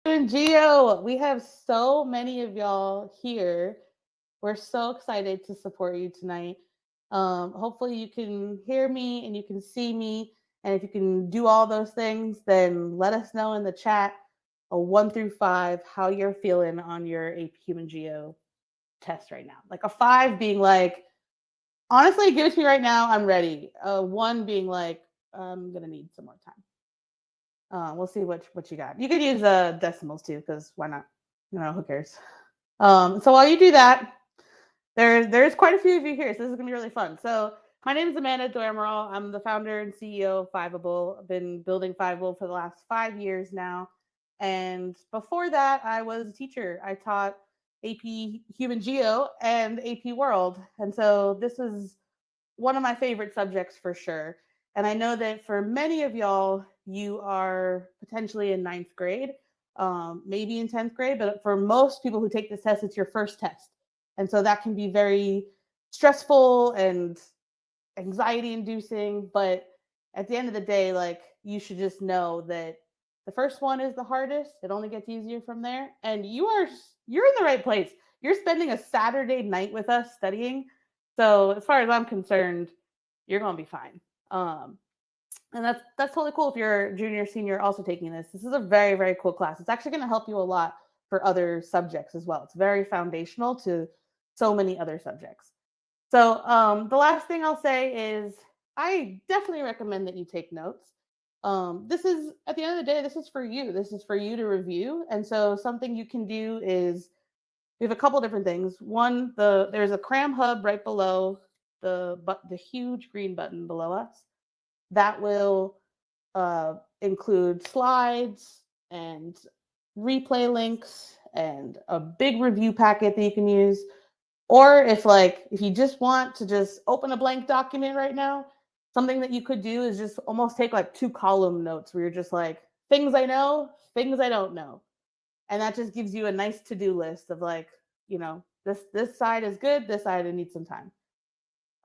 And Geo, we have so many of y'all here. We're so excited to support you tonight. Hopefully, you can hear me and you can see me. And if you can do all those things, then let us know in the chat a 1 through 5 how you're feeling on your AP Human Geo test right now. Like a 5 being like, honestly, give it to me right now. I'm ready. 1 being like, I'm going to need some more time. We'll see what you got. You could use decimals too, because why not? Who cares? So while you do that, there's quite a few of you here, so this is gonna be really fun. So my name is Amanda Doyamaral. I'm the founder and CEO of Fiveable. I've been building Fiveable for the last 5 years now, and before that, I was a teacher. I taught AP Human Geo and AP World, and so this is one of my favorite subjects for sure. And I know that for many of y'all, you are potentially in ninth grade, maybe in 10th grade, but for most people who take this test, it's your first test. And so that can be very stressful and anxiety inducing. But at the end of the day, like you should just know that the first one is the hardest. It only gets easier from there. And you're in the right place. You're spending a Saturday night with us studying. So as far as I'm concerned, you're gonna be fine. Um, and that's totally cool if you're junior, senior also taking this. This is a very, very cool class. It's actually gonna help you a lot for other subjects as well. It's very foundational to so many other subjects. So the last thing I'll say is I definitely recommend that you take notes. This is at the end of the day, this is for you. This is for you to review. And so something you can do is we have a couple different things. One, there's a cram hub right below the huge green button below us that will include slides and replay links and a big review packet that you can use. Or if you just want to just open a blank document right now, something that you could do is just almost take like 2 column notes where you're just like things I know, things I don't know. And that just gives you a nice to-do list of like, this side is good, this side I need some time.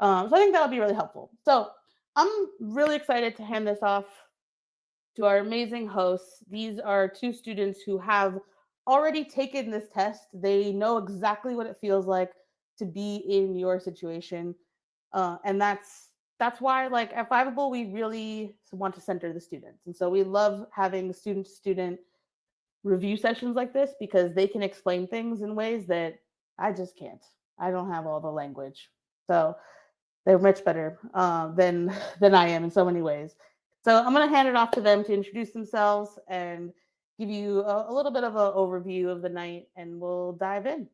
So I think that'll be really helpful. So I'm really excited to hand this off to our amazing hosts. These are 2 students who have already taken this test. They know exactly what it feels like to be in your situation, and that's why, like at Fiveable, we really want to center the students, and so we love having student-to-student review sessions like this because they can explain things in ways that I just can't. I don't have all the language, so they're much better than I am in so many ways. So I'm going to hand it off to them to introduce themselves and give you a little bit of an overview of the night, and we'll dive in.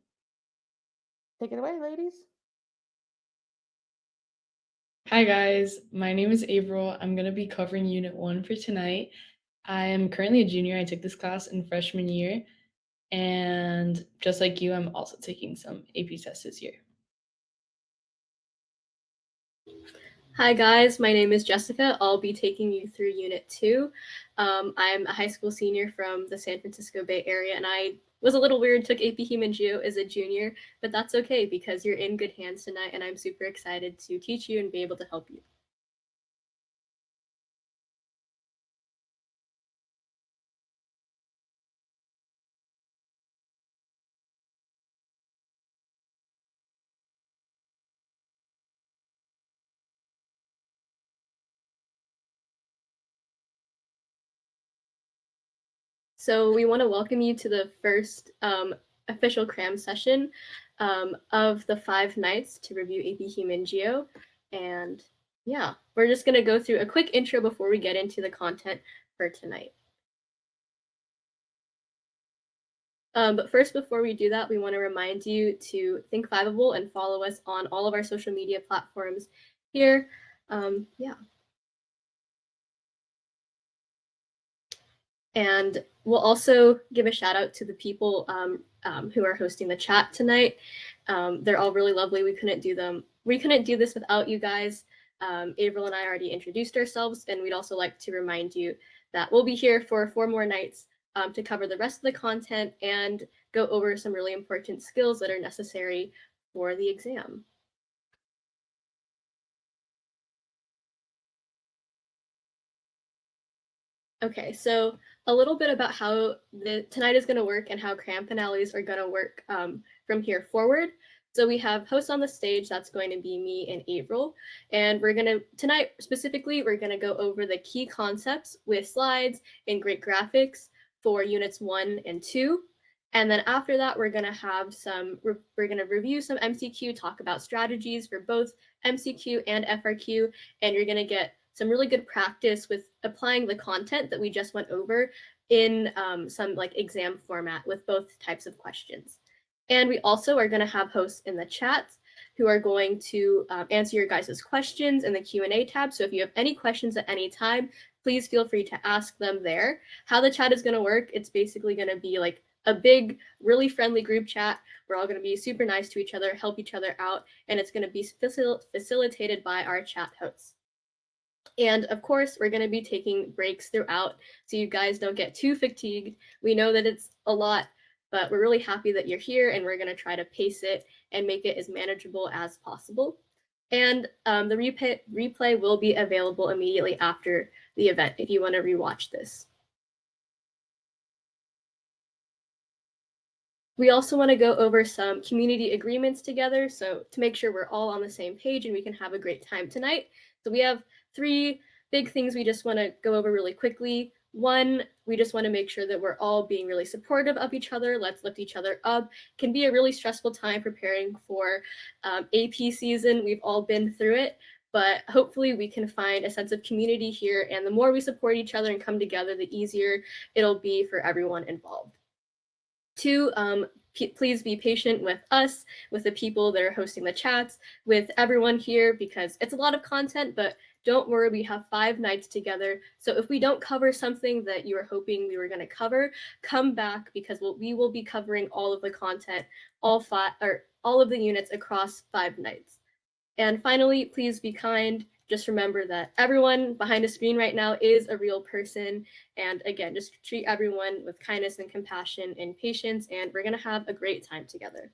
Take it away, ladies. Hi guys, my name is April. I'm going to be covering Unit 1 for tonight. I am currently a junior. I took this class in freshman year, and just like you, I'm also taking some AP tests this year. Hi guys, my name is Jessica. I'll be taking you through Unit 2. I'm a high school senior from the San Francisco Bay Area, and I was a little weird, took AP Human Geo as a junior, but that's okay because you're in good hands tonight, and I'm super excited to teach you and be able to help you. So we want to welcome you to the first official cram session of the 5 nights to review AP Human Geo. And yeah, we're just going to go through a quick intro before we get into the content for tonight. But first, before we do that, we want to remind you to think Fiveable and follow us on all of our social media platforms here. Yeah. And we'll also give a shout out to the people who are hosting the chat tonight. They're all really lovely. We couldn't do this without you guys. April and I already introduced ourselves, and we'd also like to remind you that we'll be here for 4 more nights to cover the rest of the content and go over some really important skills that are necessary for the exam. Okay, so a little bit about how tonight is going to work and how cram finales are going to work from here forward. So we have hosts on the stage. That's going to be me and April. And tonight specifically, we're going to go over the key concepts with slides and great graphics for units 1 and 2. And then after that, we're going to review some MCQ, talk about strategies for both MCQ and FRQ, and you're going to get some really good practice with applying the content that we just went over in some like exam format with both types of questions. And we also are going to have hosts in the chat who are going to answer your guys' questions in the Q&A tab. So if you have any questions at any time, please feel free to ask them there. How the chat is going to work, it's basically going to be like a big, really friendly group chat. We're all going to be super nice to each other, help each other out, and it's going to be facilitated by our chat hosts. And of course, we're going to be taking breaks throughout so you guys don't get too fatigued. We know that it's a lot, but we're really happy that you're here, and we're going to try to pace it and make it as manageable as possible. And the replay will be available immediately after the event if you want to rewatch this. We also want to go over some community agreements together, so to make sure we're all on the same page and we can have a great time tonight. So we have 3 big things we just want to go over really quickly. One, we just want to make sure that we're all being really supportive of each other. Let's lift each other up. It can be a really stressful time preparing for AP season. We've all been through it, but hopefully we can find a sense of community here. And the more we support each other and come together, the easier it'll be for everyone involved. 2, please be patient with us, with the people that are hosting the chats, with everyone here, because it's a lot of content, but don't worry, we have 5 nights together. So if we don't cover something that you were hoping we were going to cover, come back, because we will be covering all of the content, all of the units across 5 nights. And finally, please be kind. Just remember that everyone behind the screen right now is a real person. And again, just treat everyone with kindness and compassion and patience, and we're going to have a great time together.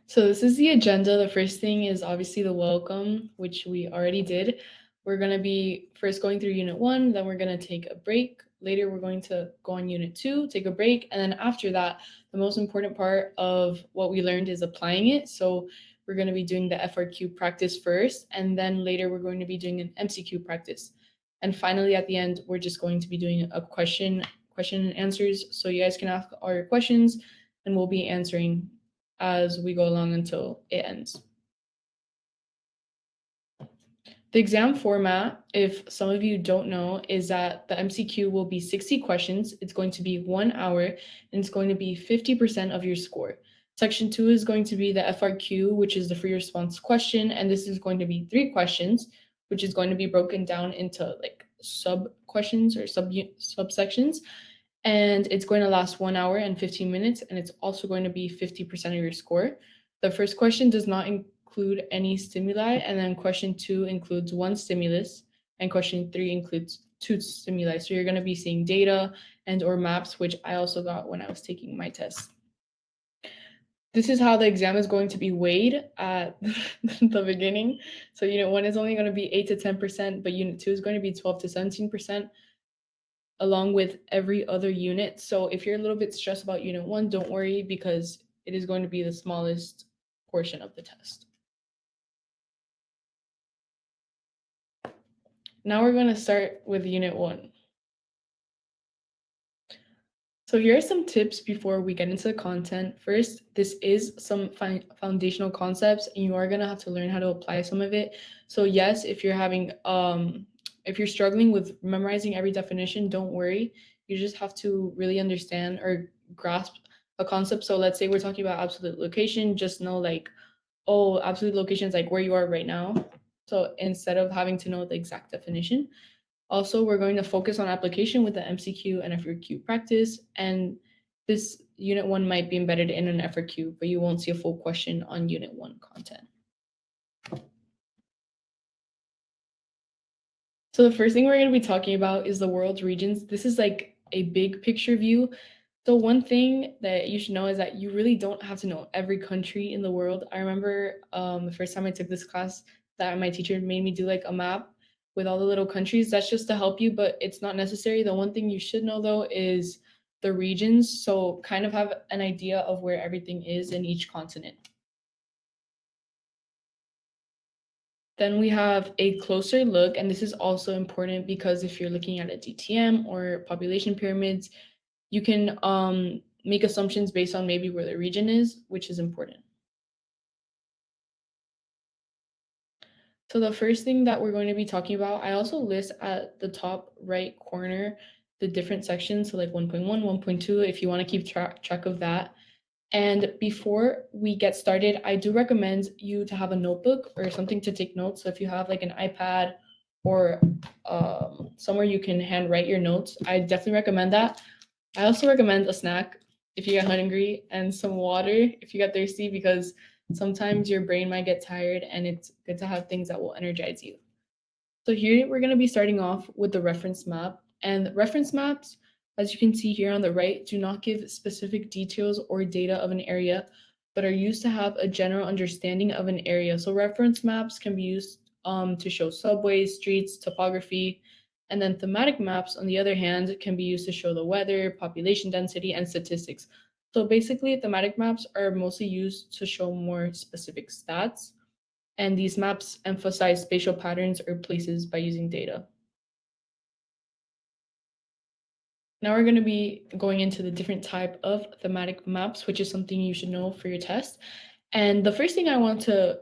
So this is the agenda. The first thing is obviously the welcome, which we already did. We're going to be first going through unit 1, then we're going to take a break. Later, we're going to go on unit 2, take a break. And then after that, the most important part of what we learned is applying it. So we're going to be doing the FRQ practice first, and then later we're going to be doing an MCQ practice. And finally, at the end, we're just going to be doing a question and answers. So you guys can ask all your questions, and we'll be answering as we go along until it ends. The exam format, if some of you don't know, is that the MCQ will be 60 questions. It's going to be 1 hour, and it's going to be 50% of your score. Section 2 is going to be the FRQ, which is the free response question, and this is going to be 3 questions, which is going to be broken down into like sub questions or subsections. And it's going to last 1 hour and 15 minutes, and it's also going to be 50% of your score. The first question does not include any stimuli, and then question 2 includes 1 stimulus, and question 3 includes 2 stimuli. So you're going to be seeing data and or maps, which I also got when I was taking my test. This is how the exam is going to be weighed at the beginning. So unit 1 is only going to be 8 to 10%, but unit 2 is going to be 12 to 17%. Along with every other unit. So if you're a little bit stressed about unit 1, don't worry, because it is going to be the smallest portion of the test. Now we're going to start with unit 1. So here are some tips before we get into the content. First, this is some foundational concepts, and you are going to have to learn how to apply some of it. So yes, if you're having if you're struggling with memorizing every definition, don't worry. You just have to really understand or grasp a concept. So let's say we're talking about absolute location, just know like, oh, absolute location is like where you are right now. So instead of having to know the exact definition. Also, we're going to focus on application with the MCQ and FRQ practice. And this unit 1 might be embedded in an FRQ, but you won't see a full question on unit 1 content. So the first thing we're going to be talking about is the world's regions. This is like a big picture view. So one thing that you should know is that you really don't have to know every country in the world. I remember the first time I took this class that my teacher made me do like a map. with all the little countries. That's just to help you, but it's not necessary. The one thing you should know though is the regions, so kind of have an idea of where everything is in each continent. Then we have a closer look, and this is also important because if you're looking at a DTM or population pyramids, you can make assumptions based on maybe where the region is, which is important. So the first thing that we're going to be talking about, I also list at the top right corner the different sections, so like 1.1, 1.2, if you want to keep track of that. And before we get started, I do recommend you to have a notebook or something to take notes. So if you have like an iPad or somewhere you can handwrite your notes, I definitely recommend that. I also recommend a snack if you get hungry and some water if you get thirsty, because sometimes your brain might get tired and it's good to have things that will energize you. So here we're going to be starting off with the reference map. And reference maps, as you can see here on the right, do not give specific details or data of an area, but are used to have a general understanding of an area. So reference maps can be used to show subways, streets, topography. And then thematic maps, on the other hand, can be used to show the weather, population density, and statistics. So basically, thematic maps are mostly used to show more specific stats, and these maps emphasize spatial patterns or places by using data. Now we're going to be going into the different type of thematic maps, which is something you should know for your test. And the first thing I want to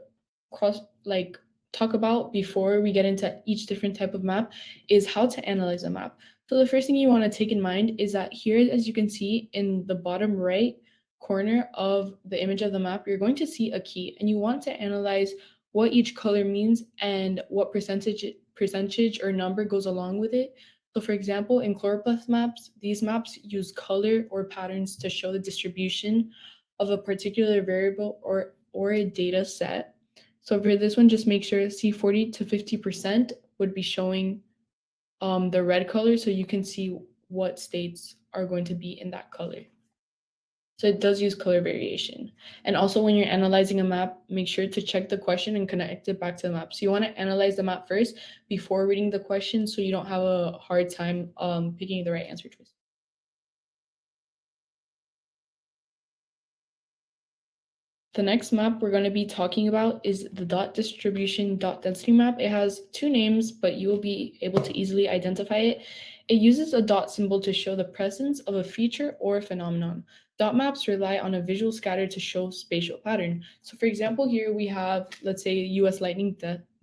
talk about before we get into each different type of map is how to analyze a map. So the first thing you want to take in mind is that here, as you can see in the bottom right corner of the image of the map, you're going to see a key, and you want to analyze what each color means and what percentage or number goes along with it. So for example, in chloroplast maps, these maps use color or patterns to show the distribution of a particular variable or a data set. So for this one, just make sure see 40 to 50% would be showing the red color, so you can see what states are going to be in that color. So it does use color variation. And also when you're analyzing a map, make sure to check the question and connect it back to the map. So you want to analyze the map first before reading the question, so you don't have a hard time picking the right answer choice. The next map we're going to be talking about is the dot distribution dot density map. It has two names, but you will be able to easily identify it. It uses a dot symbol to show the presence of a feature or a phenomenon. Dot maps rely on a visual scatter to show spatial pattern. So for example, here we have, let's say, US lightning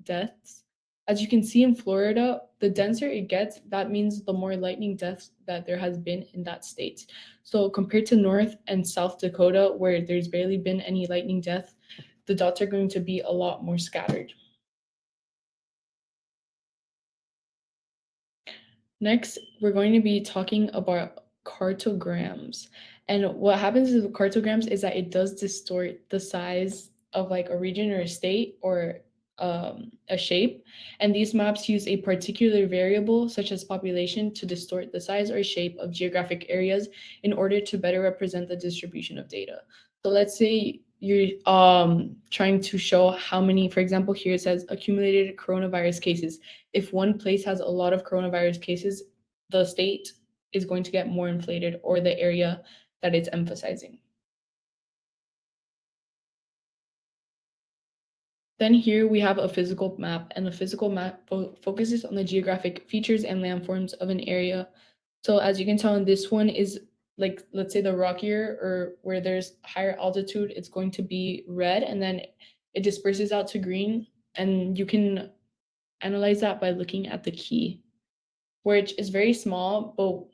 deaths. As you can see in Florida, the denser it gets, that means the more lightning deaths that there has been in that state. So compared to North and South Dakota, where there's barely been any lightning death, the dots are going to be a lot more scattered. Next, we're going to be talking about cartograms. And what happens with cartograms is that it does distort the size of like a region or a state or a shape. And these maps use a particular variable, such as population, to distort the size or shape of geographic areas in order to better represent the distribution of data. So let's say you're trying to show how many, for example, here it says accumulated coronavirus cases. If one place has a lot of coronavirus cases, the state is going to get more inflated, or the area that it's emphasizing. Then here we have a physical map, and the physical map focuses on the geographic features and landforms of an area. So as you can tell in this one is like, let's say the rockier or where there's higher altitude, it's going to be red, and then it disperses out to green. And you can analyze that by looking at the key, which is very small, but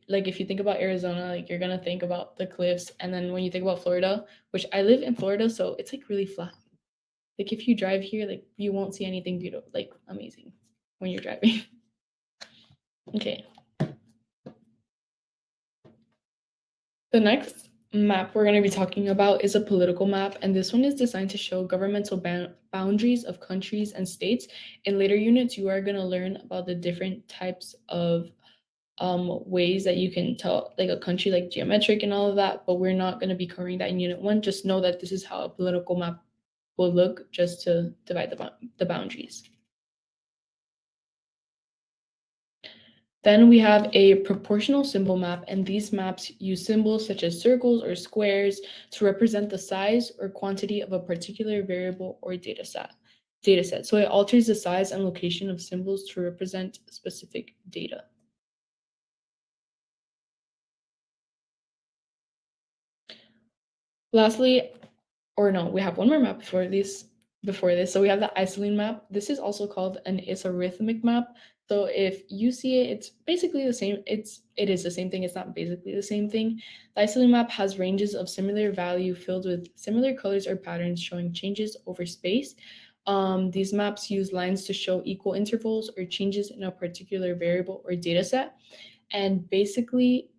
like if you think about Arizona, like you're gonna think about the cliffs. And then when you think about Florida, which I live in Florida, so it's like really flat. Like if you drive here, like you won't see anything beautiful, like amazing when you're driving. Okay. The next map we're going to be talking about is a political map, and this one is designed to show governmental boundaries of countries and states. In later units, you are going to learn about the different types of ways that you can tell like a country, like geometric and all of that, but we're not going to be covering that in unit 1. Just know that this is how a political map will look, just to divide the boundaries. Then we have a proportional symbol map, and these maps use symbols such as circles or squares to represent the size or quantity of a particular variable or data set. So it alters the size and location of symbols to represent specific data. Lastly, or no, we have one more map before this. So we have the isoline map. This is also called an isarithmic map. So if you see it, it's basically the same. It is the same thing. It's not basically the same thing. The isoline map has ranges of similar value filled with similar colors or patterns showing changes over space. These maps use lines to show equal intervals or changes in a particular variable or data set. And basically,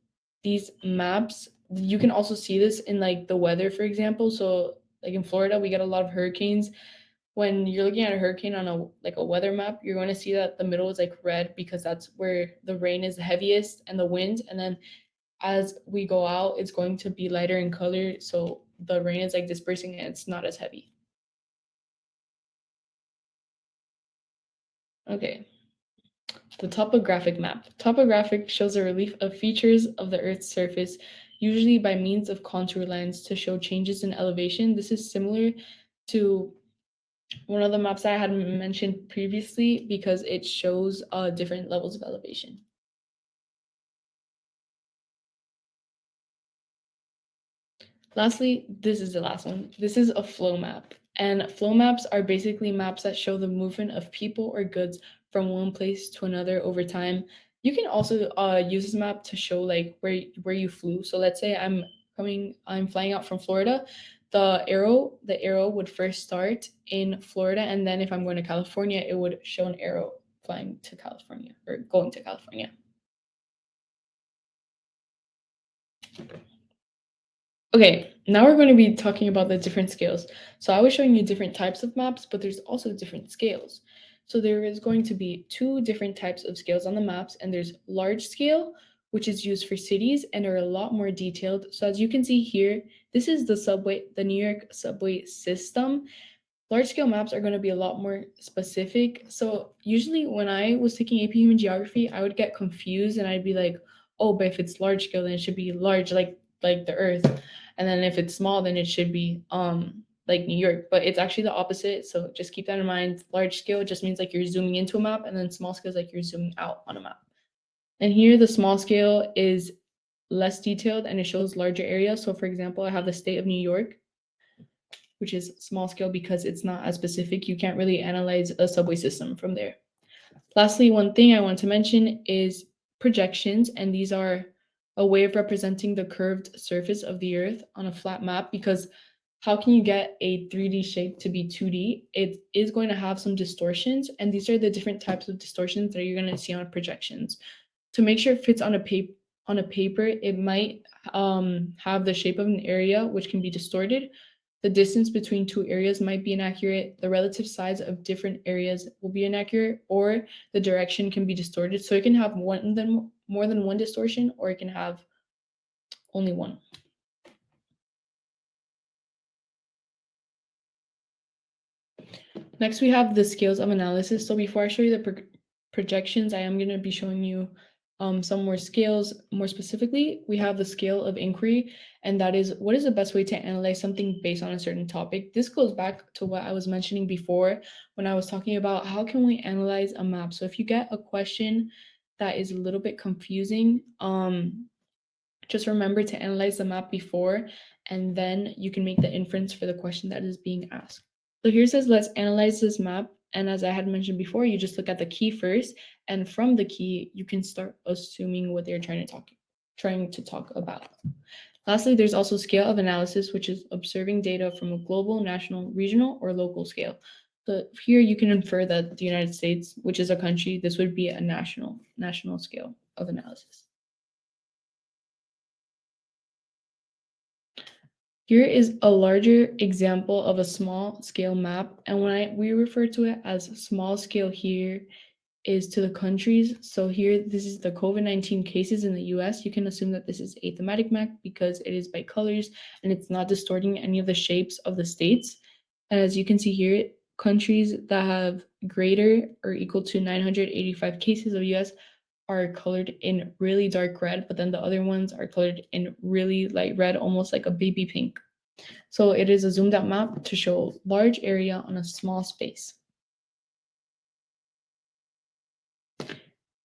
these maps, you can also see this in like the weather, for example. So like in Florida, we get a lot of hurricanes. When you're looking at a hurricane on a weather map, you're going to see that the middle is like red because that's where the rain is the heaviest and the wind. And then as we go out, it's going to be lighter in color. So the rain is like dispersing and it's not as heavy. Okay. The topographic map. Topographic shows a relief of features of the Earth's surface, usually by means of contour lines to show changes in elevation. This is similar to one of the maps I had mentioned previously because it shows different levels of elevation. Lastly, this is the last one. This is a flow map. And flow maps are basically maps that show the movement of people or goods from one place to another over time. You can also use this map to show like where you flew. So let's say I'm flying out from Florida. The arrow would first start in Florida, and then if I'm going to California, it would show an arrow flying to California or going to California. Okay, now we're going to be talking about the different scales. So I was showing you different types of maps, but there's also different scales. So there is going to be two different types of scales on the maps, and there's large scale, which is used for cities and are a lot more detailed. So as you can see here, this is the New York subway system. Large scale maps are going to be a lot more specific. So usually when I was taking AP Human Geography, I would get confused and I'd be like, oh, but if it's large scale, then it should be large like the Earth. And then if it's small, then it should be like New York. But it's actually the opposite. So just keep that in mind. Large scale just means like you're zooming into a map, and then small scale is like you're zooming out on a map. And here the small scale is less detailed and it shows larger areas. So for example, I have the state of New York, which is small scale because it's not as specific. You can't really analyze a subway system from there. Lastly, one thing I want to mention is projections, and these are a way of representing the curved surface of the Earth on a flat map, because how can you get a 3D shape to be 2D? It is going to have some distortions, and these are the different types of distortions that you're going to see on projections. To make sure it fits on a paper, it might have the shape of an area, which can be distorted. The distance between two areas might be inaccurate. The relative size of different areas will be inaccurate, or the direction can be distorted. So it can have more than one distortion, or it can have only one. Next, we have the scales of analysis. So before I show you the projections, I am going to be showing you some more scales. More specifically, we have the scale of inquiry, and that is what is the best way to analyze something based on a certain topic. This goes back to what I was mentioning before when I was talking about how can we analyze a map. So if you get a question that is a little bit confusing, just remember to analyze the map before, and then you can make the inference for the question that is being asked. So here it says, let's analyze this map. And as I had mentioned before, you just look at the key first, and from the key, you can start assuming what they're trying to talk about. Lastly, there's also scale of analysis, which is observing data from a global, national, regional, or local scale. So here you can infer that the United States, which is a country, this would be a national scale of analysis. Here is a larger example of a small scale map, and when we refer to it as small scale here is to the countries. So here, this is the COVID-19 cases in the US. You can assume that this is a thematic map because it is by colors and it's not distorting any of the shapes of the states. And as you can see here, countries that have greater or equal to 985 cases of US are colored in really dark red, but then the other ones are colored in really light red, almost like a baby pink. So it is a zoomed out map to show large area on a small space.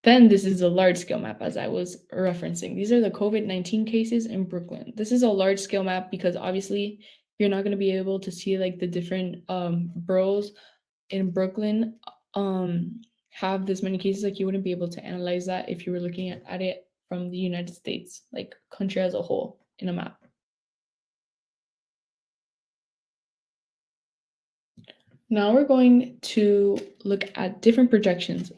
Then this is a large scale map, as I was referencing. These are the COVID-19 cases in Brooklyn. This is a large scale map because obviously you're not going to be able to see like the different boroughs in Brooklyn have this many cases. Like you wouldn't be able to analyze that if you were looking at it from the United States, like country as a whole in a map. Now we're going to look at different projections.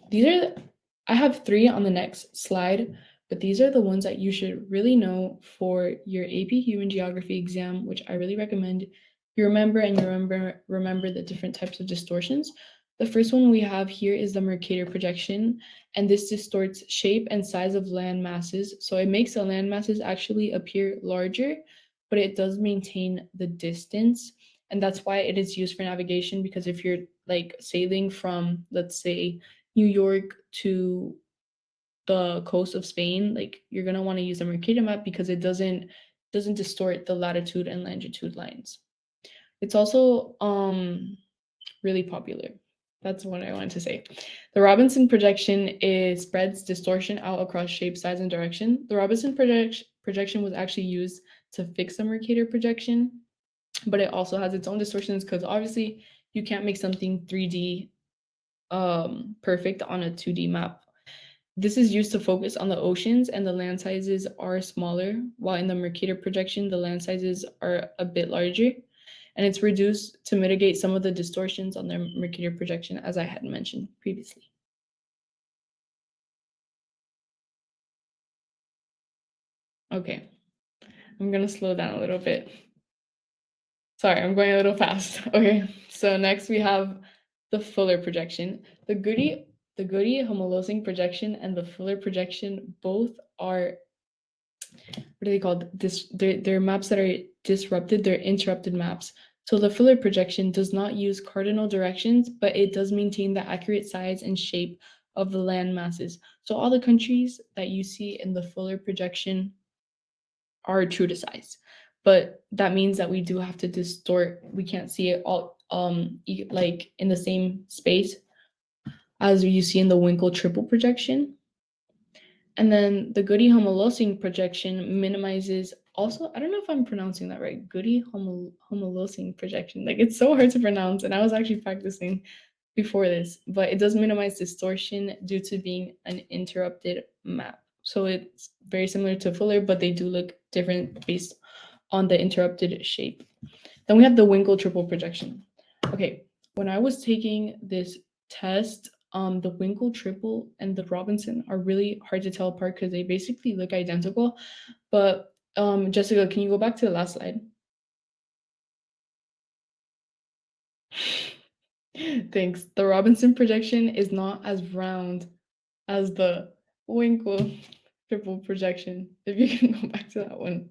I have 3 on the next slide, but these are the ones that you should really know for your AP Human Geography exam, which I really recommend you remember, and you remember the different types of distortions. The first one we have here is the Mercator projection, and this distorts shape and size of land masses. So it makes the land masses actually appear larger, but it does maintain the distance. And that's why it is used for navigation, because if you're like sailing from, let's say, New York to the coast of Spain, like you're gonna want to use a Mercator map because it doesn't distort the latitude and longitude lines. It's also really popular. That's what I wanted to say. The Robinson projection spreads distortion out across shape, size, and direction. The Robinson projection was actually used to fix the Mercator projection, but it also has its own distortions because obviously you can't make something 3D perfect on a 2D map. This is used to focus on the oceans and the land sizes are smaller, while in the Mercator projection, the land sizes are a bit larger, and it's reduced to mitigate some of the distortions on the Mercator projection, as I had mentioned previously. Okay, I'm gonna slow down a little bit. Sorry, I'm going a little fast. Okay, so next we have the Fuller projection. The Goody homolosing projection and the Fuller projection both are, what are they called? They're maps that are disrupted, they're interrupted maps. So the Fuller projection does not use cardinal directions, but it does maintain the accurate size and shape of the land masses. So all the countries that you see in the Fuller projection are true to size. But that means that we do have to distort. We can't see it all like in the same space as you see in the Winkle triple projection. And then the Goody homolosing projection minimizes also, I don't know if I'm pronouncing that right, Goody homolosing projection. Like it's so hard to pronounce, and I was actually practicing before this, but it does minimize distortion due to being an interrupted map. So it's very similar to Fuller, but they do look different based on the interrupted shape. Then we have the Winkle triple projection. Okay, when I was taking this test, the Winkle triple and the Robinson are really hard to tell apart because they basically look identical. But Jessica, can you go back to the last slide? Thanks. The Robinson projection is not as round as the Winkle triple projection, if you can go back to that one.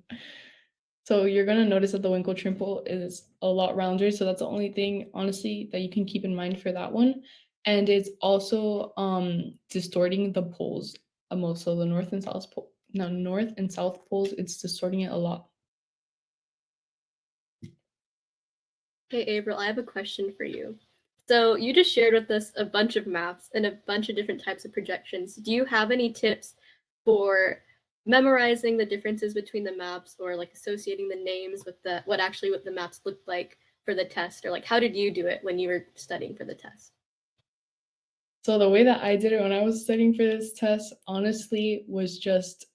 So you're going to notice that the Winkle triple is a lot rounder. So that's the only thing, honestly, that you can keep in mind for that one. And it's also distorting the poles most. So the north and south poles, it's distorting it a lot. Hey, April, I have a question for you. So you just shared with us a bunch of maps and a bunch of different types of projections. Do you have any tips for memorizing the differences between the maps, or like associating the names with what the maps looked like for the test? Or like, how did you do it when you were studying for the test? So the way that I did it when I was studying for this test, honestly, was just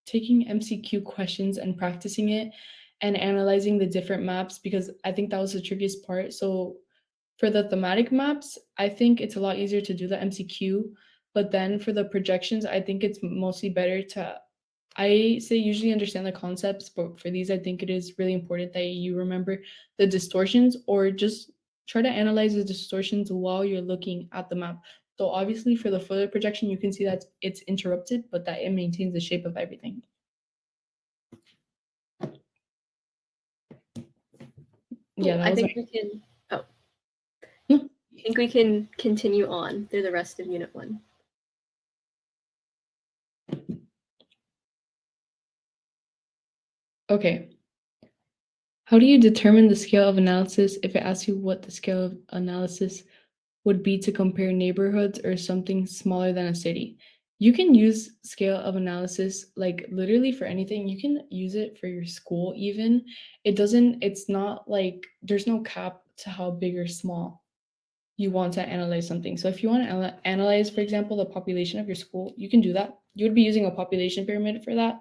taking MCQ questions and practicing it and analyzing the different maps, because I think that was the trickiest part. So for the thematic maps, I think it's a lot easier to do the MCQ, but then for the projections, I think it's mostly better to, I say usually understand the concepts, but for these, I think it is really important that you remember the distortions, or just try to analyze the distortions while you're looking at the map. So obviously for the Fuller projection, you can see that it's interrupted, but that it maintains the shape of everything. Cool. Yeah, I think we can continue on through the rest of Unit 1. Okay. How do you determine the scale of analysis if it asks you what the scale of analysis would be to compare neighborhoods or something smaller than a city? You can use scale of analysis like literally for anything. You can use it for your school even. It's not like there's no cap to how big or small you want to analyze something. So if you want to analyze, for example, the population of your school, you can do that. You would be using a population pyramid for that.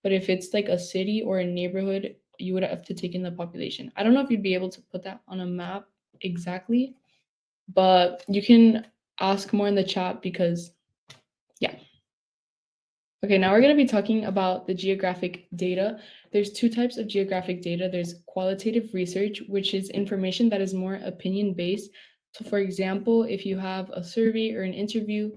But if it's like a city or a neighborhood, you would have to take in the population. I don't know if you'd be able to put that on a map exactly, but you can ask more in the chat because, yeah. Okay, now we're going to be talking about the geographic data. There's two types of geographic data. There's qualitative research, which is information that is more opinion-based. So for example, if you have a survey or an interview,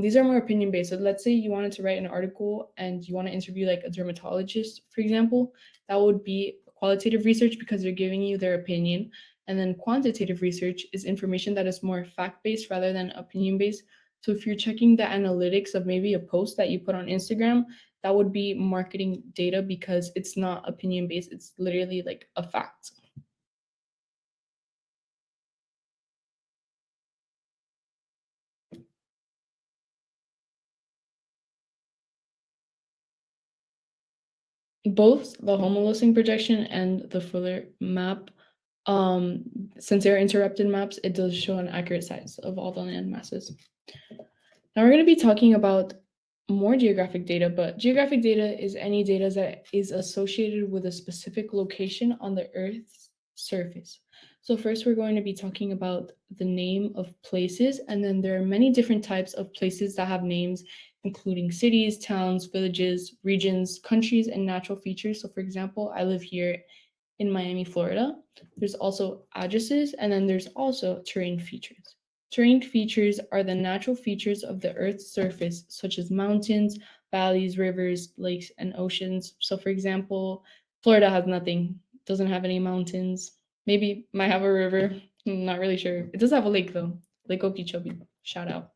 these are more opinion-based. So let's say you wanted to write an article and you want to interview like a dermatologist, for example, that would be qualitative research because they're giving you their opinion. And then quantitative research is information that is more fact-based rather than opinion-based. So if you're checking the analytics of maybe a post that you put on Instagram, that would be marketing data because it's not opinion based. It's literally like a fact. Both the homolocine projection and the Fuller map, since they're interrupted maps, it does show an accurate size of all the land masses. Now we're going to be talking about more geographic data, but geographic data is any data that is associated with a specific location on the Earth's surface. So first we're going to be talking about the name of places, and then there are many different types of places that have names, including cities, towns, villages, regions, countries, and natural features. So for example, I live here in Miami, Florida. There's also addresses, and then there's also terrain features. Terrain features are the natural features of the Earth's surface, such as mountains, valleys, rivers, lakes, and oceans. So, for example, Florida has nothing, doesn't have any mountains. Maybe might have a river. I'm not really sure. It does have a lake, though. Lake Okeechobee. Shout out.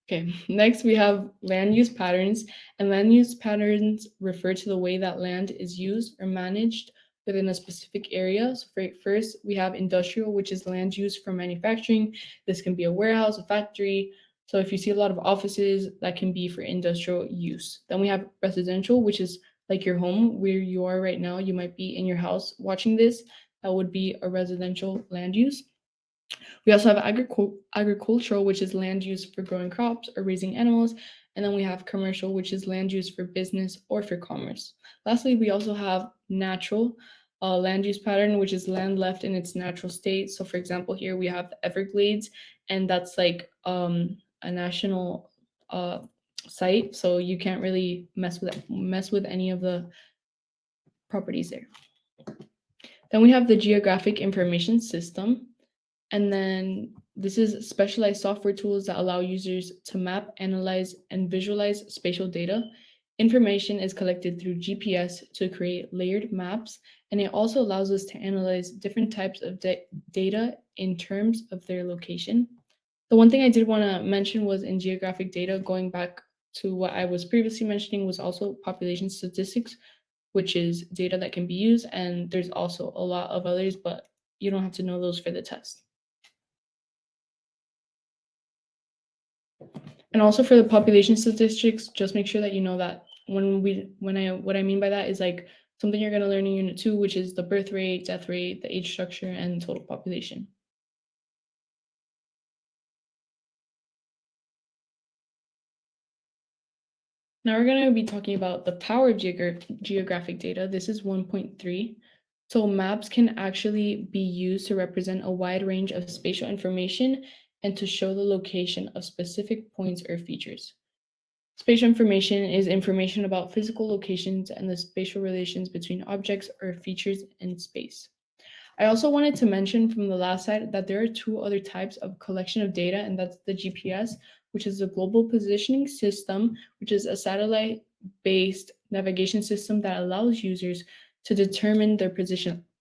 Okay, next we have land use patterns, and land use patterns refer to the way that land is used or managed within a specific area. So first, we have industrial, which is land used for manufacturing. This can be a warehouse, a factory. So if you see a lot of offices, that can be for industrial use. Then we have residential, which is like your home where you are right now. You might be in your house watching this. That would be a residential land use. We also have agricultural, which is land used for growing crops or raising animals. And then we have commercial, which is land used for business or for commerce. Lastly, we also have natural land use pattern, which is land left in its natural state. So for example, here we have the Everglades, and that's like a national site. So you can't really mess with any of the properties there. Then we have the geographic information system. And then this is specialized software tools that allow users to map, analyze, and visualize spatial data. Information is collected through GPS to create layered maps, and it also allows us to analyze different types of data in terms of their location. The one thing I did want to mention was in geographic data, going back to what I was previously mentioning, was also population statistics, which is data that can be used, and there's also a lot of others, but you don't have to know those for the test. And also for the population statistics, just make sure that you know that what I mean by that is like something you're going to learn in Unit 2, which is the birth rate, death rate, the age structure, and total population. Now we're going to be talking about the power of geographic data. This is 1.3. So maps can actually be used to represent a wide range of spatial information and to show the location of specific points or features. Spatial information is information about physical locations and the spatial relations between objects or features in space. I also wanted to mention from the last slide that there are two other types of collection of data, and that's the GPS, which is the Global Positioning System, which is a satellite-based navigation system that allows users to determine their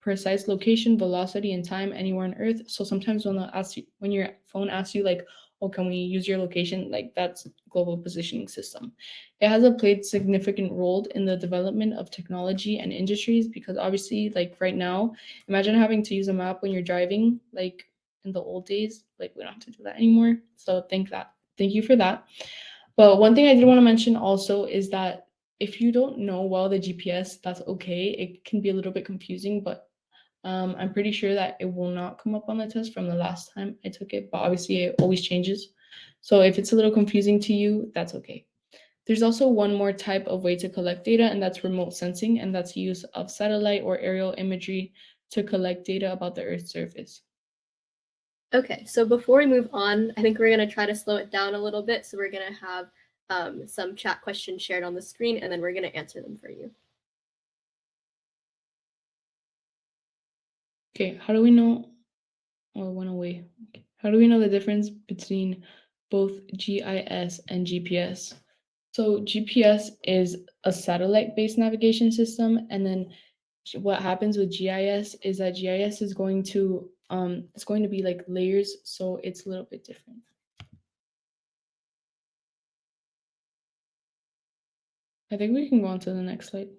precise location, velocity, and time anywhere on Earth. So sometimes when your phone asks you like, oh, can we use your location? Like, that's global positioning system. It has played significant role in the development of technology and industries, because obviously, like right now, imagine having to use a map when you're driving, like in the old days. Like, we don't have to do that anymore. So thank you for that. But one thing I did want to mention also is that if you don't know well the GPS, that's okay. It can be a little bit confusing, but I'm pretty sure that it will not come up on the test from the last time I took it, but obviously it always changes. So if it's a little confusing to you, that's okay. There's also one more type of way to collect data, and that's remote sensing, and that's use of satellite or aerial imagery to collect data about the Earth's surface. Okay, so before we move on, I think we're going to try to slow it down a little bit. So we're going to have some chat questions shared on the screen, and then we're going to answer them for you. Okay, how do we know? Oh, it went away. Okay. How do we know the difference between both GIS and GPS? So GPS is a satellite-based navigation system, and then what happens with GIS is that GIS is going to it's going to be like layers, so it's a little bit different. I think we can go on to the next slide.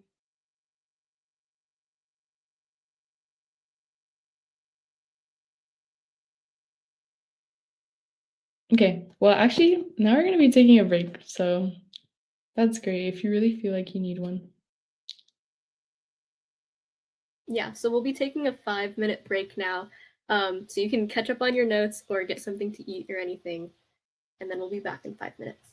Okay, well, actually, now we're going to be taking a break, so that's great if you really feel like you need one. Yeah, so we'll be taking a 5-minute break now, so you can catch up on your notes or get something to eat or anything, and then we'll be back in 5 minutes.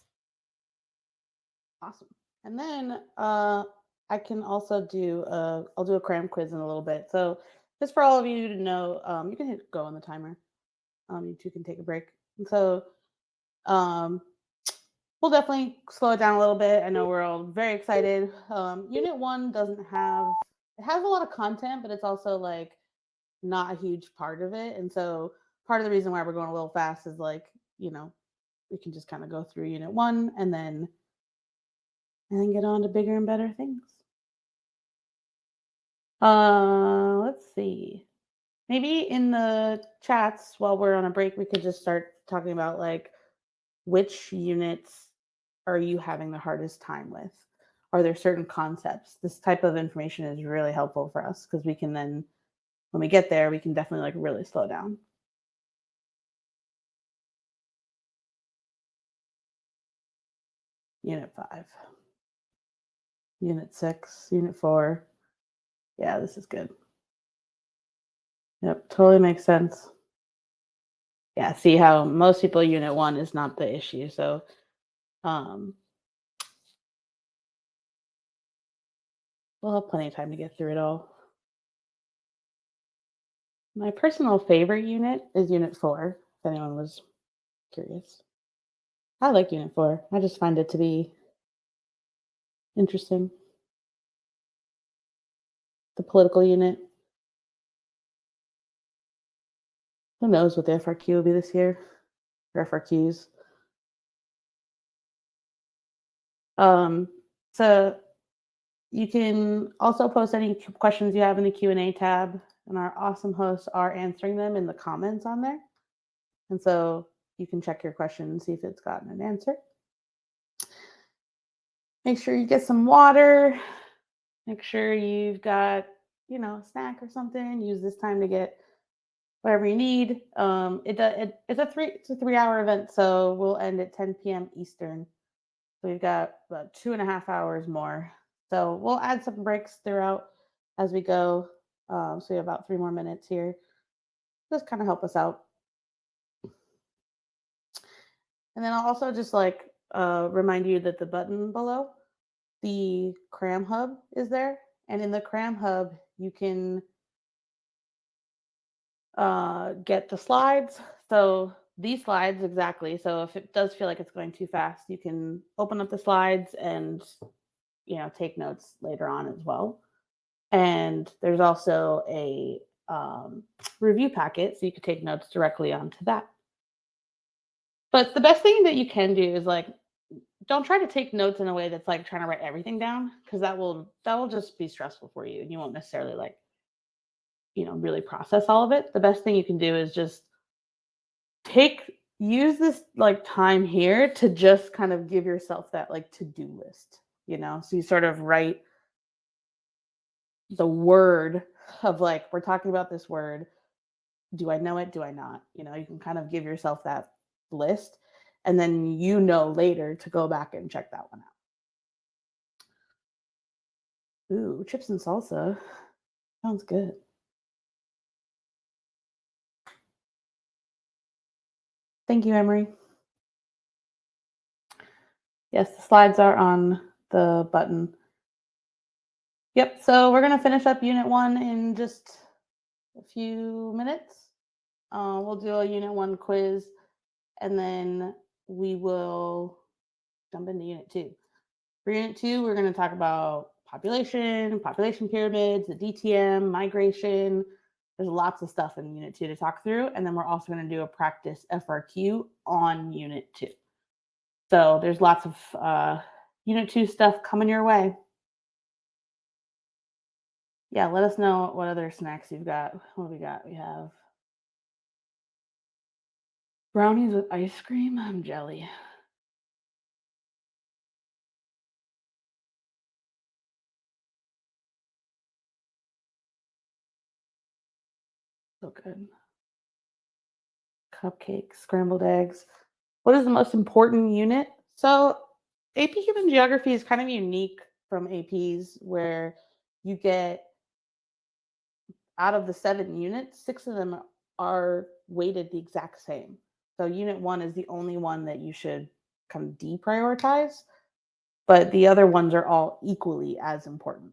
Awesome. And then I can also do I'll do a cram quiz in a little bit. So just for all of you to know, you can hit go on the timer. You two can take a break. And so we'll definitely slow it down a little bit. I know we're all very excited. Unit 1 doesn't have, it has a lot of content, but it's also like not a huge part of it. And so part of the reason why we're going a little fast is like, you know, we can just kind of go through Unit 1 and then get on to bigger and better things. Let's see. Maybe in the chats while we're on a break, we could just start talking about like which units are you having the hardest time with? Are there certain concepts? This type of information is really helpful for us because we can then, when we get there, we can definitely like really slow down. Unit 5. Unit 6, Unit 4. Yeah, this is good. Yep, totally makes sense. Yeah, see how most people Unit 1 is not the issue. So we'll have plenty of time to get through it all. My personal favorite unit is Unit 4, if anyone was curious. I like Unit 4. I just find it to be interesting. The political unit. Who knows what the FRQ will be this year? Or FRQs. So you can also post any questions you have in the Q&A tab, and our awesome hosts are answering them in the comments on there. And so you can check your question and see if it's gotten an answer. Make sure you get some water. Make sure you've got, you know, a snack or something. Use this time to get whatever you need. It's a 3-hour event, so we'll end at 10 p.m. Eastern. So we've got about 2.5 hours more. So we'll add some breaks throughout as we go. So we have about 3 more minutes here. Just kind of help us out. And then I'll also just like remind you that the button below, the Cram Hub is there. And in the Cram Hub, you can get the slides. So these slides, exactly. So if it does feel like it's going too fast, you can open up the slides and, you know, take notes later on as well. And there's also a review packet, so you could take notes directly onto that. But the best thing that you can do is like, don't try to take notes in a way that's like trying to write everything down, because that will just be stressful for you and you won't necessarily like, you know, really process all of it. The best thing you can do is just use this like time here to just kind of give yourself that like to-do list, you know? So you sort of write the word of like, we're talking about this word. Do I know it? Do I not? You know, you can kind of give yourself that list, and then you know later to go back and check that one out. Ooh, chips and salsa. Sounds good. Thank you, Emery. Yes, the slides are on the button. Yep, so we're going to finish up Unit 1 in just a few minutes. We'll do a Unit 1 quiz, and then we will jump into Unit 2. For Unit 2, we're going to talk about population pyramids, the DTM, migration. There's lots of stuff in Unit 2 to talk through, and then we're also going to do a practice FRQ on Unit 2. So there's lots of Unit 2 stuff coming your way. Yeah, let us know what other snacks you've got. What do we got? We have brownies with ice cream. I'm jelly. So good. Cupcakes, scrambled eggs. What is the most important unit? So AP Human Geography is kind of unique from APs where you get out of the 7 units, 6 of them are weighted the exact same. So Unit 1 is the only one that you should kind of deprioritize, but the other ones are all equally as important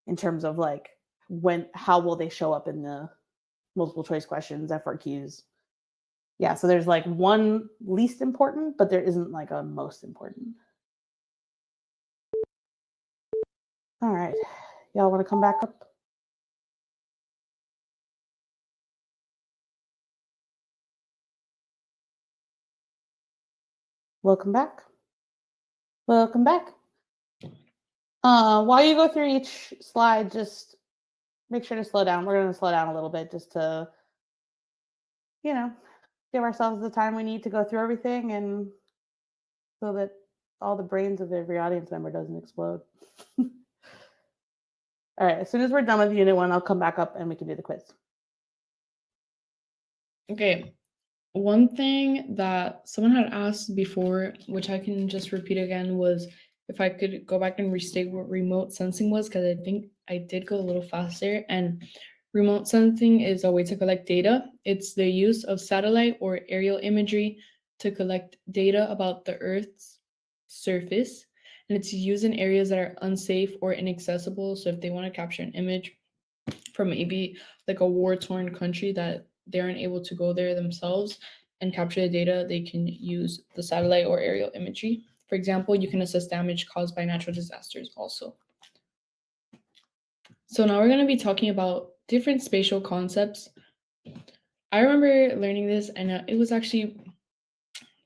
in terms of like how will they show up in the multiple choice questions, FRQs. Yeah, so there's like one least important, but there isn't like a most important. All right, y'all want to come back up? Welcome back. Welcome back. While you go through each slide, just make sure to slow down. We're going to slow down a little bit just to, you know, give ourselves the time we need to go through everything, and so that all the brains of every audience member doesn't explode. All right, as soon as we're done with Unit 1, I'll come back up and we can do the quiz. Okay. One thing that someone had asked before, which I can just repeat again, was if I could go back and restate what remote sensing was, because I think I did go a little faster. And remote sensing is a way to collect data. It's the use of satellite or aerial imagery to collect data about the Earth's surface. And it's used in areas that are unsafe or inaccessible. So if they want to capture an image from maybe like a war-torn country that they aren't able to go there themselves and capture the data, they can use the satellite or aerial imagery. For example, you can assess damage caused by natural disasters also. So now we're going to be talking about different spatial concepts. I remember learning this, and it was actually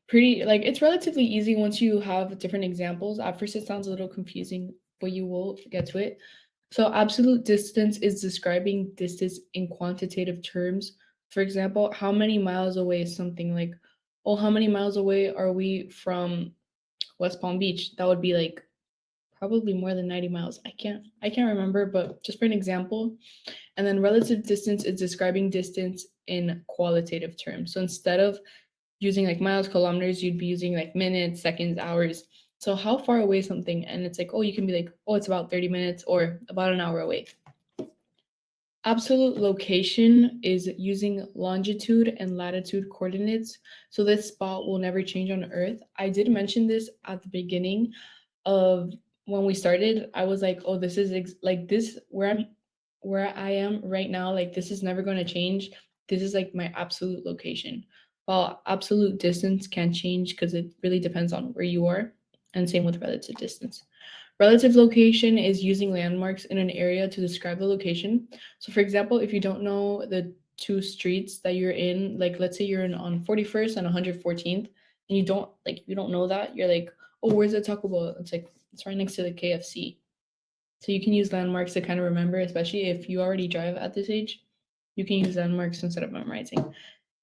pretty, like, it's relatively easy once you have different examples. At first, it sounds a little confusing, but you will get to it. So absolute distance is describing distance in quantitative terms. For example, how many miles away is something like, oh, how many miles away are we from West Palm Beach? That would be like probably more than 90 miles. I can't remember, but just for an example. And then relative distance is describing distance in qualitative terms. So instead of using like miles, kilometers, you'd be using like minutes, seconds, hours. So how far away is something? And it's like, oh, you can be like, oh, it's about 30 minutes or about an hour away. Absolute location is using longitude and latitude coordinates. So this spot will never change on Earth. I did mention this at the beginning of when we started. I was like, oh, this is like this where I am right now. Like this is never going to change. This is like my absolute location. While absolute distance can change because it really depends on where you are, and same with relative distance. Relative location is using landmarks in an area to describe the location. So for example, if you don't know the 2 streets that you're in, like let's say you're on 41st and 114th, and you don't know that, you're like, oh, where's the Taco Bell? It's like, it's right next to the KFC. So you can use landmarks to kind of remember, especially if you already drive at this age, you can use landmarks instead of memorizing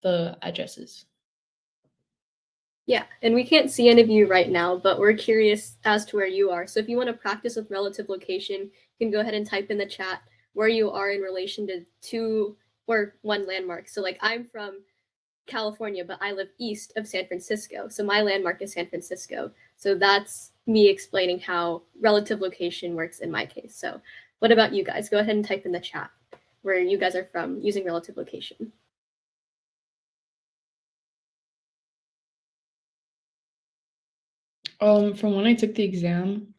the addresses. Yeah, and we can't see any of you right now, but we're curious as to where you are. So if you want to practice with relative location, you can go ahead and type in the chat where you are in relation to two or one landmark. So like I'm from California, but I live east of San Francisco. So my landmark is San Francisco. So that's me explaining how relative location works in my case. So what about you guys? Go ahead and type in the chat where you guys are from using relative location. From when I took the exam,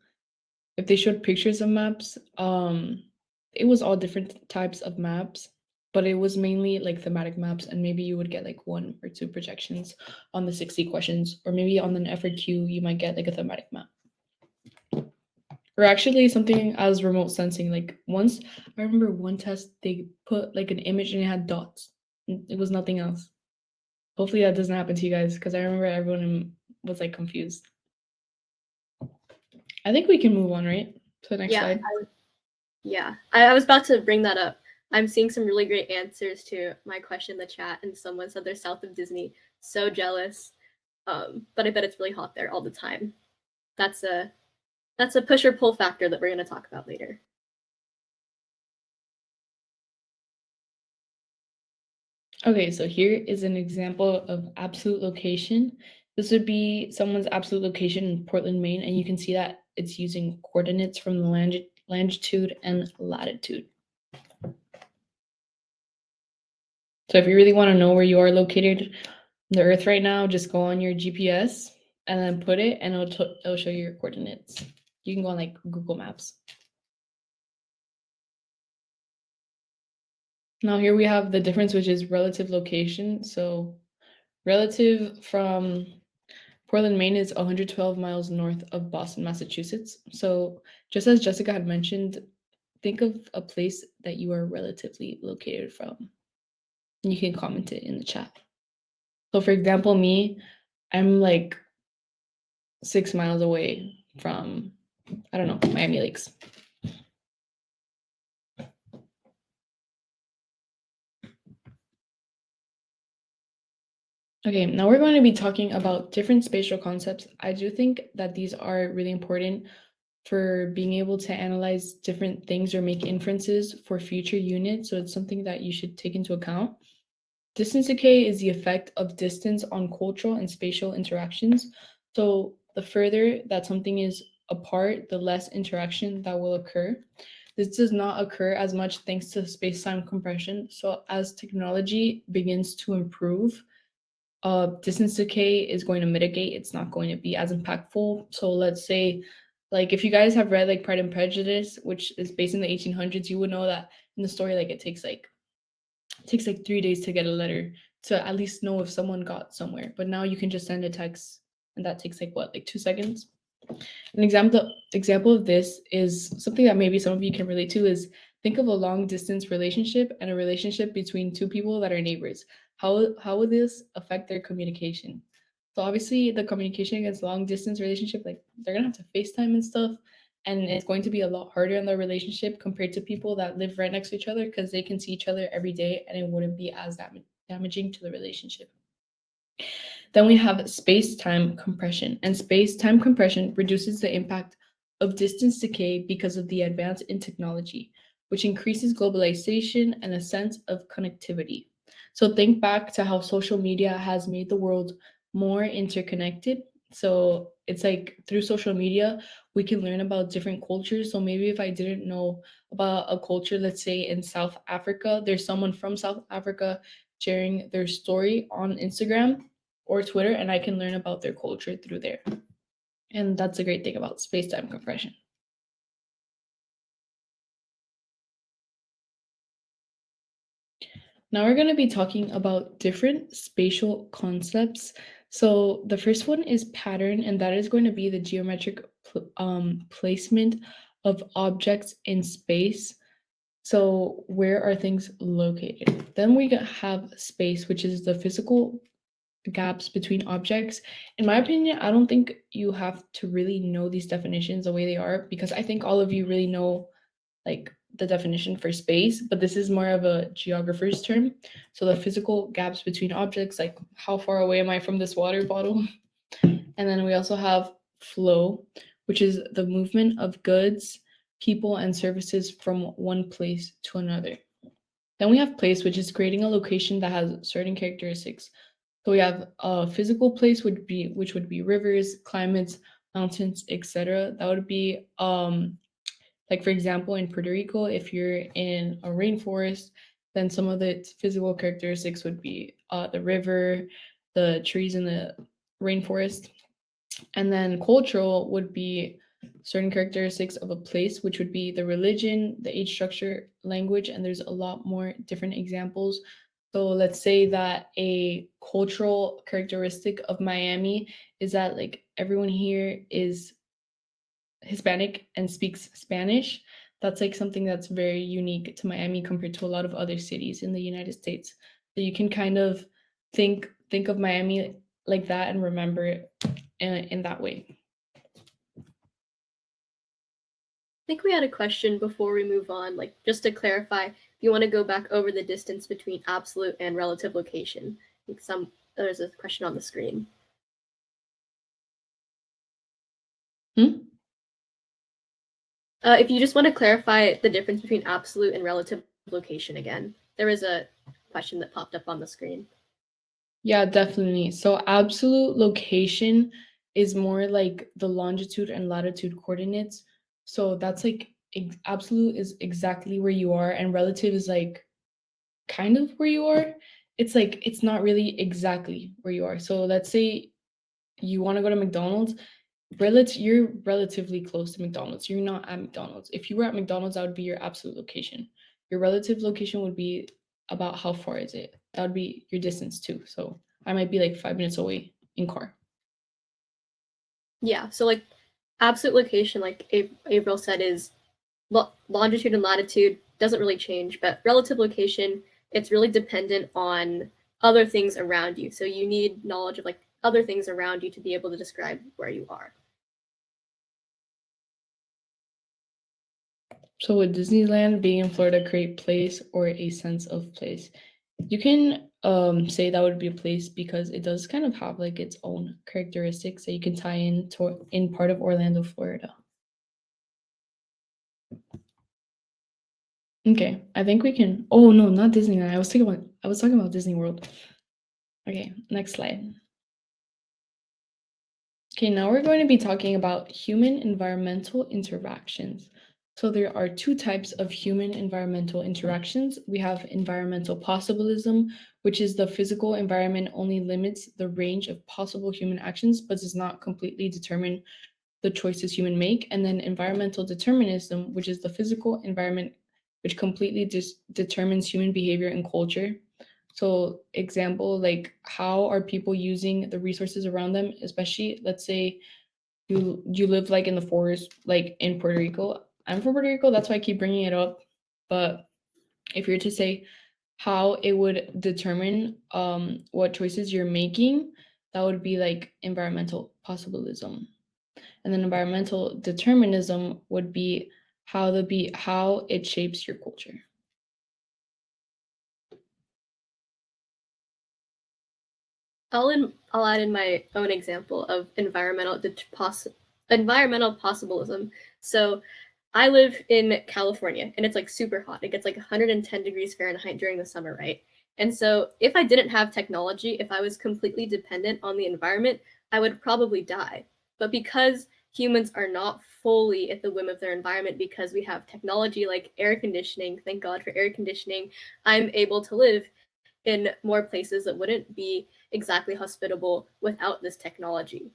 if they showed pictures of maps, it was all different types of maps, but it was mainly like thematic maps, and maybe you would get like 1 or 2 projections on the 60 questions, or maybe on an FRQ you might get like a thematic map. Or actually something as remote sensing. Like once, I remember one test they put like an image and it had dots. It was nothing else. Hopefully that doesn't happen to you guys, because I remember everyone was like confused. I think we can move on, right? To the next slide. I was about to bring that up. I'm seeing some really great answers to my question in the chat, and someone said they're south of Disney. So jealous. But I bet it's really hot there all the time. That's a push or pull factor that we're going to talk about later. Okay, so here is an example of absolute location. This would be someone's absolute location in Portland, Maine, and you can see that it's using coordinates from the longitude and latitude. So if you really want to know where you are located on the Earth right now, just go on your GPS and then put it, and it'll show you your coordinates. You can go on like Google Maps. Now here we have the difference, which is relative location. So relative from Portland, Maine is 112 miles north of Boston, Massachusetts. So just as Jessica had mentioned, think of a place that you are relatively located from. And you can comment it in the chat. So for example, me, I'm like 6 miles away from, I don't know, Miami Lakes. Okay, now we're going to be talking about different spatial concepts. I do think that these are really important for being able to analyze different things or make inferences for future units. So it's something that you should take into account. Distance decay is the effect of distance on cultural and spatial interactions. So the further that something is apart, the less interaction that will occur. This does not occur as much thanks to space-time compression. So as technology begins to improve, distance decay is going to mitigate. It's not going to be as impactful. So let's say, like, if you guys have read like Pride and Prejudice, which is based in the 1800s, you would know that in the story, like, it takes like 3 days to get a letter to at least know if someone got somewhere. But now you can just send a text, and that takes like what, like 2 seconds. An example of this is something that maybe some of you can relate to is, think of a long distance relationship and a relationship between two people that are neighbors. How would this affect their communication? So obviously the communication against long distance relationship, like they're gonna have to FaceTime and stuff, and it's going to be a lot harder in their relationship compared to people that live right next to each other, because they can see each other every day and it wouldn't be as damaging to the relationship. Then we have space-time compression, and space-time compression reduces the impact of distance decay because of the advance in technology, which increases globalization and a sense of connectivity. So think back to how social media has made the world more interconnected. So it's like through social media, we can learn about different cultures. So maybe if I didn't know about a culture, let's say in South Africa, there's someone from South Africa sharing their story on Instagram or Twitter, and I can learn about their culture through there. And that's a great thing about space-time compression. Now we're going to be talking about different spatial concepts. So the first one is pattern, and that is going to be the geometric placement of objects in space. So where are things located? Then we have space, which is the physical gaps between objects. In my opinion, I don't think you have to really know these definitions the way they are, because I think all of you really know like the definition for space, but this is more of a geographer's term. So the physical gaps between objects, like how far away am I from this water bottle? And then we also have flow, which is the movement of goods, people, and services from one place to another. Then we have place, which is creating a location that has certain characteristics. So we have a physical place which would be rivers, climates, mountains, etc. That would be like for example in Puerto Rico, if you're in a rainforest, then some of its physical characteristics would be the river, the trees in the rainforest. And then cultural would be certain characteristics of a place, which would be the religion, the age structure, language, and there's a lot more different examples. So let's say that a cultural characteristic of Miami is that like everyone here is Hispanic and speaks Spanish. That's like something that's very unique to Miami compared to a lot of other cities in the United States. So you can kind of think of Miami like that and remember it in that way. I think we had a question before we move on, like just to clarify, if you want to go back over the distance between absolute and relative location. I think there's a question on the screen. If you just want to clarify the difference between absolute and relative location again, there is a question that popped up on the screen. Yeah, definitely. So absolute location is more like the longitude and latitude coordinates. So that's like absolute is exactly where you are, and relative is like kind of where you are. It's like it's not really exactly where you are. So let's say you want to go to McDonald's, you're relatively close to McDonald's. You're not at McDonald's. If you were at McDonald's, that would be your absolute location. Your relative location would be about how far is it. That would be your distance too. So I might be like 5 minutes away in car. Yeah, so like absolute location, like April said, is longitude and latitude doesn't really change, but relative location, it's really dependent on other things around you. So you need knowledge of like other things around you to be able to describe where you are. So would Disneyland being in Florida create place or a sense of place? You can say that would be a place because it does kind of have like its own characteristics that you can tie in part of Orlando, Florida. Okay, I think we can. Oh no, not Disneyland. I was talking about Disney World. Okay, next slide. Okay, now we're going to be talking about human environmental interactions. So there are two types of human environmental interactions. We have environmental possibilism, which is the physical environment only limits the range of possible human actions, but does not completely determine the choices human make. And then environmental determinism, which is the physical environment which completely determines human behavior and culture. So example, like how are people using the resources around them, especially let's say you live like in the forest, like in Puerto Rico. I'm from Puerto Rico, that's why I keep bringing it up. But if you're to say how it would determine what choices you're making, that would be like environmental possibilism. And then environmental determinism would be how it shapes your culture. I'll add in my own example of environmental possibilism. So I live in California and it's like super hot. It gets like 110 degrees Fahrenheit during the summer, right? And so if I didn't have technology, if I was completely dependent on the environment, I would probably die. But because humans are not fully at the whim of their environment, because we have technology like air conditioning, thank God for air conditioning, I'm able to live in more places that wouldn't be exactly hospitable without this technology.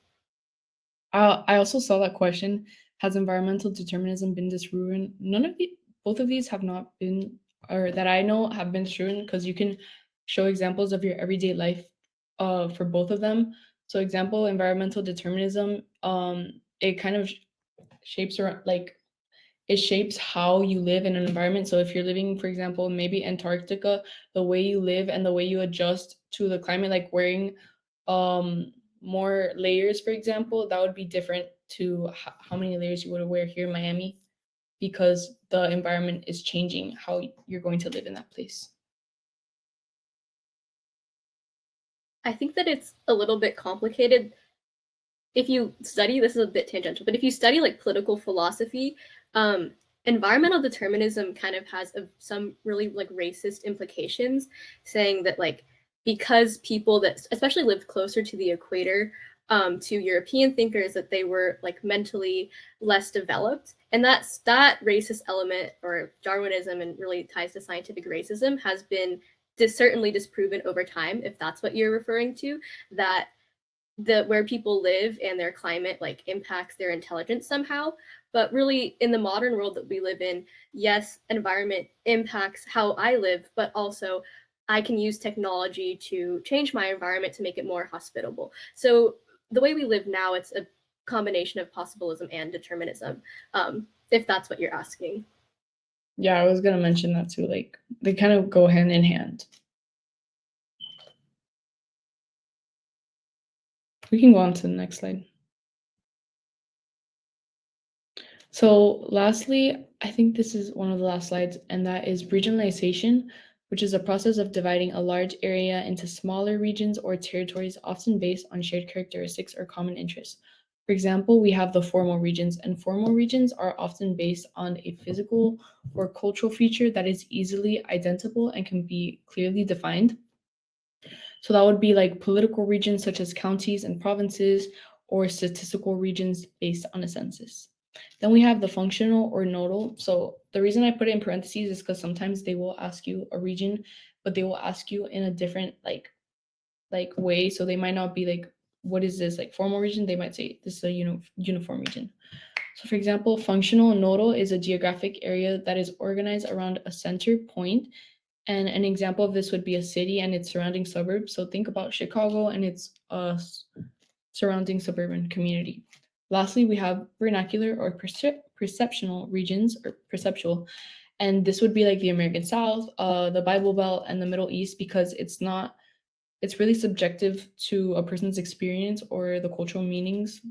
I also saw that question. Has environmental determinism been disproven? Both of these have not been, or that I know have been disproven, because you can show examples of your everyday life for both of them. So example, environmental determinism, it kind of shapes around like it shapes how you live in an environment. So if you're living, for example, maybe Antarctica, the way you live and the way you adjust to the climate, like wearing more layers, for example, that would be different to how many layers you would wear here in Miami, because the environment is changing how you're going to live in that place. I think that it's a little bit complicated. if you study, this is a bit tangential, but if you study like political philosophy, environmental determinism kind of has some really like racist implications, saying that like because people that especially lived closer to the equator, to European thinkers, that they were like mentally less developed, and that racist element or Darwinism and really ties to scientific racism has been certainly disproven over time, if that's what you're referring to, that where people live and their climate like impacts their intelligence somehow. But really in the modern world that we live in, yes, environment impacts how I live, but also I can use technology to change my environment to make it more hospitable. So the way we live now, it's a combination of possibilism and determinism, if that's what you're asking. Yeah, I was gonna mention that too. Like they kind of go hand in hand. We can go on to the next slide. So lastly, I think this is one of the last slides, and that is regionalization, which is a process of dividing a large area into smaller regions or territories, often based on shared characteristics or common interests. For example, we have the formal regions, and formal regions are often based on a physical or cultural feature that is easily identifiable and can be clearly defined. So that would be like political regions such as counties and provinces, or statistical regions based on a census. Then we have the functional or nodal. So the reason I put it in parentheses is because sometimes they will ask you a region, but they will ask you in a different like way. So they might not be like, what is this like formal region? They might say this is a uniform region. So for example, functional nodal is a geographic area that is organized around a center point. And an example of this would be a city and its surrounding suburbs. So think about Chicago and its surrounding suburban community. Lastly, we have vernacular or perceptual regions, or perceptual. And this would be like the American South, the Bible Belt, and the Middle East, because it's really subjective to a person's experience or the cultural meanings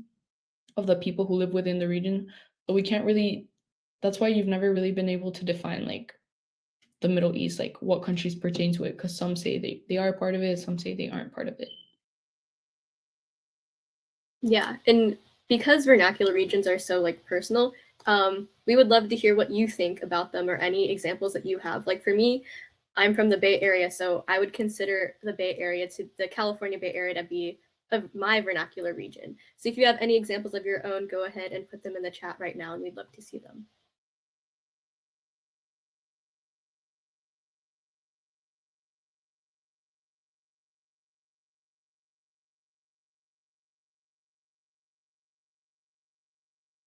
of the people who live within the region. But we can't really, that's why you've never really been able to define like the Middle East, like what countries pertain to it, because some say they are part of it, some say they aren't part of it. Yeah, and because vernacular regions are so like personal, we would love to hear what you think about them or any examples that you have. Like for me, I'm from the Bay Area, so I would consider the California Bay Area to be of my vernacular region. So if you have any examples of your own, go ahead and put them in the chat right now, and we'd love to see them.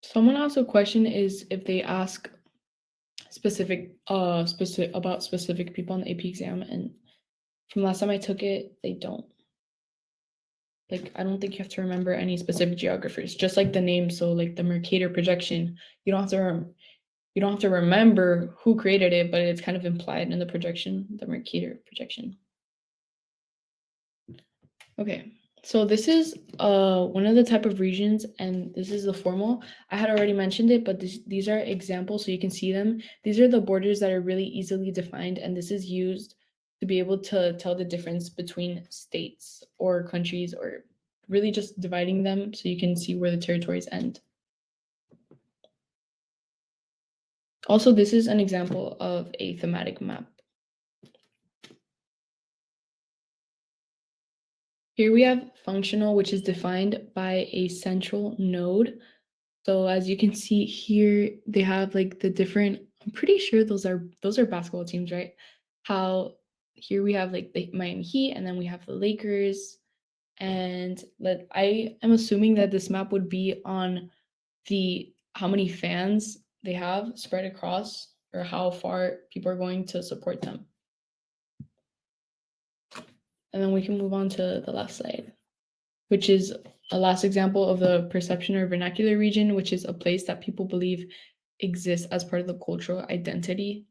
Someone asked a question is if they ask specific about specific people on the AP exam, and from last time I took it, they don't. Like, I don't think you have to remember any specific geographers, just like the name. So like the Mercator projection, you don't have to remember who created it, but it's kind of implied in the projection, the Mercator projection. Okay, so this is one of the type of regions, and this is the formal. I had already mentioned it, but these are examples so you can see them. These are the borders that are really easily defined, and this is used to be able to tell the difference between states or countries, or really just dividing them so you can see where the territories end. Also, this is an example of a thematic map. Here we have functional, which is defined by a central node. So as you can see here, they have like the different, I'm pretty sure those are basketball teams, right? How here we have like the Miami Heat, and then we have the Lakers. And I am assuming that this map would be on how many fans they have spread across, or how far people are going to support them. And then we can move on to the last slide, which is a last example of the perception or vernacular region, which is a place that people believe exists as part of the cultural identity.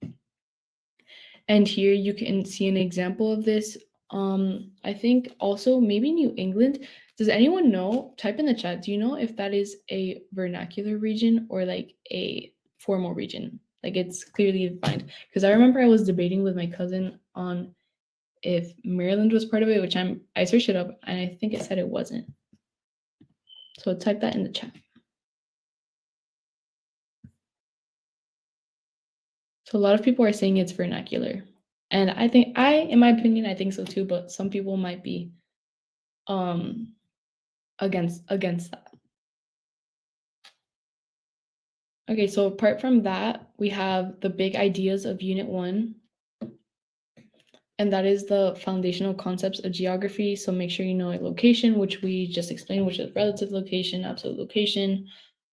And here you can see an example of this. I think also maybe New England. Does anyone know? Type in the chat. Do you know if that is a vernacular region or like a formal region? Like it's clearly defined. Because I remember I was debating with my cousin on if Maryland was part of it, which I searched it up and I think it said it wasn't. So type that in the chat. So a lot of people are saying it's vernacular. And in my opinion, I think so too, but some people might be against that. Okay, so apart from that, we have the big ideas of Unit 1. And that is the foundational concepts of geography. So make sure you know a location, which we just explained, which is relative location, absolute location.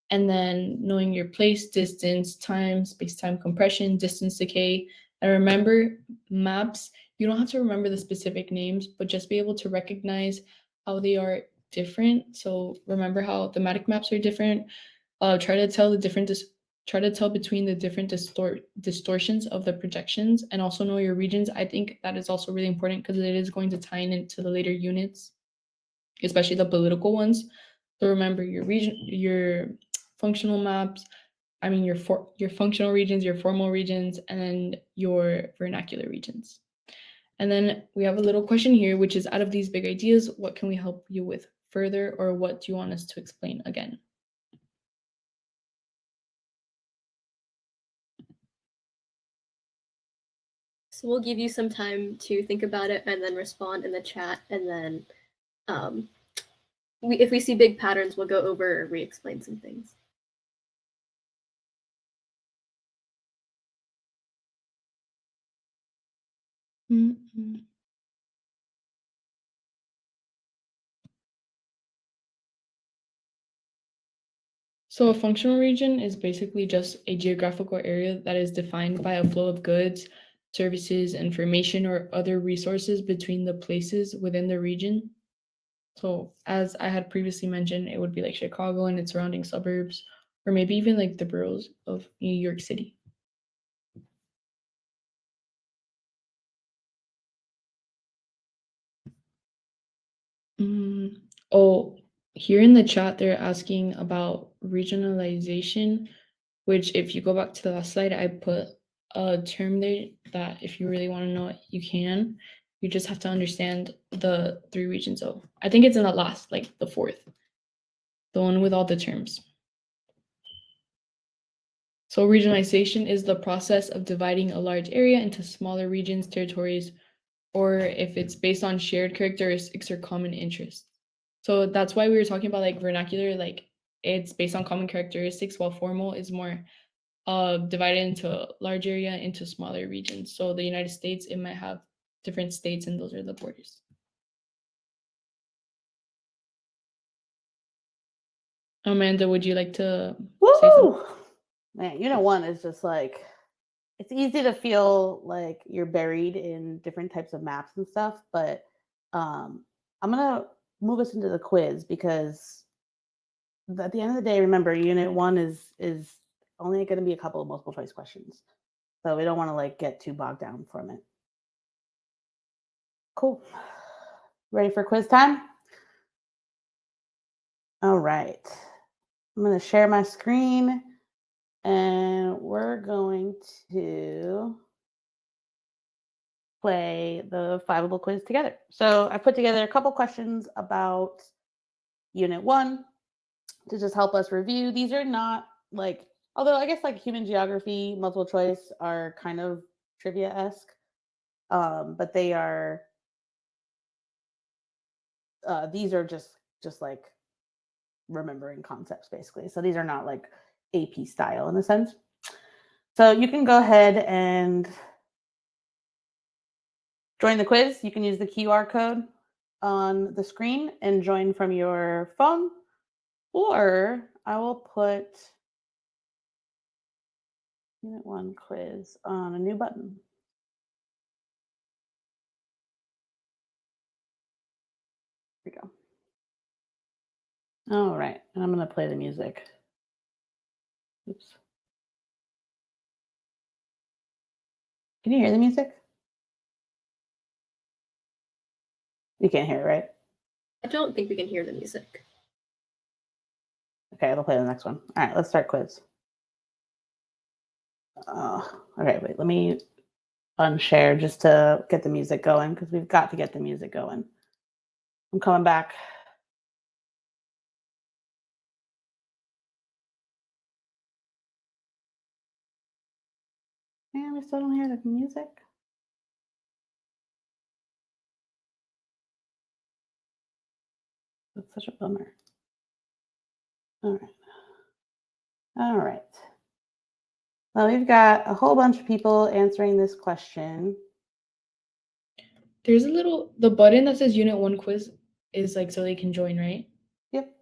And then knowing your place, distance, time, space-time compression, distance decay. And remember, maps, you don't have to remember the specific names, but just be able to recognize how they are different. So remember how thematic maps are different. Try to tell between the different distortions of the projections, and also know your regions. I think that is also really important because it is going to tie into the later units, especially the political ones. So remember your region, your functional maps, your functional regions, your formal regions, and then your vernacular regions. And then we have a little question here, which is, out of these big ideas, what can we help you with further, or what do you want us to explain again? So we'll give you some time to think about it and then respond in the chat. And then if we see big patterns, we'll go over or re-explain some things. Mm-hmm. So a functional region is basically just a geographical area that is defined by a flow of goods, services, information, or other resources between the places within the region. So as I had previously mentioned, it would be like Chicago and its surrounding suburbs, or maybe even like the boroughs of New York City. Oh, here in the chat, they're asking about regionalization, which if you go back to the last slide, I put a term there that if you really want to know it, you can. You just have to understand the 3 regions. So I think it's in the last, like the 4th, the one with all the terms. So regionalization is the process of dividing a large area into smaller regions, territories, or if it's based on shared characteristics or common interests. So that's why we were talking about like vernacular, like it's based on common characteristics, while formal is more divided into a large area into smaller regions. So the United States, it might have different states, and those are the borders. Amanda, would you like to say something? Man, Unit 1 is just like, it's easy to feel like you're buried in different types of maps and stuff, but I'm gonna move us into the quiz, because at the end of the day, remember, Unit 1 is only going to be a couple of multiple choice questions, so we don't want to like get too bogged down from it. Cool. Ready for quiz time? All right. I'm going to share my screen, and we're going to play the 5-able quiz together. So I put together a couple questions about Unit 1 to just help us review. These are not like, although I guess like human geography, multiple choice are kind of trivia-esque, but they are, these are just like remembering concepts basically. So these are not like AP style in a sense. So you can go ahead and join the quiz. You can use the QR code on the screen and join from your phone, or I will put Unit 1 quiz on a new button. Here we go. All right, and I'm going to play the music. Oops. Can you hear the music? You can't hear it, right? I don't think we can hear the music. Okay, I'll play the next one. All right, let's start quiz. Okay, wait, let me unshare just to get the music going, because we've got to get the music going. I'm coming back. And we still don't hear the music. That's such a bummer. All right. Well, we've got a whole bunch of people answering this question. There's the button that says Unit 1 quiz is like so they can join, right? Yep.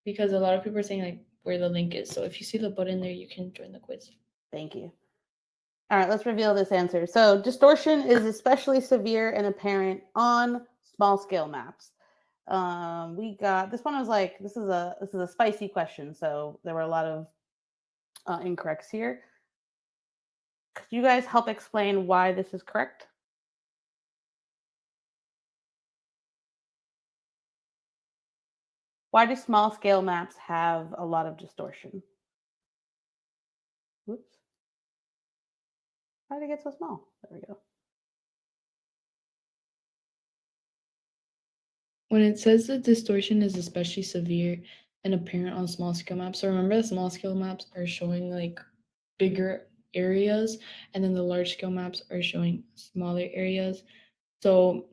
Because a lot of people are saying like where the link is. So if you see the button there, you can join the quiz. Thank you. All right, let's reveal this answer. So distortion is especially severe and apparent on small scale maps. We got this one was like this is a spicy question, so there were a lot of incorrects here. Could you guys help explain why this is correct? Why do small scale maps have a lot of distortion? Whoops. How did it get so small? There we go. When it says the distortion is especially severe and apparent on small scale maps, so remember the small scale maps are showing like bigger areas, and then the large scale maps are showing smaller areas. So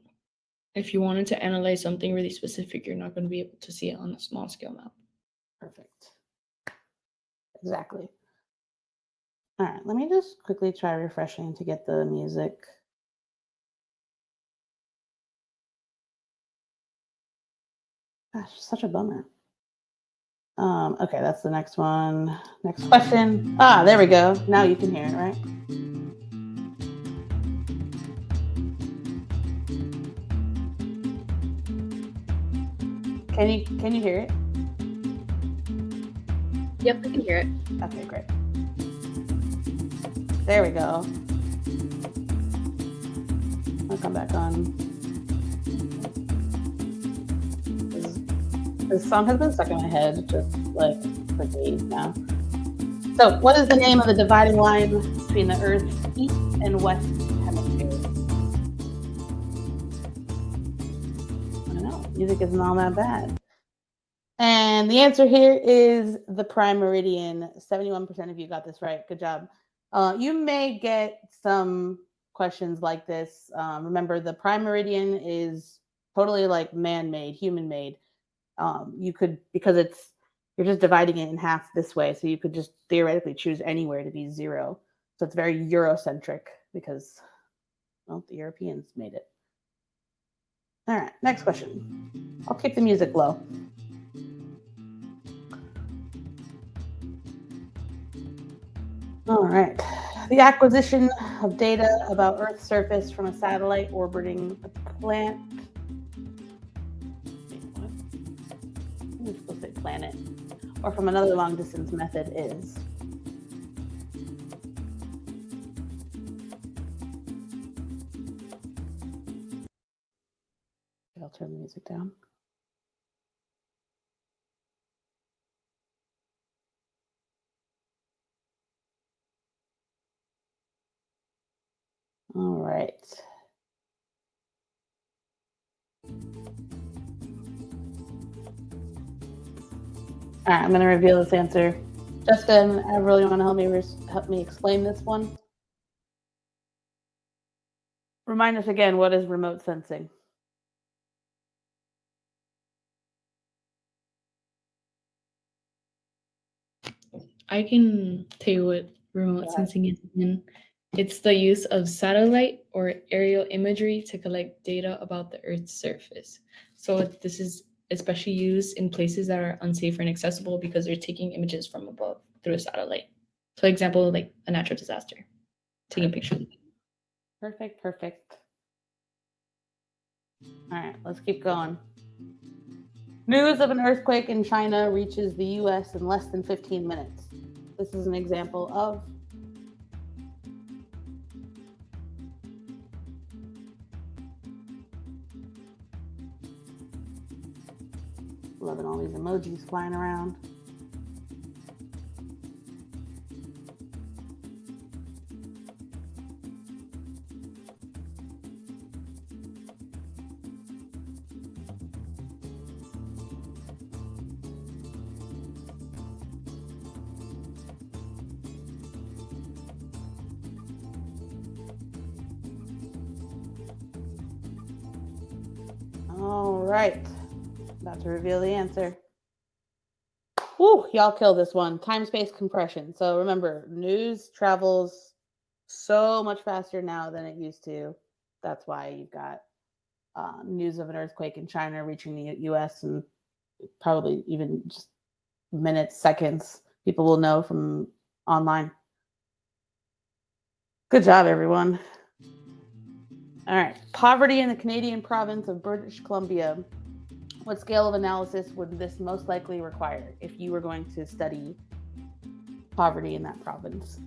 if you wanted to analyze something really specific, you're not going to be able to see it on a small scale map. Perfect. Exactly. All right, let me just quickly try refreshing to get the music. Gosh, such a bummer. Okay, that's the next one. Next question. Ah, there we go. Now you can hear it, right? Can you hear it? Yep, I can hear it. Okay, great. There we go. I'll come back on. This song has been stuck in my head just like for days now. So, what is the name of the dividing line between the Earth's east and west hemispheres? I don't know. Music isn't all that bad. And the answer here is the prime meridian. 71% of you got this right. Good job. You may get some questions like this. Remember, the prime meridian is totally like man-made, human-made. You could, because you're just dividing it in half this way, so you could just theoretically choose anywhere to be 0. So it's very Eurocentric because, well, the Europeans made it. All right, next question. I'll keep the music low. All right. The acquisition of data about Earth's surface from a satellite orbiting a planet. I'm supposed to say planet. Or from another long distance method is. I'll turn the music down. All right. All right, I'm going to reveal this answer. Justin, I really want to help me explain this one. Remind us again, what is remote sensing? I can tell you what remote sensing is. It's the use of satellite or aerial imagery to collect data about the Earth's surface. So this is especially used in places that are unsafe or inaccessible because they're taking images from above through a satellite. So example, like a natural disaster, taking pictures. Perfect. All right, let's keep going. News of an earthquake in China reaches the US in less than 15 minutes. This is an example of. Loving all these emojis flying around. right. About to reveal the answer. Woo, y'all killed this one. Time-space compression. So remember, news travels so much faster now than it used to. That's why you've got news of an earthquake in China reaching the US and probably even just minutes, seconds. People will know from online. Good job, everyone. All right. Poverty in the Canadian province of British Columbia. What scale of analysis would this most likely require if you were going to study poverty in that province?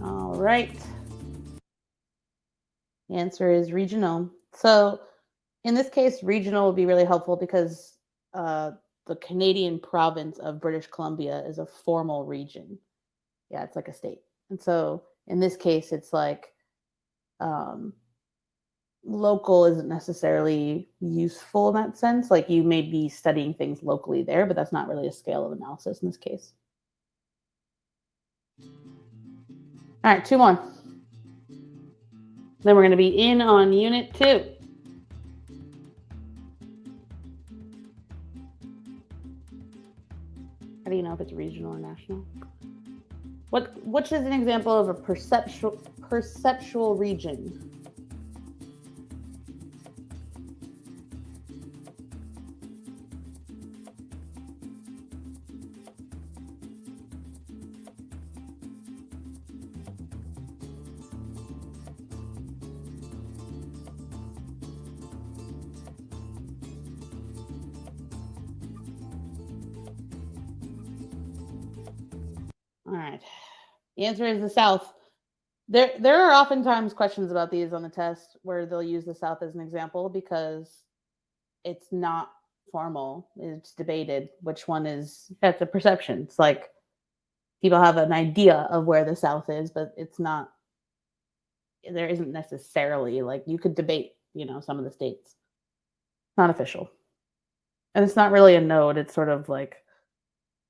All right. The answer is regional. So in this case, regional would be really helpful because the Canadian province of British Columbia is a formal region. Yeah, it's like a state. And so in this case, it's like local isn't necessarily useful in that sense. Like you may be studying things locally there, but that's not really a scale of analysis in this case. All right, 2 more. Then we're going to be in on Unit 2. How do you know if it's regional or national? Which is an example of a perceptual region? All right. The answer is the South. There are oftentimes questions about these on the test where they'll use the South as an example because it's not formal. It's debated which one is. That's a perception. It's like people have an idea of where the South is, but it's not. There isn't necessarily like you could debate, some of the states. Not official, and it's not really a node. It's sort of like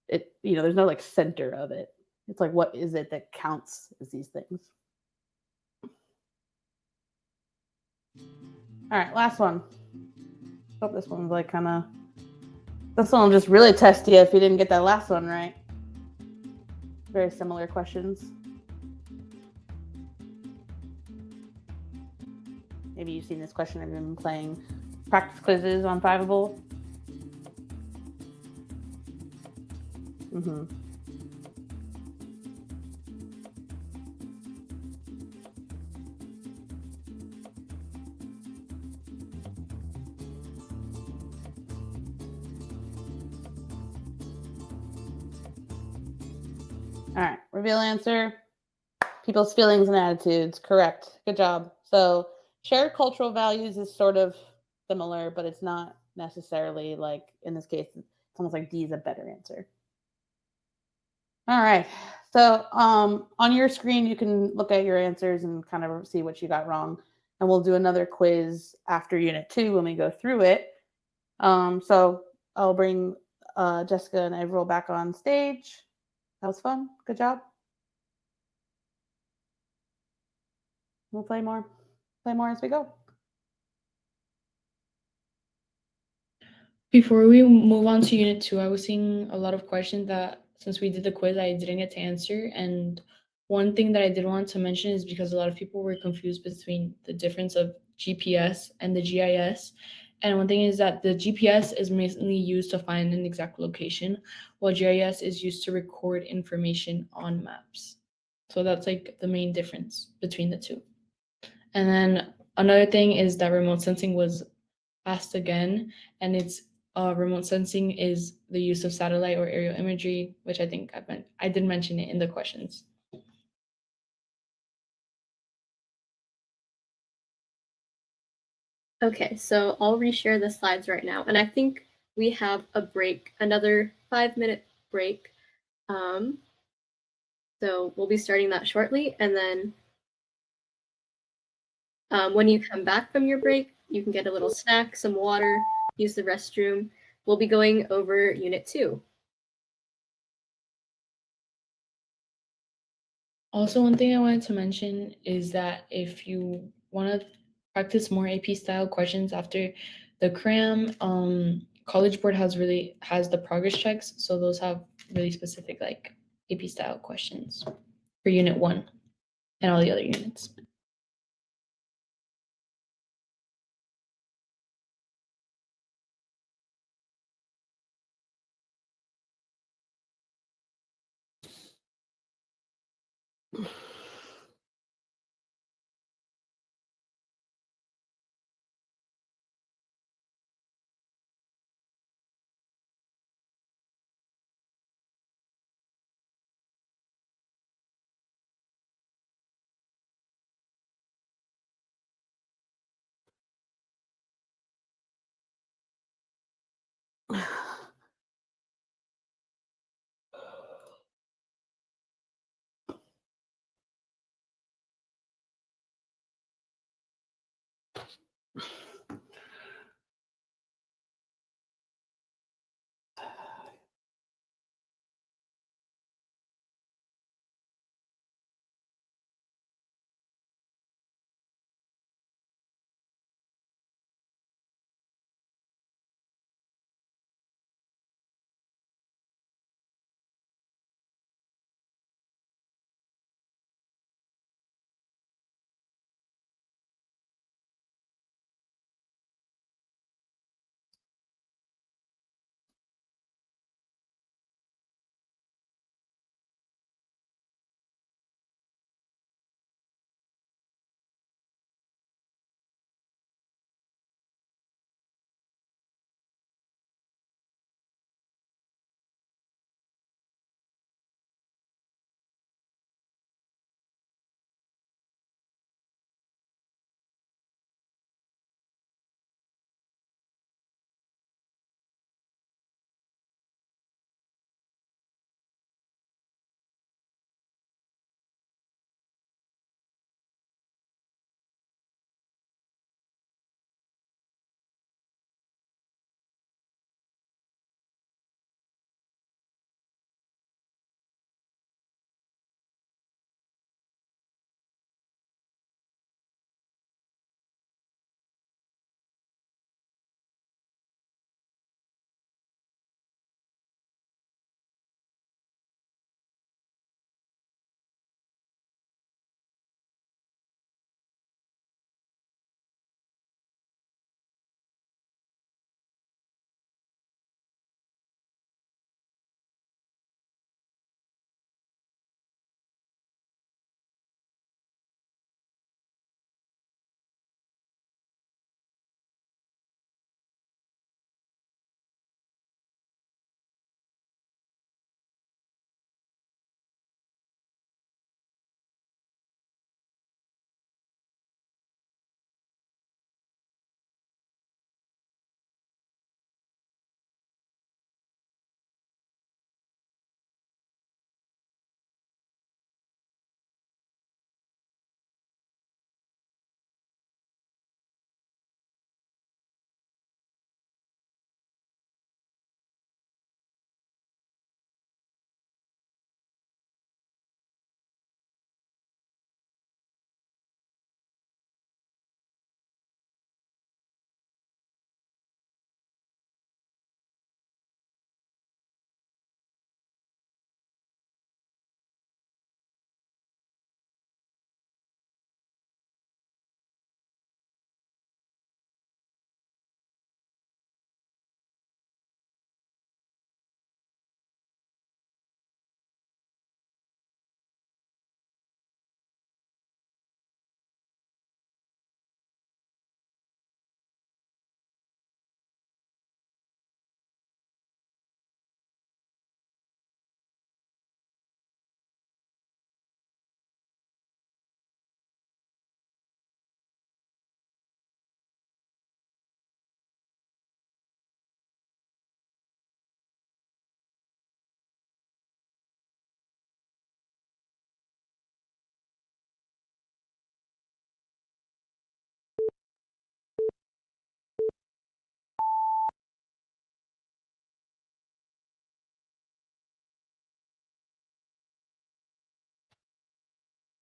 it. There's no like center of it. It's like, what is it that counts as these things? All right, last one. Hope this one's like kind of. This one will just really test you if you didn't get that last one right. Very similar questions. Maybe you've seen this question. I've been playing practice quizzes on Fiveable. Mm-hmm. All right, reveal answer. People's feelings and attitudes. Correct. Good job. So shared cultural values is sort of similar, but it's not necessarily like, in this case, it's almost like D is a better answer. All right. So on your screen, you can look at your answers and kind of see what you got wrong. And we'll do another quiz after Unit 2 when we go through it. So I'll bring Jessica and Avril back on stage. That was fun. Good job. We'll play more as we go. Before we move on to Unit 2, I was seeing a lot of questions that, since we did the quiz, I didn't get to answer. And one thing that I did want to mention is because a lot of people were confused between the difference of GPS and the GIS. And one thing is that the GPS is mainly used to find an exact location, while GIS is used to record information on maps. So that's like the main difference between the two. And then another thing is that remote sensing was asked again, and it's remote sensing is the use of satellite or aerial imagery, which I think I did mention it in the questions. Okay, so I'll reshare the slides right now. And I think we have a break, another 5-minute break. So we'll be starting that shortly. And then when you come back from your break, you can get a little snack, some water, use the restroom. We'll be going over Unit 2. Also, one thing I wanted to mention is that if you want to practice more AP style questions after the cram, College Board has the progress checks, so those have really specific like AP style questions for Unit 1 and all the other units.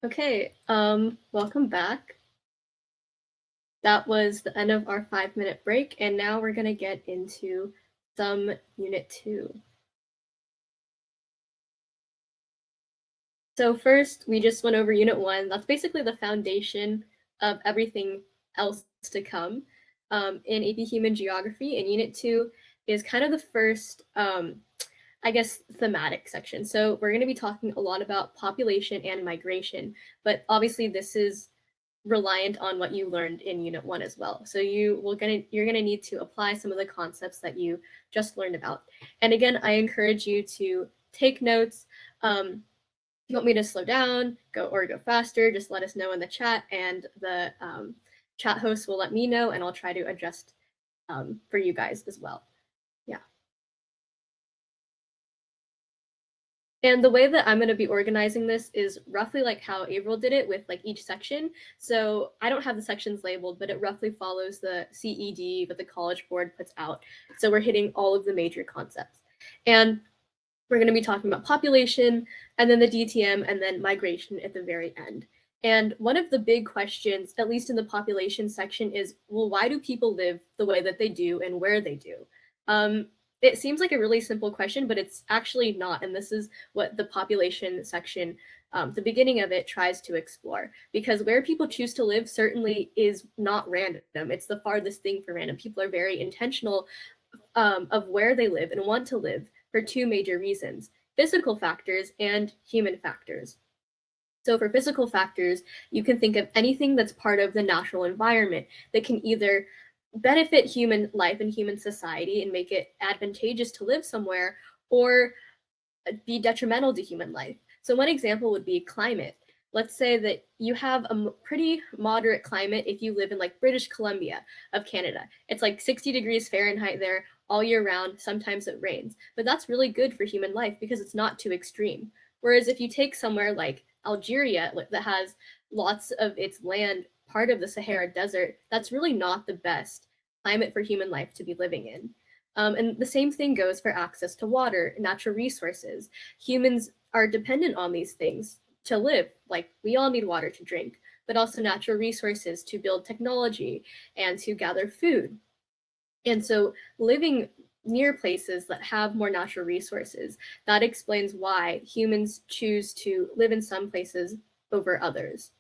Okay, welcome back. That was the end of our 5-minute break, and now we're gonna get into some Unit 2. So first, we just went over Unit 1. That's basically the foundation of everything else to come in AP Human Geography. And Unit 2 is kind of the first, I guess, thematic section. So we're going to be talking a lot about population and migration, but obviously this is reliant on what you learned in Unit 1 as well. So you're gonna need to apply some of the concepts that you just learned about. And again, I encourage you to take notes. If you want me to slow down, go faster, just let us know in the chat, and the chat host will let me know, and I'll try to adjust for you guys as well. Yeah. And the way that I'm going to be organizing this is roughly like how Avril did it with like each section. So I don't have the sections labeled, but it roughly follows the CED that the College Board puts out. So we're hitting all of the major concepts. And we're going to be talking about population, and then the DTM, and then migration at the very end. And one of the big questions, at least in the population section, is, well, why do people live the way that they do and where they do? It seems like a really simple question, but it's actually not. And this is what the population section, the beginning of it, tries to explore. Because where people choose to live certainly is not random. It's the farthest thing from random. People are very intentional of where they live and want to live for two major reasons: physical factors and human factors. So for physical factors, you can think of anything that's part of the natural environment that can either benefit human life and human society and make it advantageous to live somewhere, or be detrimental to human life. So one example would be climate. Let's say that you have a pretty moderate climate if you live in like British Columbia of Canada. It's like 60 degrees Fahrenheit there all year round. Sometimes it rains, but that's really good for human life because it's not too extreme. Whereas if you take somewhere like Algeria that has lots of its land part of the Sahara Desert, that's really not the best climate for human life to be living in. And the same thing goes for access to water, natural resources. Humans are dependent on these things to live. Like, we all need water to drink, but also natural resources to build technology and to gather food. And so living near places that have more natural resources, that explains why humans choose to live in some places over others.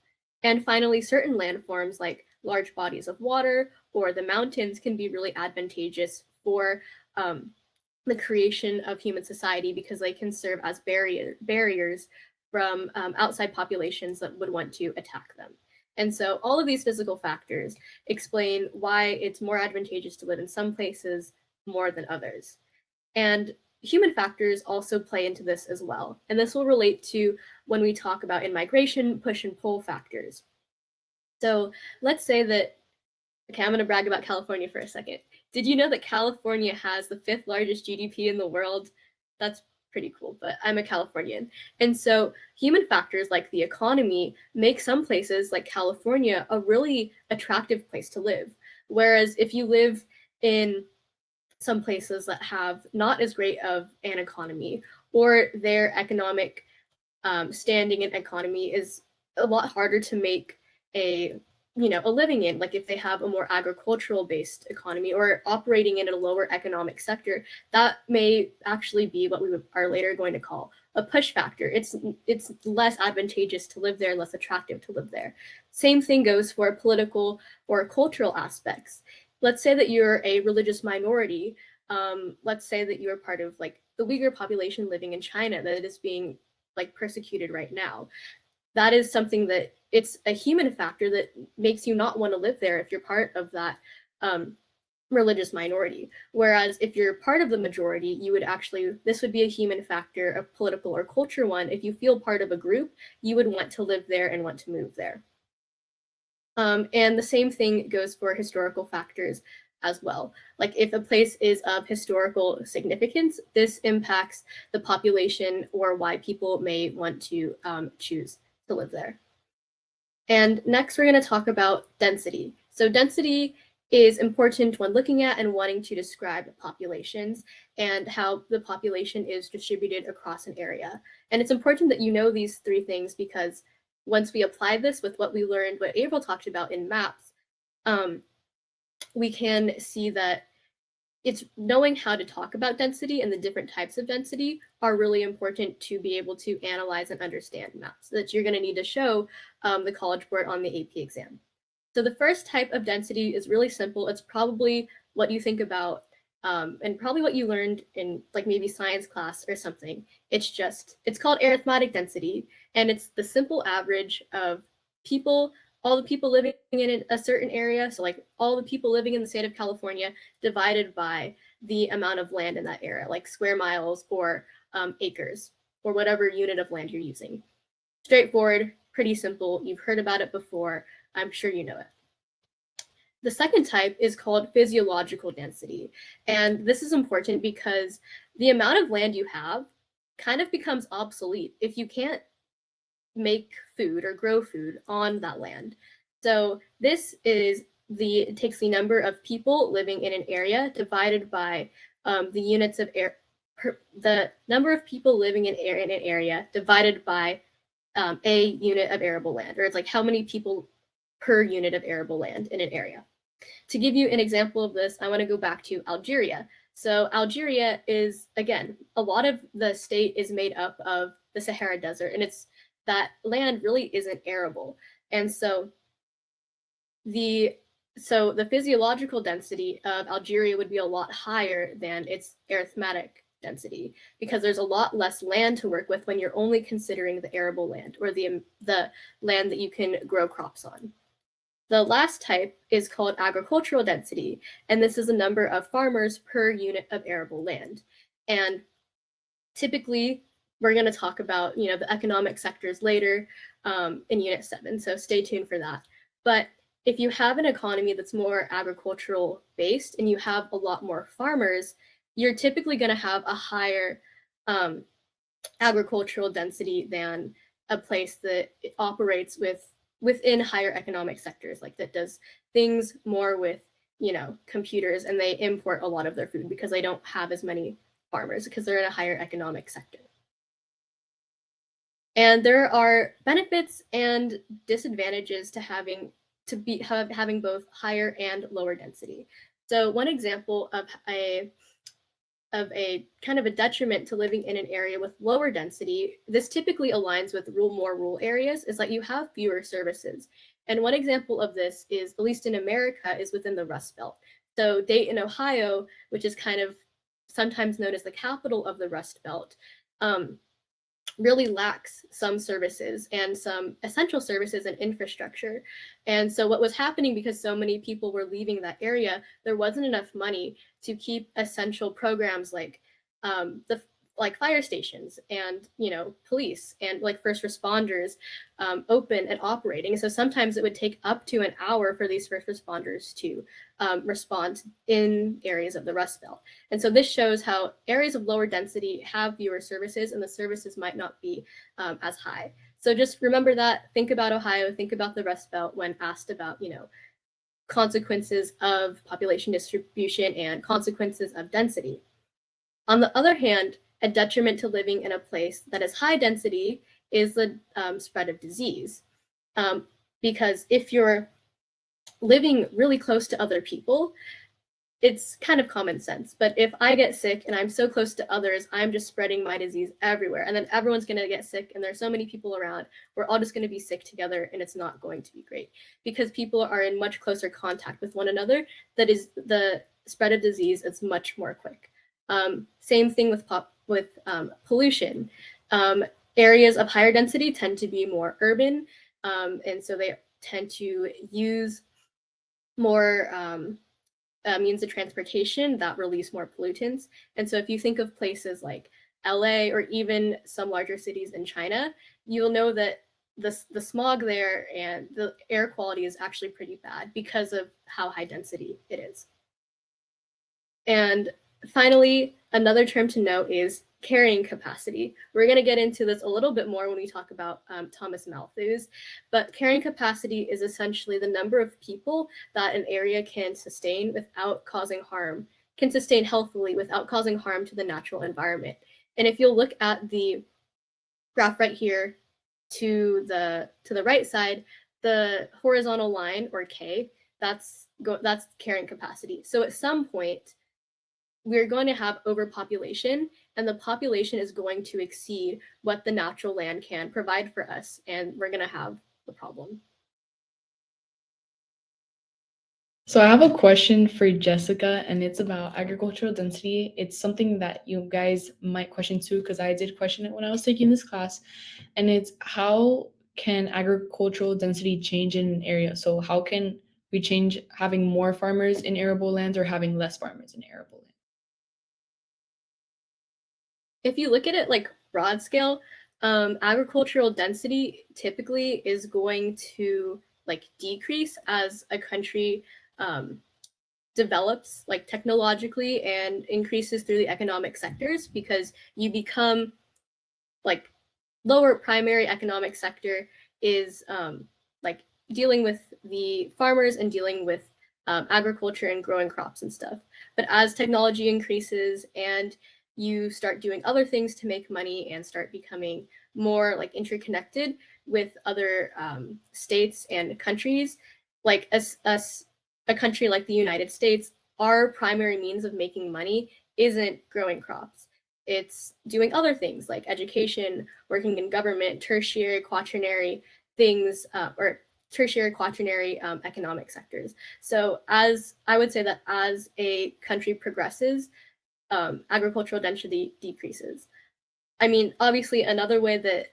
And finally, certain landforms like large bodies of water or the mountains can be really advantageous for the creation of human society because they can serve as barriers from outside populations that would want to attack them. And so all of these physical factors explain why it's more advantageous to live in some places more than others. And human factors also play into this as well. And this will relate to when we talk about in migration, push and pull factors. So let's say that, okay, I'm going to brag about California for a second. Did you know that California has the 5th largest GDP in the world? That's pretty cool, but I'm a Californian. And so human factors like the economy make some places like California a really attractive place to live. Whereas if you live in some places that have not as great of an economy, or their economic standing and economy is a lot harder to make a living in, like if they have a more agricultural based economy or operating in a lower economic sector, that may actually be what we are later going to call a push factor. It's less advantageous to live there and less attractive to live there. Same thing goes for political or cultural aspects. Let's say that you're a religious minority. Let's say that you're part of like the Uyghur population living in China that is being like persecuted right now. That is something that it's a human factor that makes you not want to live there if you're part of that religious minority. Whereas if you're part of the majority, you would actually, this would be a human factor, a political or culture one. If you feel part of a group, you would want to live there and want to move there. And the same thing goes for historical factors as well. Like if a place is of historical significance, this impacts the population or why people may want to choose to live there. And next, we're going to talk about density. So density is important when looking at and wanting to describe populations and how the population is distributed across an area. And it's important that you know these three things because once we apply this with what we learned, what April talked about in maps, we can see that it's knowing how to talk about density and the different types of density are really important to be able to analyze and understand maps that you're going to need to show the College Board on the AP exam. So the first type of density is really simple. It's probably what you think about and probably what you learned in like maybe science class or something. It's called arithmetic density, and it's the simple average of people, all the people living in a certain area. So like all the people living in the state of California divided by the amount of land in that area, like square miles or acres or whatever unit of land you're using. Straightforward, pretty simple. You've heard about it before. I'm sure you know it. The second type is called physiological density. And this is important because the amount of land you have kind of becomes obsolete if you can't make food or grow food on that land. So this is it takes the number of people living in an area divided by the units of the number of people living in an area divided by a unit of arable land, or it's like how many people per unit of arable land in an area. To give you an example of this, I want to go back to Algeria. So Algeria is, again, a lot of the state is made up of the Sahara Desert, and that land really isn't arable. And so the physiological density of Algeria would be a lot higher than its arithmetic density because there's a lot less land to work with when you're only considering the arable land or the land that you can grow crops on. The last type is called agricultural density, and this is the number of farmers per unit of arable land. And typically, we're going to talk about the economic sectors later in Unit 7, so stay tuned for that. But if you have an economy that's more agricultural based and you have a lot more farmers, you're typically going to have a higher agricultural density than a place that operates within higher economic sectors, like that does things more with computers, and they import a lot of their food because they don't have as many farmers because they're in a higher economic sector. And there are benefits and disadvantages to having both higher and lower density. So one example of a kind of a detriment to living in an area with lower density, this typically aligns with more rural areas, is that you have fewer services. And one example of this is, at least in America, is within the Rust Belt. So Dayton, Ohio, which is kind of sometimes known as the capital of the Rust Belt, really lacks some services and some essential services and infrastructure. And so what was happening, because so many people were leaving that area, there wasn't enough money to keep essential programs like fire stations and police and like first responders open and operating. So sometimes it would take up to an hour for these first responders to respond in areas of the Rust Belt. And so this shows how areas of lower density have fewer services, and the services might not be as high. So just remember that. Think about Ohio, think about the Rust Belt when asked about consequences of population distribution and consequences of density. On the other hand, a detriment to living in a place that is high density is the spread of disease. Because if you're living really close to other people, it's kind of common sense. But if I get sick and I'm so close to others, I'm just spreading my disease everywhere. And then everyone's going to get sick, and there's so many people around. We're all just going to be sick together, and it's not going to be great because people are in much closer contact with one another. That is, the spread of disease is much more quick. Same thing with pollution. Areas of higher density tend to be more urban, and so they tend to use more means of transportation that release more pollutants. And so if you think of places like LA or even some larger cities in China, you'll know that the smog there and the air quality is actually pretty bad because of how high density it is. And finally, another term to note is carrying capacity. We're going to get into this a little bit more when we talk about Thomas Malthus, but carrying capacity is essentially the number of people that an area can sustain without causing harm, can sustain healthily without causing harm to the natural environment. And if you'll look at the graph right here, to the right side, the horizontal line, or K, that's carrying capacity. So at some point, we're going to have overpopulation, and the population is going to exceed what the natural land can provide for us, and we're going to have the problem. So I have a question for Jessica, and it's about agricultural density. It's something that you guys might question too, because I did question it when I was taking this class. And it's, how can agricultural density change in an area? So how can we change having more farmers in arable lands or having less farmers in arable land? If you look at it like broad scale, agricultural density typically is going to like decrease as a country develops like technologically and increases through the economic sectors, because you become like lower primary economic sector is like dealing with the farmers and dealing with agriculture and growing crops and stuff. But as technology increases and you start doing other things to make money and start becoming more like interconnected with other states and countries, like a country like the United States, our primary means of making money isn't growing crops. It's doing other things like education, working in government, tertiary, quaternary things, or tertiary, quaternary economic sectors. So as I would say that as a country progresses, agricultural density decreases. I mean, obviously, another way that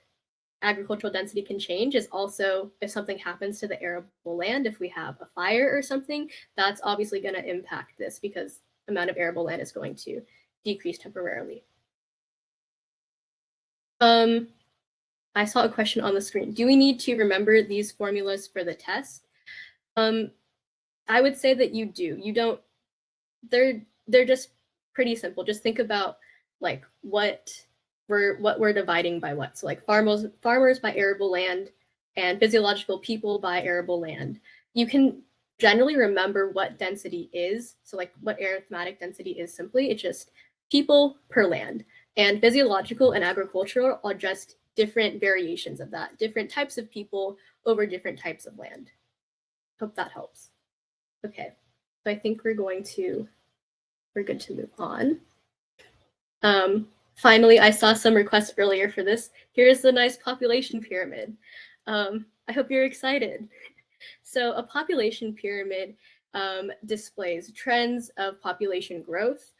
agricultural density can change is also if something happens to the arable land. If we have a fire or something, that's obviously going to impact this, because the amount of arable land is going to decrease temporarily. I saw a question on the screen. Do we need to remember these formulas for the test? I would say that you do. You don't. They're just pretty simple. Just think about like what we're dividing by what. So like farmers by arable land, and physiological people by arable land. You can generally remember what density is. So like what arithmetic density is simply. It's just people per land. And physiological and agricultural are just different variations of that, different types of people over different types of land. Hope that helps. Okay, so I think we're good to move on. Finally, I saw some requests earlier for this. Here's the nice population pyramid. I hope you're excited. So a population pyramid displays trends of population growth,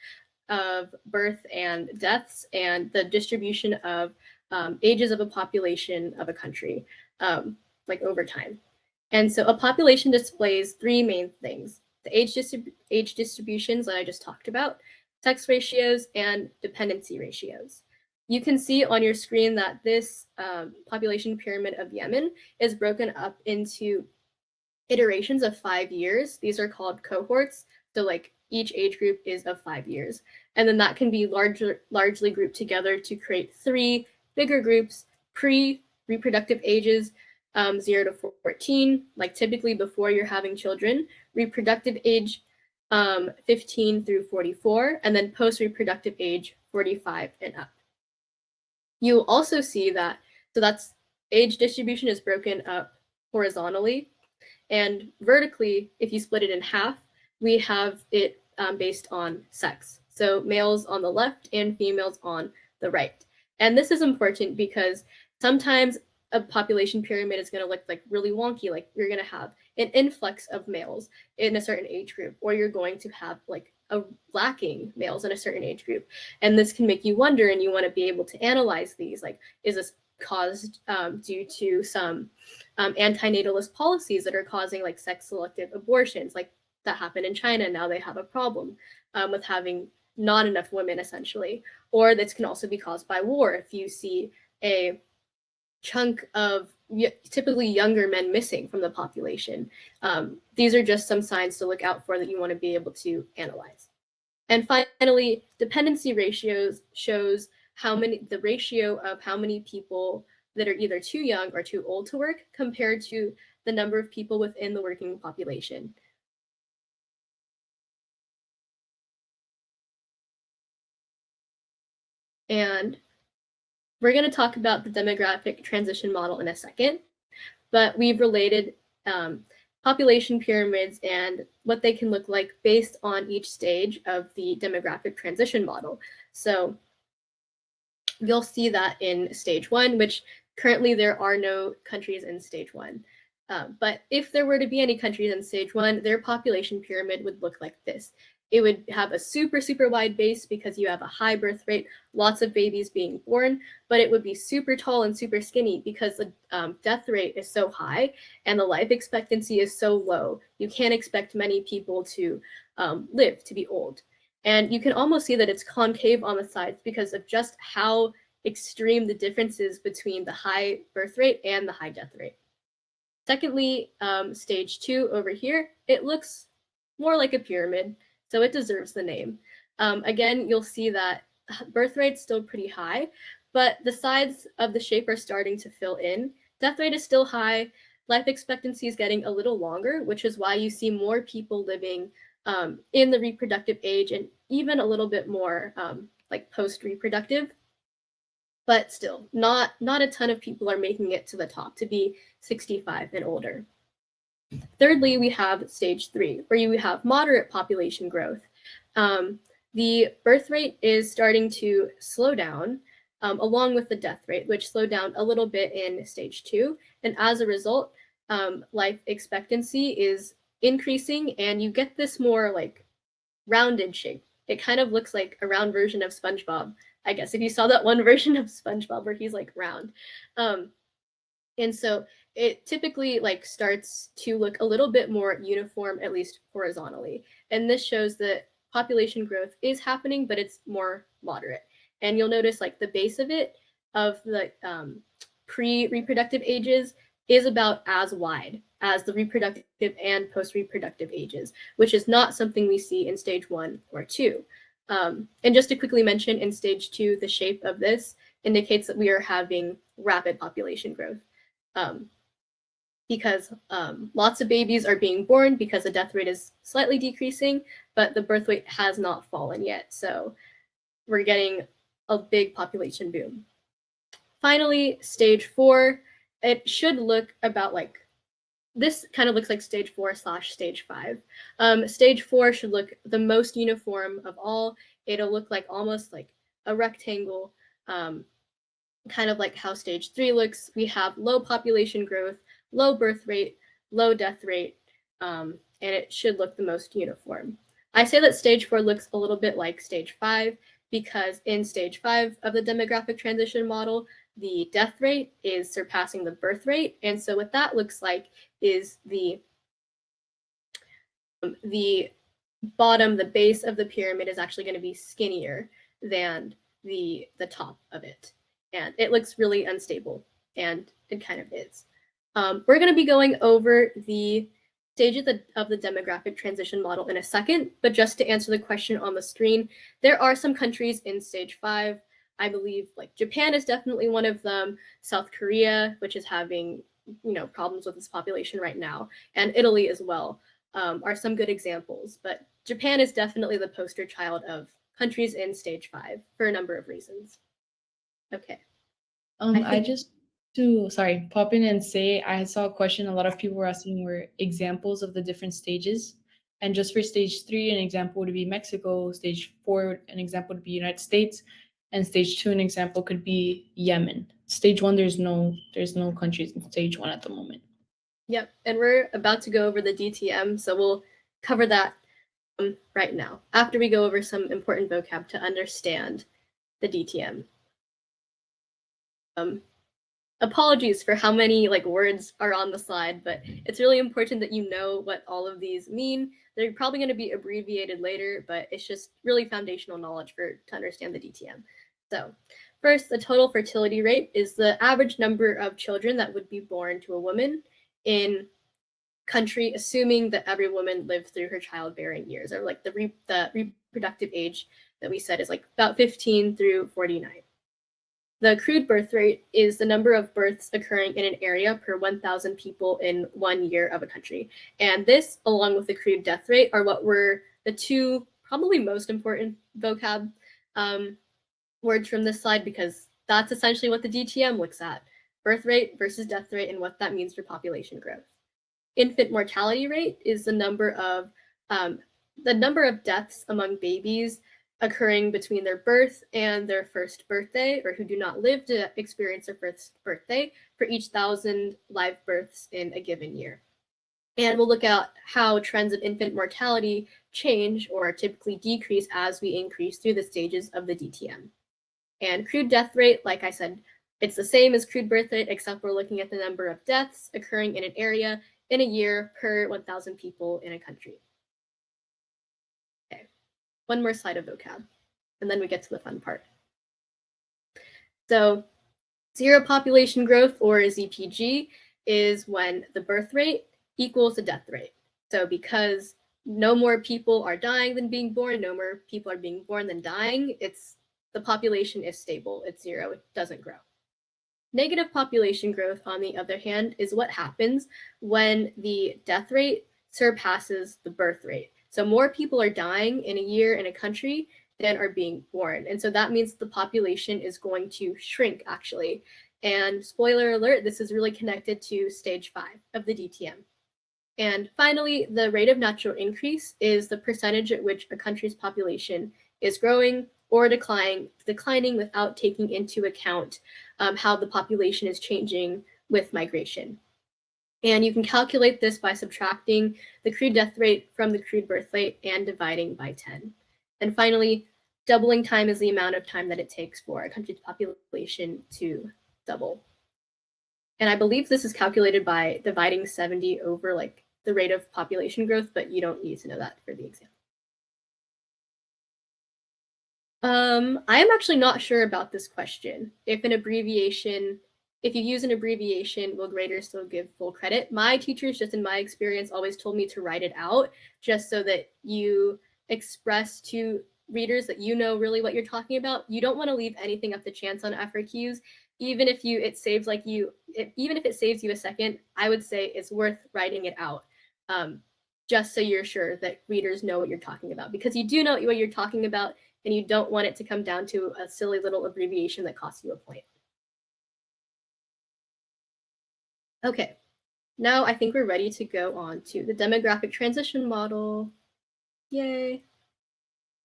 of birth and deaths, and the distribution of ages of a population of a country, like over time. And so a population displays three main things: the age distributions that I just talked about, sex ratios, and dependency ratios. You can see on your screen that this population pyramid of Yemen is broken up into iterations of 5 years. These are called cohorts. So like each age group is of 5 years. And then that can be largely grouped together to create three bigger groups: pre-reproductive ages, 0 to 14, like typically before you're having children; reproductive age, 15 through 44, and then post-reproductive age, 45 and up. You'll also see that, so that's age distribution is broken up horizontally, and vertically, if you split it in half, we have it based on sex. So males on the left and females on the right. And this is important because sometimes a population pyramid is going to look like really wonky, like you're going to have an influx of males in a certain age group, or you're going to have like a lacking males in a certain age group. And this can make you wonder, and you want to be able to analyze these. Like, is this caused due to some antinatalist policies that are causing like sex selective abortions, like that happened in China? Now they have a problem with having not enough women, essentially. Or this can also be caused by war. If you see a chunk of typically younger men missing from the population, these are just some signs to look out for that you want to be able to analyze. And finally, dependency ratios shows the ratio of how many people that are either too young or too old to work compared to the number of people within the working population. And We're going to talk about the demographic transition model in a second, but we've related population pyramids and what they can look like based on each stage of the demographic transition model. So you'll see that in stage 1, which currently there are no countries in stage 1. But if there were to be any countries in stage 1, their population pyramid would look like this. It would have a super, super wide base because you have a high birth rate, lots of babies being born, but it would be super tall and super skinny because the death rate is so high and the life expectancy is so low. You can't expect many people to live to be old. And you can almost see that it's concave on the sides because of just how extreme the difference is between the high birth rate and the high death rate. Secondly, stage 2 over here, it looks more like a pyramid, so it deserves the name. Again, you'll see that birth rate's still pretty high, but the sides of the shape are starting to fill in. Death rate is still high. Life expectancy is getting a little longer, which is why you see more people living in the reproductive age and even a little bit more like post-reproductive. But still, not a ton of people are making it to the top to be 65 and older. Thirdly, we have stage 3, where you have moderate population growth. The birth rate is starting to slow down along with the death rate, which slowed down a little bit in stage 2. And as a result, life expectancy is increasing and you get this more like rounded shape. It kind of looks like a round version of SpongeBob, I guess, if you saw that one version of SpongeBob where he's like round. And so it typically like starts to look a little bit more uniform, at least horizontally. And this shows that population growth is happening, but it's more moderate. And you'll notice like the base of it, of the pre-reproductive ages, is about as wide as the reproductive and post-reproductive ages, which is not something we see in stage 1 or 2. And just to quickly mention, in stage 2, the shape of this indicates that we are having rapid population growth. Because lots of babies are being born because the death rate is slightly decreasing, but the birth rate has not fallen yet. So we're getting a big population boom. Finally, stage 4, it should look about like, this kind of looks like stage 4/stage 5. Stage 4 should look the most uniform of all. It'll look like almost like a rectangle, kind of like how stage 3 looks. We have low population growth, low birth rate, low death rate, and it should look the most uniform. I say that stage 4 looks a little bit like stage 5 because in stage 5 of the demographic transition model, the death rate is surpassing the birth rate. And so what that looks like is the bottom, the base of the pyramid is actually going to be skinnier than the top of it. And it looks really unstable, and it kind of is. We're going to be going over the stages of the demographic transition model in a second, but just to answer the question on the screen, there are some countries in stage 5. I believe like Japan is definitely one of them, South Korea, which is having problems with its population right now, and Italy as well are some good examples. But Japan is definitely the poster child of countries in stage 5 for a number of reasons. Okay. I just to pop in and say I saw a question a lot of people were asking were examples of the different stages. And just for stage 3, an example would be Mexico, stage 4, an example would be United States, and stage 2, an example could be Yemen. Stage 1, there's no countries in stage 1 at the moment. Yep, and we're about to go over the DTM, so we'll cover that right now, after we go over some important vocab to understand the DTM. Apologies for how many words are on the slide, but it's really important that you know what all of these mean. They're probably going to be abbreviated later, but it's just really foundational knowledge to understand the DTM. So first, the total fertility rate is the average number of children that would be born to a woman in country, assuming that every woman lived through her childbearing years, or the reproductive age that we said is about 15 through 49. The crude birth rate is the number of births occurring in an area per 1,000 people in 1 year of a country. And this, along with the crude death rate, are what were the two probably most important vocab words from this slide, because that's essentially what the DTM looks at: birth rate versus death rate and what that means for population growth. Infant mortality rate is the number of deaths among babies occurring between their birth and their first birthday, or who do not live to experience their first birthday, for each 1,000 live births in a given year. And we'll look at how trends of infant mortality change or typically decrease as we increase through the stages of the DTM. And crude death rate, like I said, it's the same as crude birth rate, except we're looking at the number of deaths occurring in an area in a year per 1,000 people in a country. Okay, one more slide of vocab, and then we get to the fun part. So zero population growth, or ZPG, is when the birth rate equals the death rate. So because no more people are dying than being born, no more people are being born than dying, the population is stable, it's zero, it doesn't grow. Negative population growth, on the other hand, is what happens when the death rate surpasses the birth rate. So more people are dying in a year in a country than are being born. And so that means the population is going to shrink, actually. And spoiler alert, this is really connected to stage 5 of the DTM. And finally, the rate of natural increase is the percentage at which a country's population is growing or declining without taking into account how the population is changing with migration. And you can calculate this by subtracting the crude death rate from the crude birth rate and dividing by 10. And finally, doubling time is the amount of time that it takes for a country's population to double. And I believe this is calculated by dividing 70 over like the rate of population growth, but you don't need to know that for the exam. I am actually not sure about this question. If you use an abbreviation, will graders still give full credit? My teachers, just in my experience, always told me to write it out, just so that you express to readers that you know really what you're talking about. You don't want to leave anything up to chance on FRQs. Even if it saves you a second, I would say it's worth writing it out, just so you're sure that readers know what you're talking about, because you do know what you're talking about, and you don't want it to come down to a silly little abbreviation that costs you a point. Okay, now I think we're ready to go on to the demographic transition model. Yay.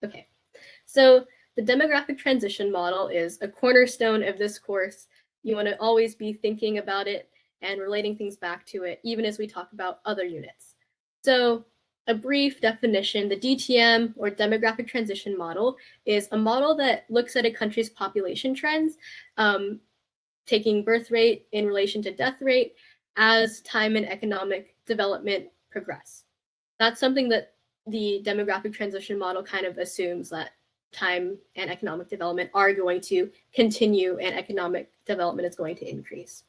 Okay, so the demographic transition model is a cornerstone of this course. You want to always be thinking about it and relating things back to it, even as we talk about other units. So a brief definition: the DTM, or demographic transition model, is a model that looks at a country's population trends, taking birth rate in relation to death rate as time and economic development progress. That's something that the demographic transition model kind of assumes, that time and economic development are going to continue and economic development is going to increase.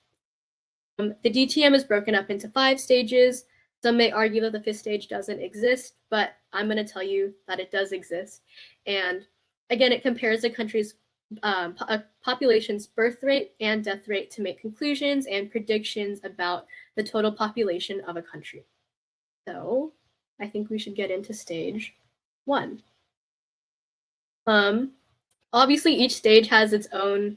The DTM is broken up into 5 stages. Some may argue that the 5th stage doesn't exist, but I'm going to tell you that it does exist. And again, it compares the country's population's birth rate and death rate to make conclusions and predictions about the total population of a country. So I think we should get into stage 1. Obviously, each stage has its own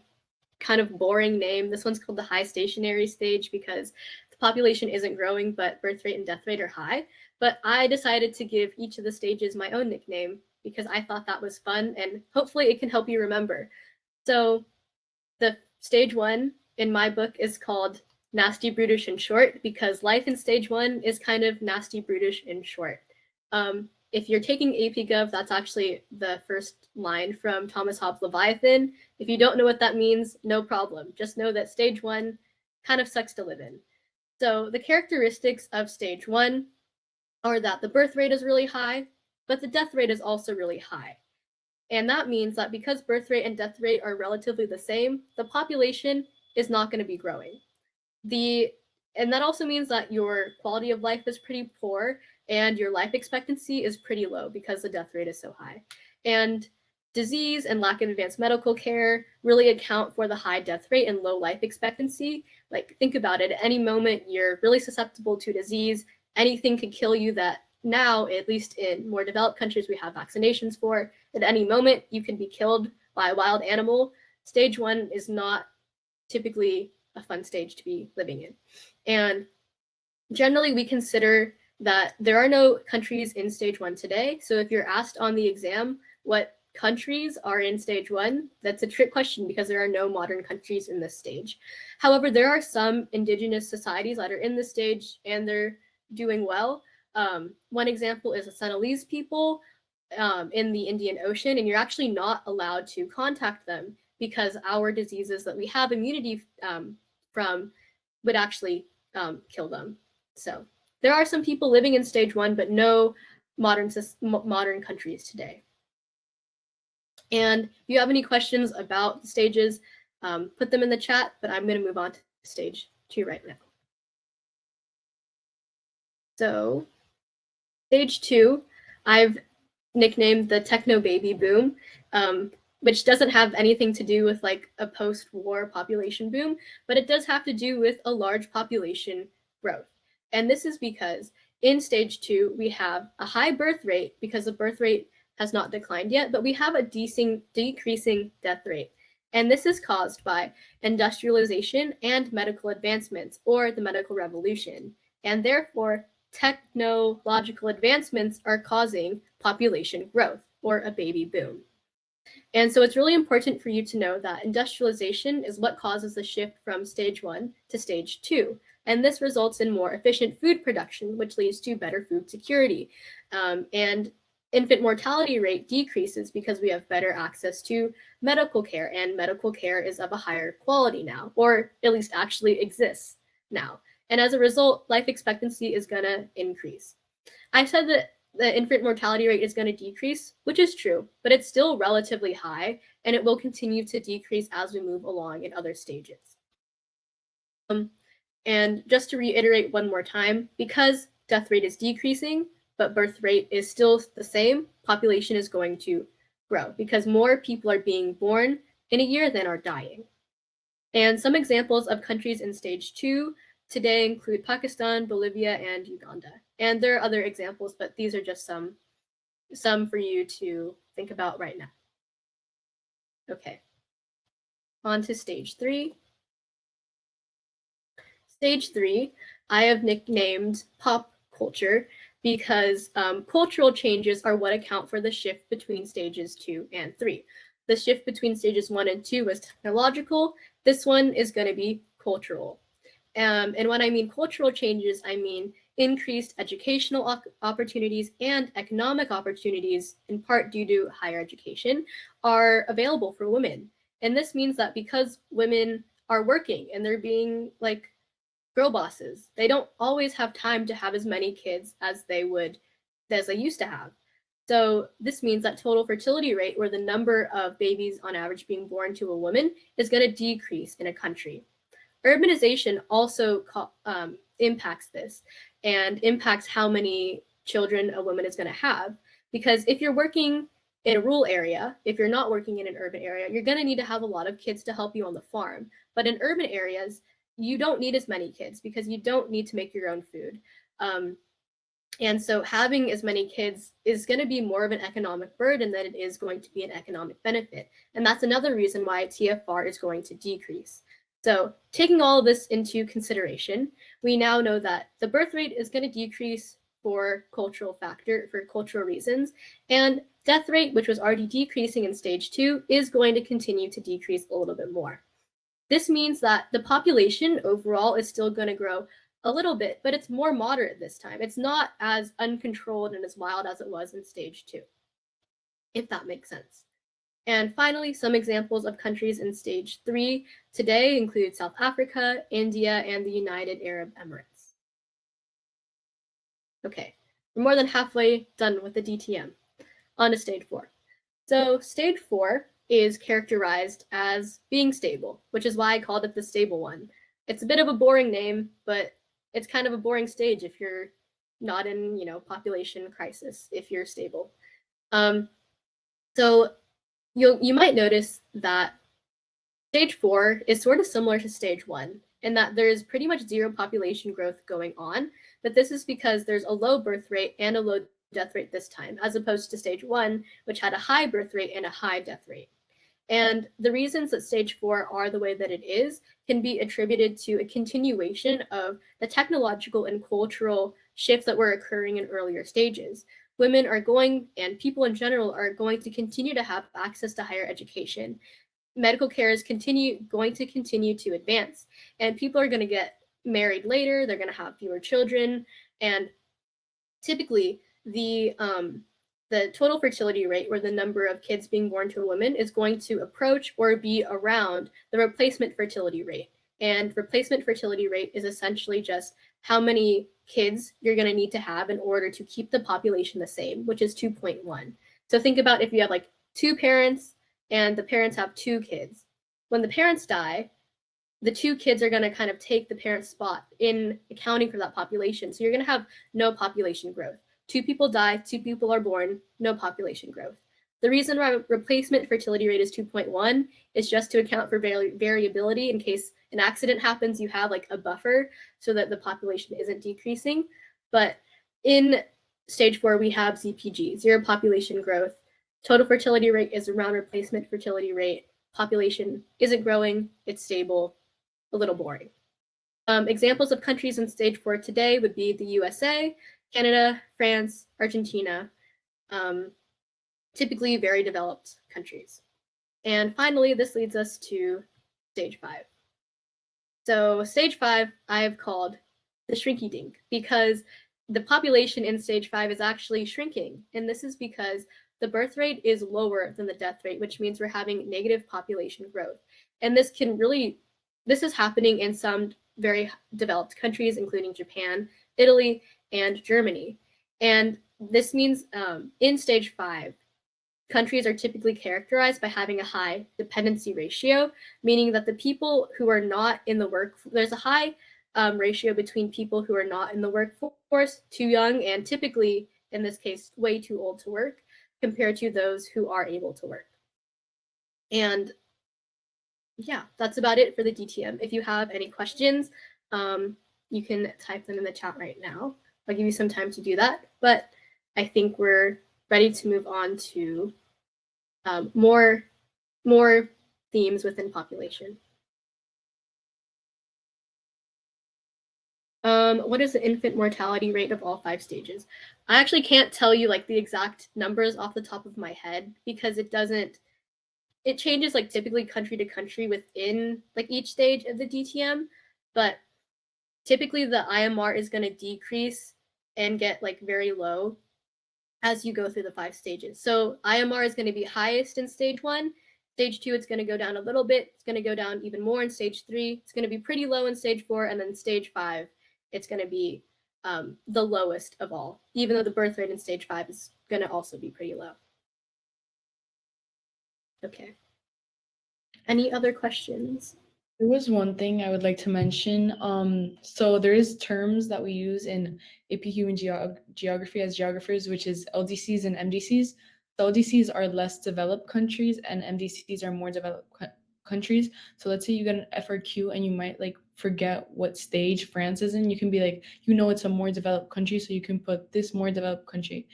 kind of boring name. This one's called the high stationary stage because the population isn't growing, but birth rate and death rate are high. But I decided to give each of the stages my own nickname because I thought that was fun, and hopefully it can help you remember. So the stage 1 in my book is called Nasty, Brutish, and Short, because life in stage 1 is kind of nasty, brutish, and short. If you're taking AP Gov, that's actually the first line from Thomas Hobbes' Leviathan. If you don't know what that means, no problem. Just know that stage 1 kind of sucks to live in. So the characteristics of stage 1 are that the birth rate is really high, but the death rate is also really high. And that means that because birth rate and death rate are relatively the same, the population is not going to be growing. And that also means that your quality of life is pretty poor and your life expectancy is pretty low because the death rate is so high. And disease and lack of advanced medical care really account for the high death rate and low life expectancy. Like, think about it. At any moment, you're really susceptible to disease. Anything could kill you that now, at least in more developed countries, we have vaccinations for. At any moment, you can be killed by a wild animal. stage 1 is not typically a fun stage to be living in. And generally, we consider that there are no countries in stage 1 today. So if you're asked on the exam what countries are in stage 1, that's a trick question because there are no modern countries in this stage. However, there are some indigenous societies that are in this stage and they're doing well. One example is the Sentinelese people in the Indian Ocean, and you're actually not allowed to contact them because our diseases that we have immunity from would actually kill them. So there are some people living in stage 1, but no modern countries today. And if you have any questions about the stages, put them in the chat, but I'm going to move on to stage 2 right now. So stage 2, I've nicknamed the techno baby boom, which doesn't have anything to do with like a post-war population boom, but it does have to do with a large population growth. And this is because in stage 2, we have a high birth rate because the birth rate has not declined yet, but we have a decreasing death rate. And this is caused by industrialization and medical advancements, or the medical revolution. And therefore, technological advancements are causing population growth, or a baby boom. And so it's really important for you to know that industrialization is what causes the shift from stage 1 to stage 2. And this results in more efficient food production, which leads to better food security. And infant mortality rate decreases because we have better access to medical care, and medical care is of a higher quality now, or at least actually exists now. And as a result, life expectancy is going to increase. I said that the infant mortality rate is going to decrease, which is true, but it's still relatively high, and it will continue to decrease as we move along in other stages. And just to reiterate one more time, because death rate is decreasing, but birth rate is still the same, population is going to grow because more people are being born in a year than are dying. And some examples of countries in stage 2 today include Pakistan, Bolivia, and Uganda. And there are other examples, but these are just some for you to think about right now. Okay, on to stage 3. Stage 3, I have nicknamed pop culture because cultural changes are what account for the shift between stages 2 and 3. The shift between stages 1 and 2 was technological. This one is going to be cultural. And when I mean cultural changes, I mean increased educational opportunities and economic opportunities, in part due to higher education, are available for women. And this means that because women are working and they're being like girl bosses, they don't always have time to have as many kids as they used to have. So this means that total fertility rate, or the number of babies on average being born to a woman, is going to decrease in a country. Urbanization also impacts this and impacts how many children a woman is going to have. Because if you're working in a rural area, if you're not working in an urban area, you're going to need to have a lot of kids to help you on the farm. But in urban areas, you don't need as many kids because you don't need to make your own food. And so having as many kids is going to be more of an economic burden than it is going to be an economic benefit. And that's another reason why TFR is going to decrease. So taking all of this into consideration, we now know that the birth rate is going to decrease for cultural reasons, and death rate, which was already decreasing in stage 2, is going to continue to decrease a little bit more. This means that the population overall is still going to grow a little bit, but it's more moderate this time. It's not as uncontrolled and as wild as it was in stage 2, if that makes sense. And finally, some examples of countries in stage 3 today include South Africa, India, and the United Arab Emirates. Okay, we're more than halfway done with the DTM. On to stage 4. So stage 4 is characterized as being stable, which is why I called it the stable one. It's a bit of a boring name, but it's kind of a boring stage if you're not in, population crisis, if you're stable. So you might notice that stage 4 is sort of similar to stage 1 in that there's pretty much zero population growth going on, but this is because there's a low birth rate and a low death rate this time, as opposed to stage 1, which had a high birth rate and a high death rate. And the reasons that stage 4 are the way that it is can be attributed to a continuation of the technological and cultural shifts that were occurring in earlier stages. Women are going, and people in general are going to continue to have access to higher education. Medical care is going to continue to advance, and people are going to get married later, they're going to have fewer children, and typically the total fertility rate, or the number of kids being born to a woman, is going to approach or be around the replacement fertility rate. And replacement fertility rate is essentially just how many kids you're going to need to have in order to keep the population the same, which is 2.1. So think about if you have like 2 parents and the parents have 2 kids. When the parents die, the 2 kids are going to kind of take the parent's spot in accounting for that population. So you're going to have no population growth. 2 people die, 2 people are born, no population growth. The reason why replacement fertility rate is 2.1 is just to account for variability in case an accident happens, you have like a buffer so that the population isn't decreasing. But in stage 4, we have ZPG, zero population growth. Total fertility rate is around replacement fertility rate. Population isn't growing, it's stable, a little boring. Examples of countries in stage 4 today would be the USA, Canada, France, Argentina, typically very developed countries. And finally, this leads us to stage 5. So stage 5, I have called the shrinky dink, because the population in stage 5 is actually shrinking. And this is because the birth rate is lower than the death rate, which means we're having negative population growth. And this is happening in some very developed countries, including Japan, Italy, and Germany. And this means in stage 5, countries are typically characterized by having a high dependency ratio, meaning that the people who are not in the workforce, there's a high ratio between people who are not in the workforce, too young, and typically, in this case, way too old to work, compared to those who are able to work. And yeah, that's about it for the DTM. If you have any questions, you can type them in the chat right now. I'll give you some time to do that, but I think we're ready to move on to more themes within population. What is the infant mortality rate of all 5 stages? I actually can't tell you like the exact numbers off the top of my head, because it changes like typically country to country within like each stage of the DTM, but typically the IMR is going to decrease and get like very low as you go through the 5 stages. So IMR is going to be highest in stage 1. Stage 2, it's going to go down a little bit. It's going to go down even more in stage 3. It's going to be pretty low in stage 4. And then stage 5, it's going to be the lowest of all, even though the birth rate in stage 5 is going to also be pretty low. Okay. Any other questions? There was one thing I would like to mention. So there is terms that we use in APQ and geography as geographers, which is LDCs and MDCs. The LDCs are less developed countries and MDCs are more developed countries. So let's say you get an FRQ and you might like forget what stage France is in. You can be like, it's a more developed country, so you can put this more developed country.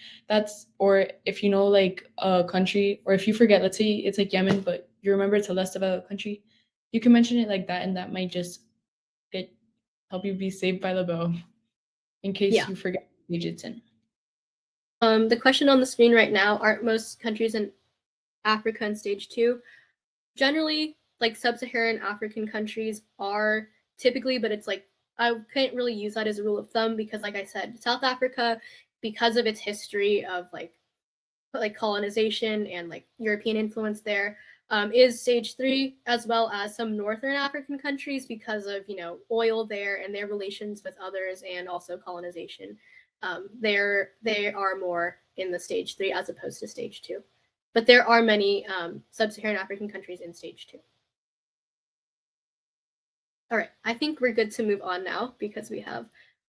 Or if you know like a country, or if you forget, let's say it's like Yemen, but you remember it's a less developed country, you can mention it like that, and that might just help you be saved by the bell in case you forget what stage it's in. The question on the screen right now, aren't most countries in Africa in stage 2? Generally, like sub-Saharan African countries are typically, but it's like, I can't really use that as a rule of thumb, because like I said, South Africa, because of its history of like colonization and like European influence there, is stage 3, as well as some Northern African countries because of oil there and their relations with others, and also colonization. They are more in the stage 3 as opposed to stage 2. But there are many sub-Saharan African countries in stage 2. All right, I think we're good to move on now, because we have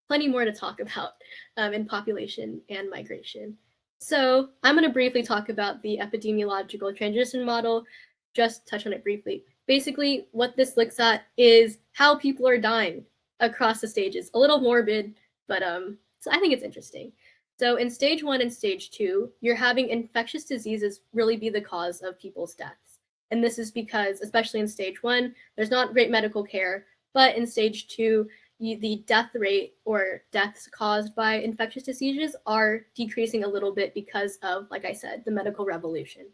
plenty more to talk about in population and migration. So I'm going to briefly talk about the epidemiological transition model, just touch on it briefly. Basically, what this looks at is how people are dying across the stages. A little morbid, but so I think it's interesting. So in stage 1 and stage 2, you're having infectious diseases really be the cause of people's deaths. And this is because, especially in stage 1, there's not great medical care, but in stage 2, the death rate or deaths caused by infectious diseases are decreasing a little bit because of, like I said, the medical revolution.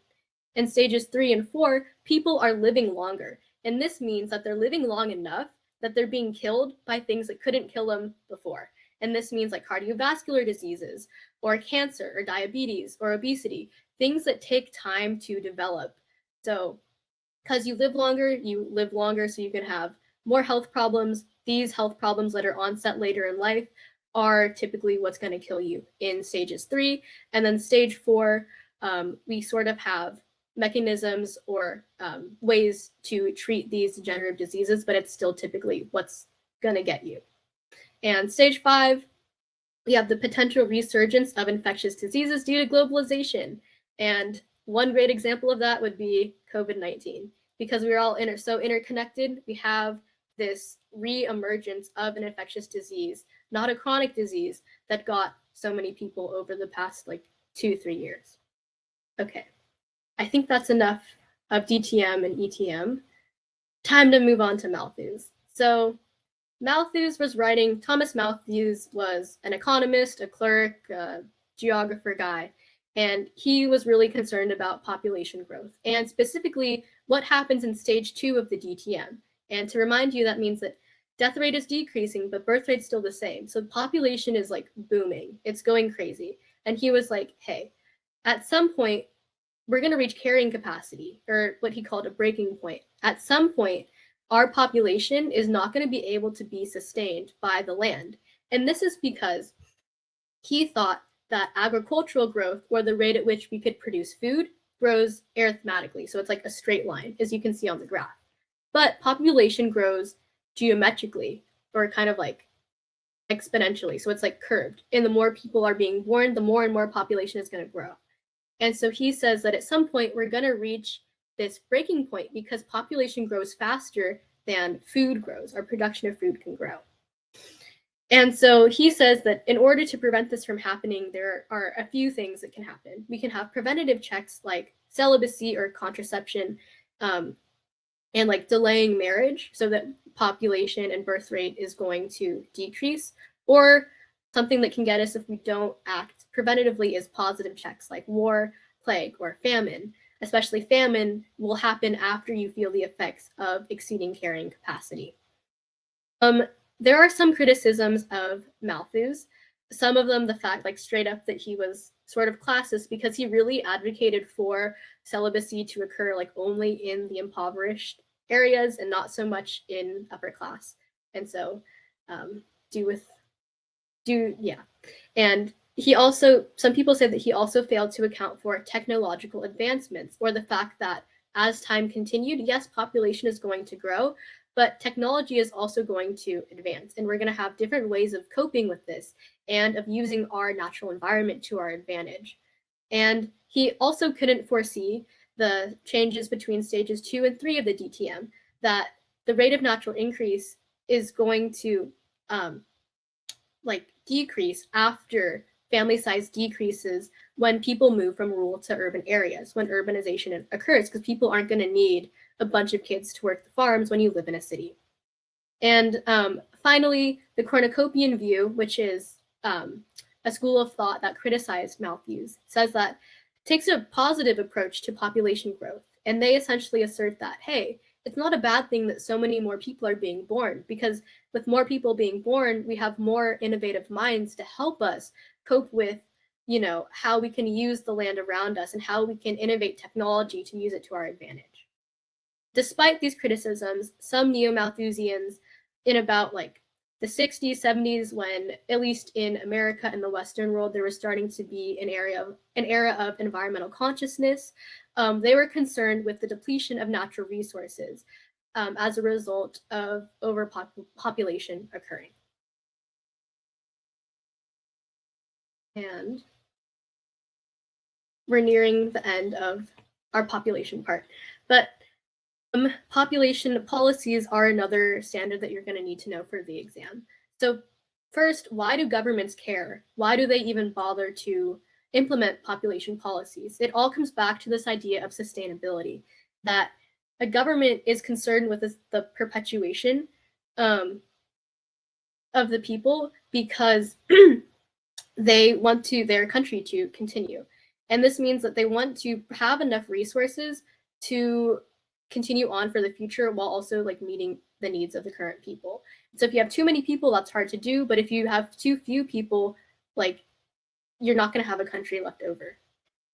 In stages 3 and 4, people are living longer. And this means that they're living long enough that they're being killed by things that couldn't kill them before. And this means like cardiovascular diseases or cancer or diabetes or obesity, things that take time to develop. So because you live longer so you can have more health problems. These health problems that are onset later in life are typically what's going to kill you in stages 3. And then stage 4, we sort of have mechanisms or ways to treat these degenerative diseases, but it's still typically what's going to get you. And stage 5, we have the potential resurgence of infectious diseases due to globalization. And one great example of that would be COVID-19. Because we're all so interconnected, we have this re-emergence of an infectious disease, not a chronic disease, that got so many people over the past like 2-3 years. Okay, I think that's enough of DTM and ETM. Time to move on to Malthus. So Malthus was writing, Thomas Malthus was an economist, a clerk, a geographer guy, and he was really concerned about population growth and specifically what happens in stage 2 of the DTM. And to remind you, that means that death rate is decreasing, but birth rate's still the same. So population is like booming. It's going crazy. And he was like, hey, at some point, we're going to reach carrying capacity, or what he called a breaking point. At some point, our population is not going to be able to be sustained by the land. And this is because he thought that agricultural growth, or the rate at which we could produce food, grows arithmetically. So it's like a straight line, as you can see on the graph. But population grows geometrically, or kind of like exponentially. So it's like curved. And the more people are being born, the more and more population is going to grow. And so he says that at some point we're going to reach this breaking point because population grows faster than food grows. Our production of food can grow. And so he says that in order to prevent this from happening, there are a few things that can happen. We can have preventative checks like celibacy or contraception, and like delaying marriage so that population and birth rate is going to decrease, or something that can get us if we don't act preventatively is positive checks like war, plague, or famine. Especially famine will happen after you feel the effects of exceeding carrying capacity. There are some criticisms of Malthus. Some of them, the fact like straight up that he was sort of classist because he really advocated for celibacy to occur like only in the impoverished areas and not so much in upper class. And so And he also, some people say that he also failed to account for technological advancements or the fact that as time continued, yes, population is going to grow, but technology is also going to advance, and we're going to have different ways of coping with this and of using our natural environment to our advantage. And he also couldn't foresee the changes between stages 2 and 3 of the DTM, that the rate of natural increase is going to decrease after family size decreases when people move from rural to urban areas, when urbanization occurs, because people aren't going to need a bunch of kids to work the farms when you live in a city. And finally, the cornucopian view, which is a school of thought that criticized Malthus, says that it takes a positive approach to population growth. And they essentially assert that, hey, it's not a bad thing that so many more people are being born, because with more people being born, we have more innovative minds to help us cope with, how we can use the land around us and how we can innovate technology to use it to our advantage. Despite these criticisms, some neo-Malthusians in about the 60s, 70s, when at least in America and the Western world, there was starting to be an era of environmental consciousness, they were concerned with the depletion of natural resources as a result of overpopulation occurring. And we're nearing the end of our population part, but population policies are another standard that you're going to need to know for the exam. So first, why do governments care? Why do they even bother to implement population policies? It all comes back to this idea of sustainability, that a government is concerned with the perpetuation of the people because they want their country to continue. And this means that they want to have enough resources to continue on for the future while also like meeting the needs of the current people. So if you have too many people, that's hard to do. But if you have too few people, like you're not going to have a country left over.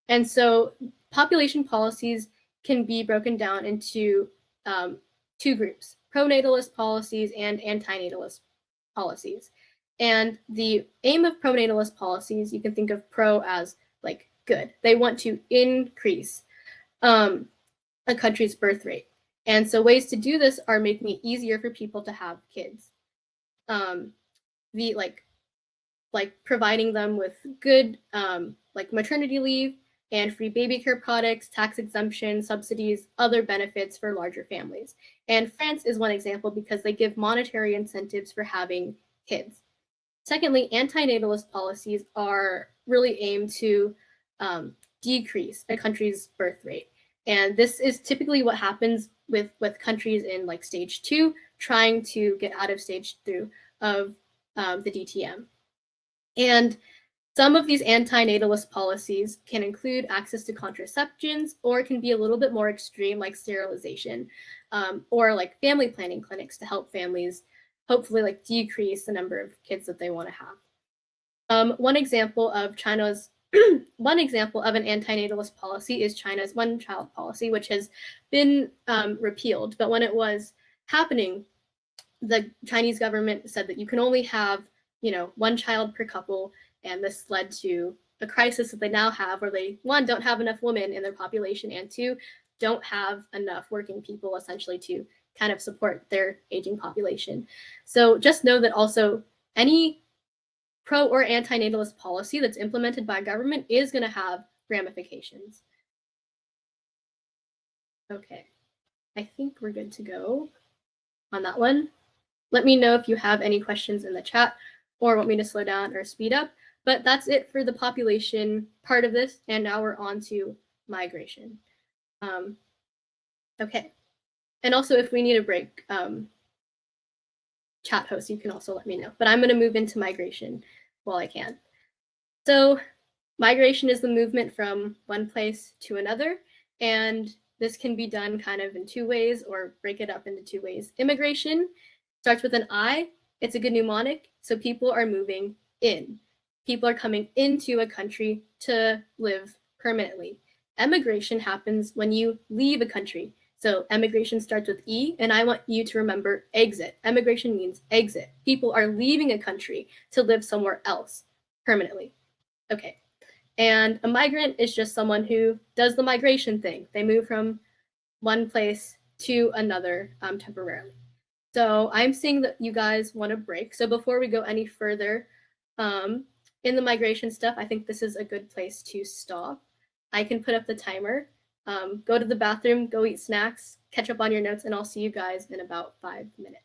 And so population policies can be broken down into two groups: pronatalist policies and antinatalist policies. And the aim of pronatalist policies, you can think of pro as like good. They want to increase a country's birth rate. And so ways to do this are making it easier for people to have kids. The like providing them with good like maternity leave and free baby care products, tax exemption, subsidies, other benefits for larger families. And France is one example because they give monetary incentives for having kids. Secondly, antinatalist policies are really aimed to decrease a country's birth rate. And this is typically what happens with countries in like stage 2, trying to get out of stage 3 of the DTM. And some of these antinatalist policies can include access to contraceptions, or it can be a little bit more extreme, like sterilization, or like family planning clinics to help families hopefully like decrease the number of kids that they want to have. One example of China's one example of an antinatalist policy is China's one-child policy, which has been repealed. But when it was happening, the Chinese government said that you can only have, one child per couple, and this led to a crisis that they now have, where they, one, don't have enough women in their population, and two, don't have enough working people essentially to kind of support their aging population. So just know that also any pro or antinatalist policy that's implemented by government is going to have ramifications. Okay, I think we're good to go on that one. Let me know if you have any questions in the chat or want me to slow down or speed up. But that's it for the population part of this, and now we're on to migration. Okay, and also if we need a break, chat host, you can also let me know. But I'm going to move into migration while I can. So migration is the movement from one place to another, and this can be done kind of in 2 ways, or break it up into 2 ways. Immigration starts with an I. It's a good mnemonic, so people are moving in. People are coming into a country to live permanently. Emigration happens when you leave a country. So emigration starts with E, and I want you to remember exit. Emigration means exit. People are leaving a country to live somewhere else permanently. Okay. And a migrant is just someone who does the migration thing. They move from one place to another temporarily. So I'm seeing that you guys want a break. So before we go any further in the migration stuff, I think this is a good place to stop. I can put up the timer, go to the bathroom, go eat snacks, catch up on your notes, and I'll see you guys in about 5 minutes.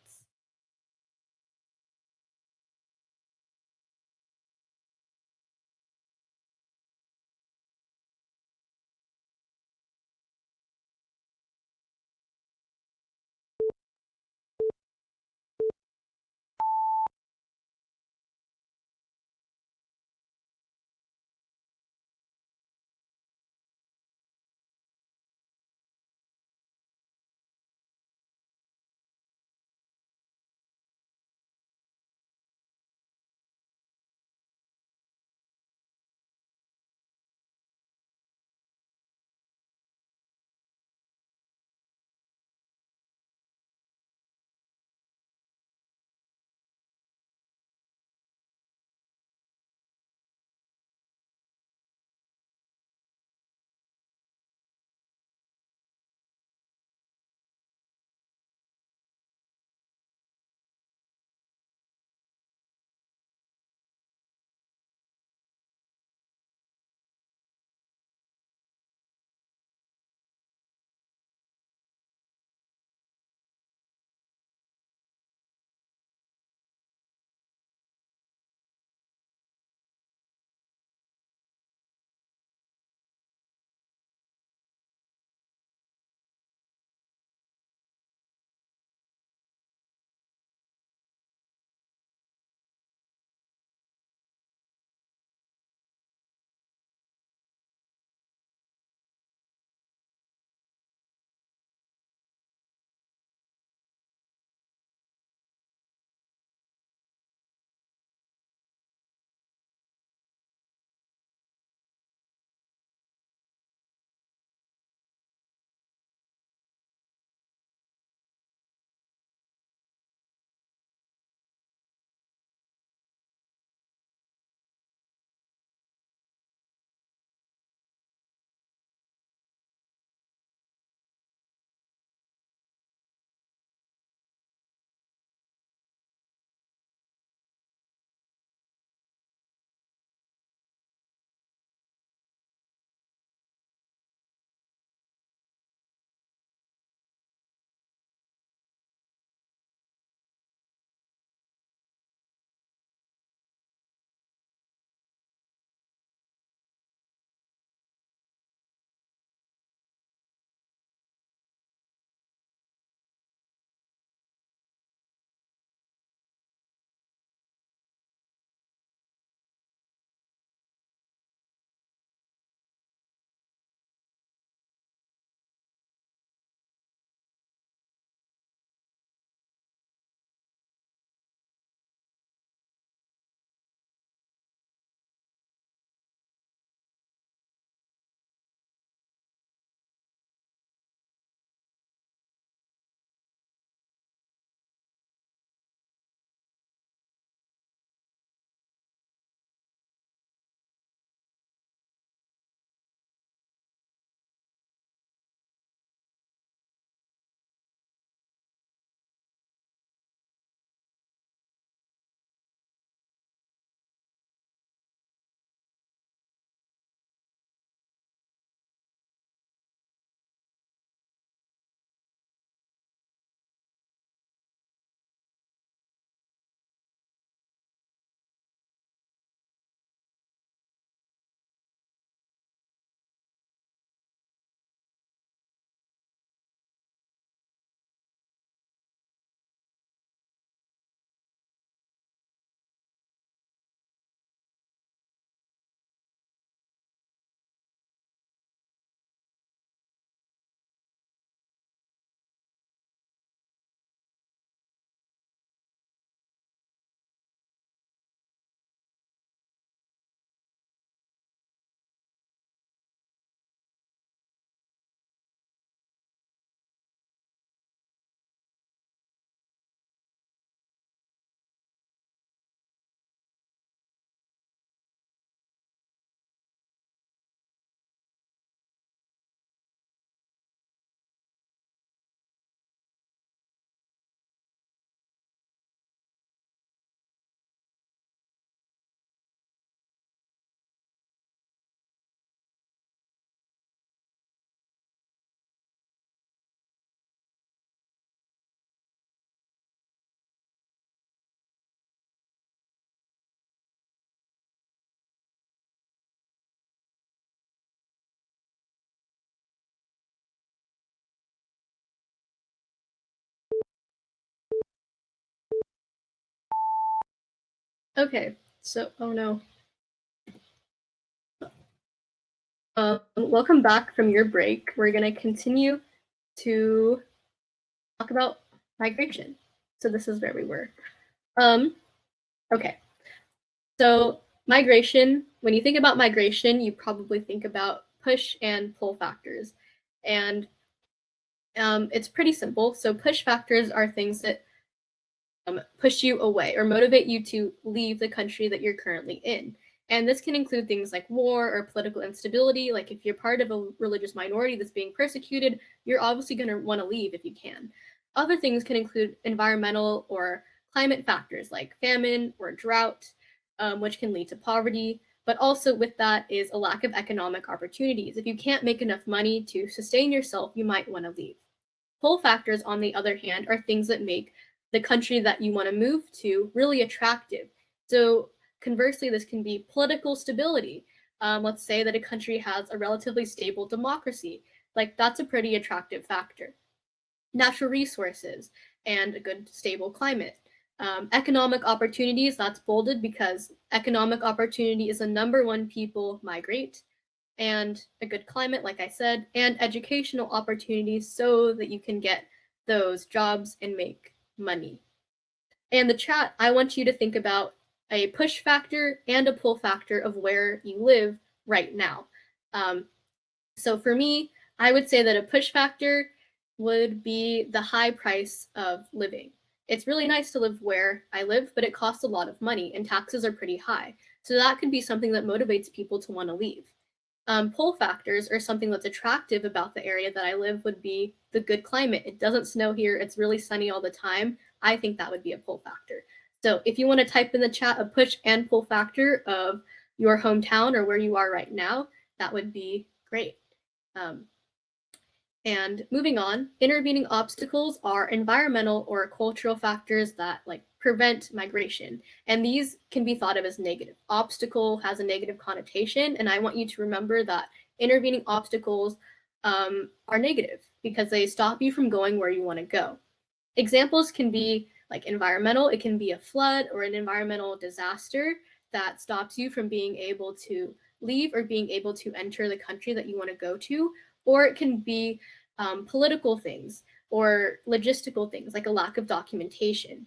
Okay, so, oh no. Welcome back from your break. We're going to continue to talk about migration. So this is where we were. Okay, so migration, when you think about migration, you probably think about push and pull factors. And it's pretty simple. So push factors are things that push you away or motivate you to leave the country that you're currently in. And this can include things like war or political instability. Like if you're part of a religious minority that's being persecuted, you're obviously going to want to leave if you can. Other things can include environmental or climate factors like famine or drought, which can lead to poverty. But also with that is a lack of economic opportunities. If you can't make enough money to sustain yourself, you might want to leave. Pull factors, on the other hand, are things that make the country that you want to move to really attractive. So conversely, this can be political stability. Let's say that a country has a relatively stable democracy. Like that's a pretty attractive factor. Natural resources and a good stable climate. Economic opportunities, that's bolded because economic opportunity is the number one people migrate, and a good climate, like I said, and educational opportunities so that you can get those jobs and make money. And the chat, I want you to think about a push factor and a pull factor of where you live right now. So for me, I would say that a push factor would be the high price of living. It's really nice to live where I live, but it costs a lot of money and taxes are pretty high. So that could be something that motivates people to want to leave. Pull factors or something that's attractive about the area that I live would be the good climate. It doesn't snow here. It's really sunny all the time. I think that would be a pull factor. So if you want to type in the chat a push and pull factor of your hometown or where you are right now, that would be great. And moving on, intervening obstacles are environmental or cultural factors that like prevent migration. And these can be thought of as negative. Obstacle has a negative connotation. And I want you to remember that intervening obstacles are negative because they stop you from going where you want to go. Examples can be like environmental. It can be a flood or an environmental disaster that stops you from being able to leave or being able to enter the country that you want to go to. Or it can be political things or logistical things like a lack of documentation.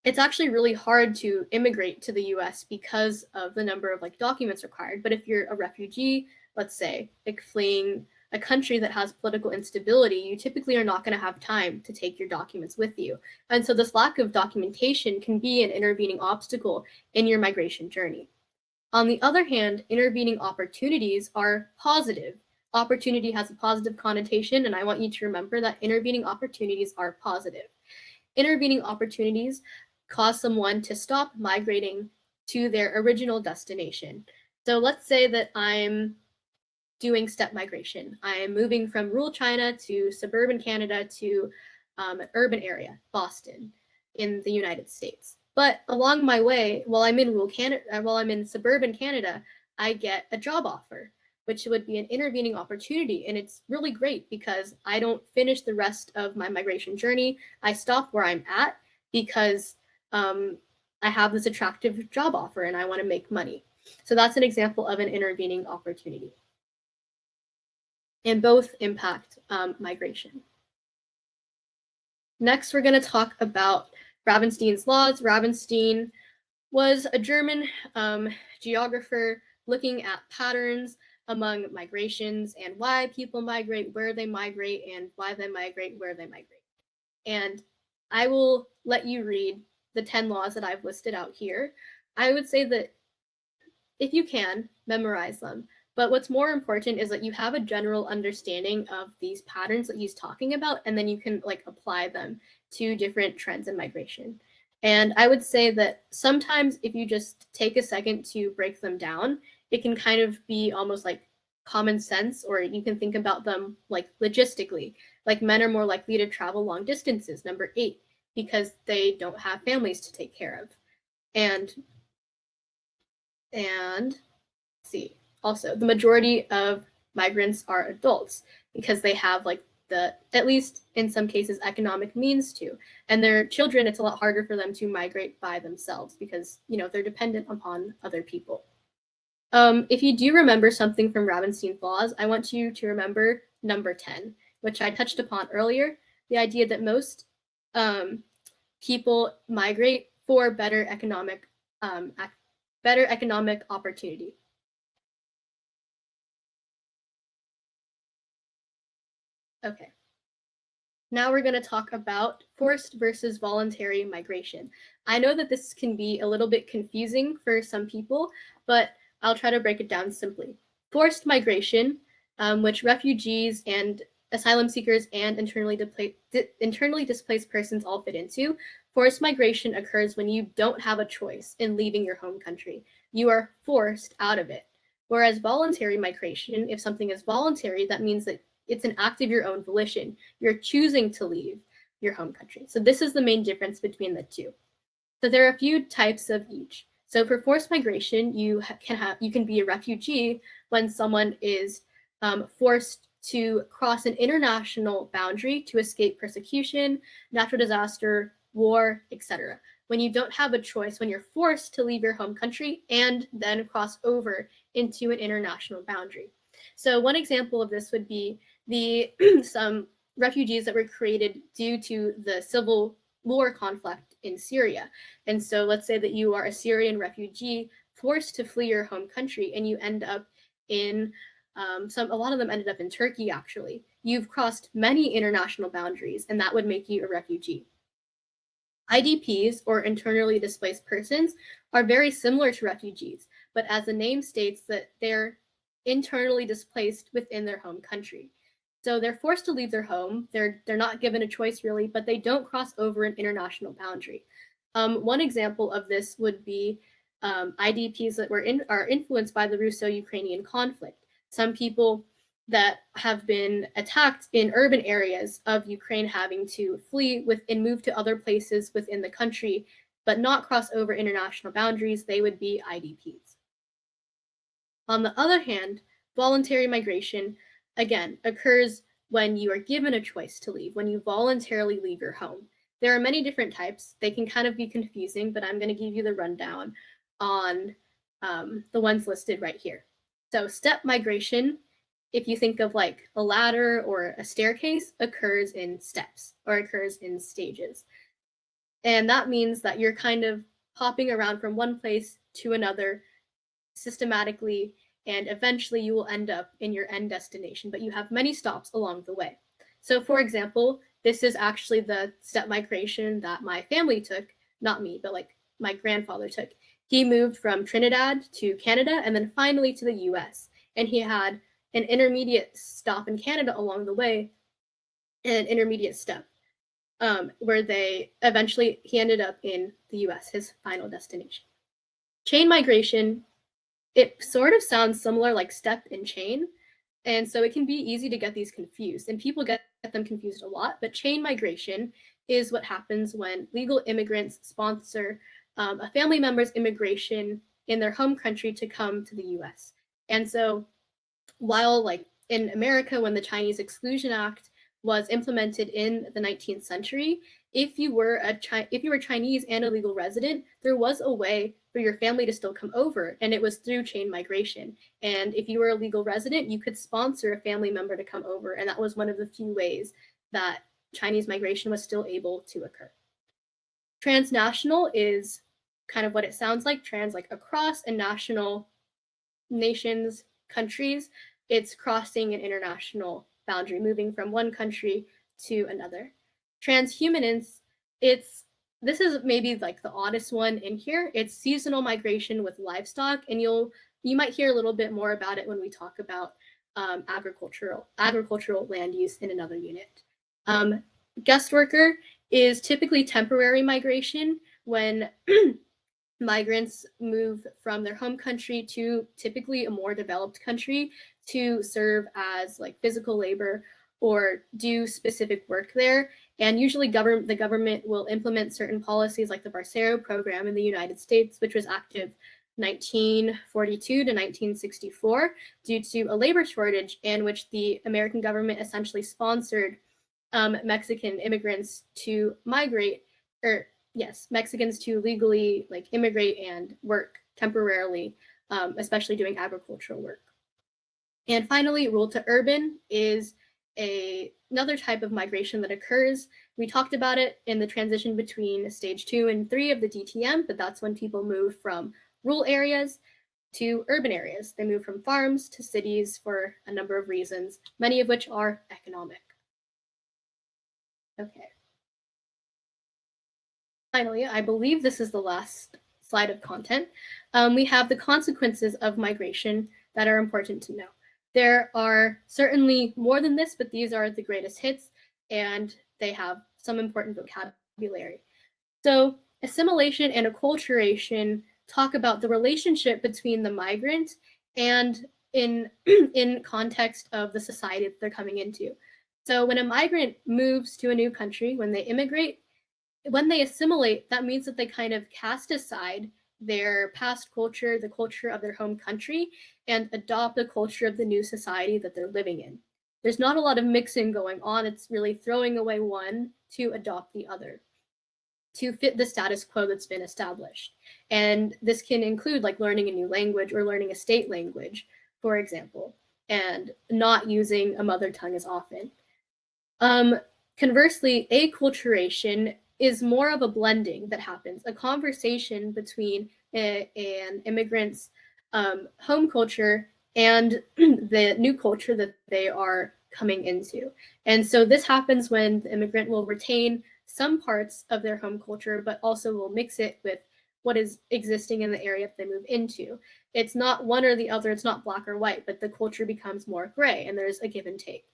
It's actually really hard to immigrate to the US because of the number of like documents required. But if you're a refugee, let's say, like fleeing a country that has political instability, you typically are not going to have time to take your documents with you. And so this lack of documentation can be an intervening obstacle in your migration journey. On the other hand, intervening opportunities are positive. Opportunity has a positive connotation, and I want you to remember that intervening opportunities are positive. Intervening opportunities cause someone to stop migrating to their original destination. So let's say that I'm doing step migration. I'm moving from rural China to suburban Canada to an urban area, Boston, in the United States. But along my way, while I'm in rural Canada, while I'm in suburban Canada, I get a job offer, which would be an intervening opportunity. And it's really great because I don't finish the rest of my migration journey. I stop where I'm at because I have this attractive job offer and I want to make money. So that's an example of an intervening opportunity. And both impact migration. Next, we're going to talk about Ravenstein's laws. Ravenstein was a German geographer looking at patterns among migrations and why people migrate, where they migrate, and why they migrate, where they migrate. And I will let you read the 10 laws that I've listed out here. I would say that if you can, memorize them. But what's more important is that you have a general understanding of these patterns that he's talking about, and then you can like apply them to different trends in migration. And I would say that sometimes if you just take a second to break them down, it can kind of be almost like common sense, or you can think about them like logistically. Like men are more likely to travel long distances, number 8, because they don't have families to take care of. And see, also the majority of migrants are adults because they have like the, at least in some cases, economic means to. And their children, it's a lot harder for them to migrate by themselves because, you know, they're dependent upon other people. If you do remember something from Ravenstein's laws, I want you to remember number 10, which I touched upon earlier, the idea that most people migrate for better economic opportunity. Okay. Now we're going to talk about forced versus voluntary migration. I know that this can be a little bit confusing for some people, but I'll try to break it down simply. Forced migration, which refugees and asylum seekers and internally displaced persons all fit into. Forced migration occurs when you don't have a choice in leaving your home country. You are forced out of it. Whereas voluntary migration, if something is voluntary, that means that it's an act of your own volition. You're choosing to leave your home country. So this is the main difference between the two. So there are a few types of each. So for forced migration, you can be a refugee when someone is forced to cross an international boundary to escape persecution, natural disaster, war, etc. When you don't have a choice, when you're forced to leave your home country and then cross over into an international boundary. So one example of this would be some refugees that were created due to the civil war conflict in Syria. And so let's say that you are a Syrian refugee forced to flee your home country and you end up in a lot of them ended up in Turkey, actually. You've crossed many international boundaries, and that would make you a refugee. IDPs, or internally displaced persons, are very similar to refugees, but as the name states, that they're internally displaced within their home country. So they're forced to leave their home. They're not given a choice, really, but they don't cross over an international boundary. One example of this would be IDPs that are influenced by the Russo-Ukrainian conflict. Some people that have been attacked in urban areas of Ukraine having to flee and move to other places within the country, but not cross over international boundaries, they would be IDPs. On the other hand, voluntary migration, again, occurs when you are given a choice to leave, when you voluntarily leave your home. There are many different types. They can kind of be confusing, but I'm going to give you the rundown on the ones listed right here. So step migration, if you think of like a ladder or a staircase, occurs in steps or occurs in stages. And that means that you're kind of hopping around from one place to another systematically, and eventually you will end up in your end destination, but you have many stops along the way. So for example, this is actually the step migration that my family took, not me, but like my grandfather took. He moved from Trinidad to Canada and then finally to the US. And he had an intermediate stop in Canada along the way, an intermediate step, where he ended up in the US, his final destination. Chain migration, it sort of sounds similar like step and chain. And so it can be easy to get these confused, and people get them confused a lot. But chain migration is what happens when legal immigrants sponsor a family member's immigration in their home country to come to the US. And so while like in America, when the Chinese Exclusion Act was implemented in the 19th century, if you were Chinese and a legal resident, there was a way for your family to still come over, and it was through chain migration. And if you were a legal resident, you could sponsor a family member to come over, and that was one of the few ways that Chinese migration was still able to occur. Transnational is kind of what it sounds like, trans like across, and national, nations, countries. It's crossing an international boundary, moving from one country to another. Transhumanist, this is maybe like the oddest one in here. It's seasonal migration with livestock, and you might hear a little bit more about it when we talk about agricultural land use in another unit. Guest worker is typically temporary migration when migrants move from their home country to typically a more developed country to serve as like physical labor or do specific work there. And usually the government will implement certain policies like the Barcero program in the United States, which was active 1942 to 1964 due to a labor shortage in which the American government essentially sponsored Mexican immigrants to migrate, or yes, Mexicans to legally like immigrate and work temporarily, especially doing agricultural work. And finally, rural to urban is another type of migration that occurs. We talked about it in the transition between stage 2 and 3 of the DTM, but that's when people move from rural areas to urban areas. They move from farms to cities for a number of reasons, many of which are economic. Okay. Finally, I believe this is the last slide of content. We have the consequences of migration that are important to know. There are certainly more than this, but these are the greatest hits, and they have some important vocabulary. So assimilation and acculturation talk about the relationship between the migrant and in context of the society that they're coming into. So when a migrant moves to a new country, when they immigrate, when they assimilate, that means that they kind of cast aside their past culture, the culture of their home country, and adopt the culture of the new society that they're living in. There's not a lot of mixing going on. It's really throwing away one to adopt the other, to fit the status quo that's been established. And this can include like learning a new language or learning a state language, for example, and not using a mother tongue as often. Conversely, acculturation is more of a blending that happens, a conversation between an immigrant's home culture and the new culture that they are coming into. And so this happens when the immigrant will retain some parts of their home culture, but also will mix it with what is existing in the area that they move into. It's not one or the other, it's not black or white, but the culture becomes more gray and there's a give and take.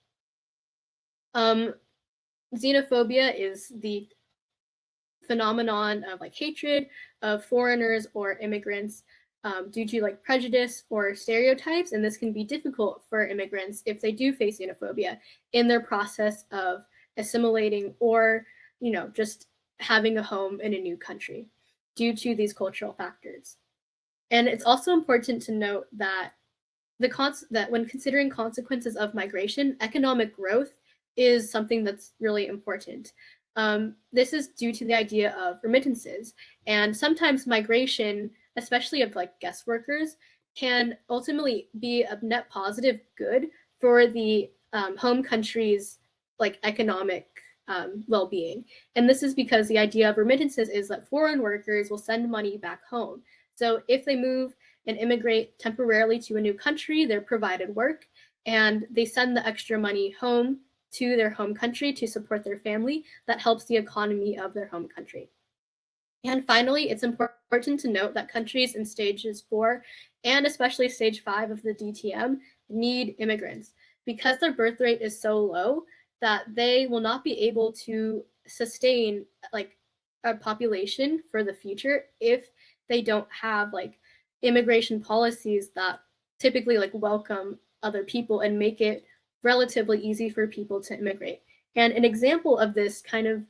Xenophobia is the phenomenon of like hatred of foreigners or immigrants due to like prejudice or stereotypes, and this can be difficult for immigrants if they do face xenophobia in their process of assimilating or just having a home in a new country due to these cultural factors. And it's also important to note that that when considering consequences of migration, economic growth is something that's really important. This is due to the idea of remittances, and sometimes migration, especially of like guest workers, can ultimately be a net positive good for the home country's like economic well-being. And this is because the idea of remittances is that foreign workers will send money back home. So if they move and immigrate temporarily to a new country, they're provided work and they send the extra money home to their home country to support their family. That helps the economy of their home country. And finally, it's important to note that countries in stages 4 and especially stage 5 of the DTM need immigrants because their birth rate is so low that they will not be able to sustain like a population for the future if they don't have like immigration policies that typically like welcome other people and make it relatively easy for people to immigrate. And an example of this kind of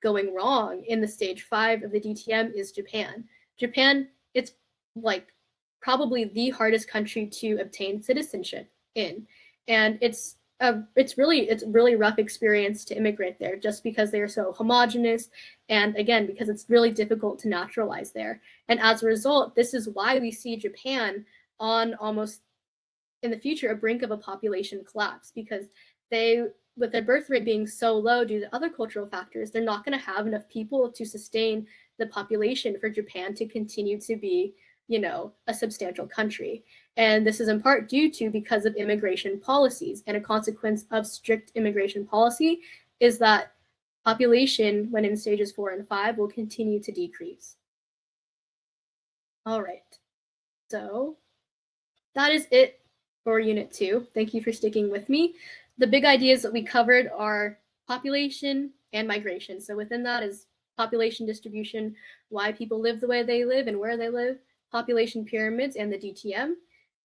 going wrong in the stage 5 of the DTM is Japan. Japan, it's like probably the hardest country to obtain citizenship in, and it's really rough experience to immigrate there just because they are so homogenous, and again because it's really difficult to naturalize there. And as a result, this is why we see Japan on almost in the future a brink of a population collapse, because they, with their birth rate being so low due to other cultural factors, they're not going to have enough people to sustain the population for Japan to continue to be, a substantial country. And this is in part due to because of immigration policies, and a consequence of strict immigration policy is that population when in stages 4 and 5 will continue to decrease. All right, so that is it for Unit 2. Thank you for sticking with me. The big ideas that we covered are population and migration. So within that is population distribution, why people live the way they live and where they live, population pyramids and the DTM,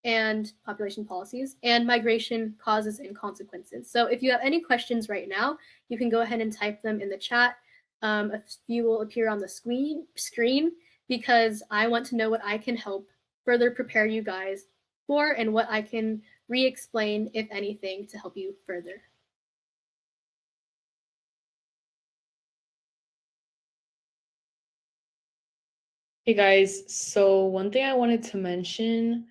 and population policies, and migration causes and consequences. So if you have any questions right now, you can go ahead and type them in the chat. A few will appear on the screen because I want to know what I can help further prepare you guys for and what I can re-explain, if anything, to help you further. Hey guys, so one thing I wanted to mention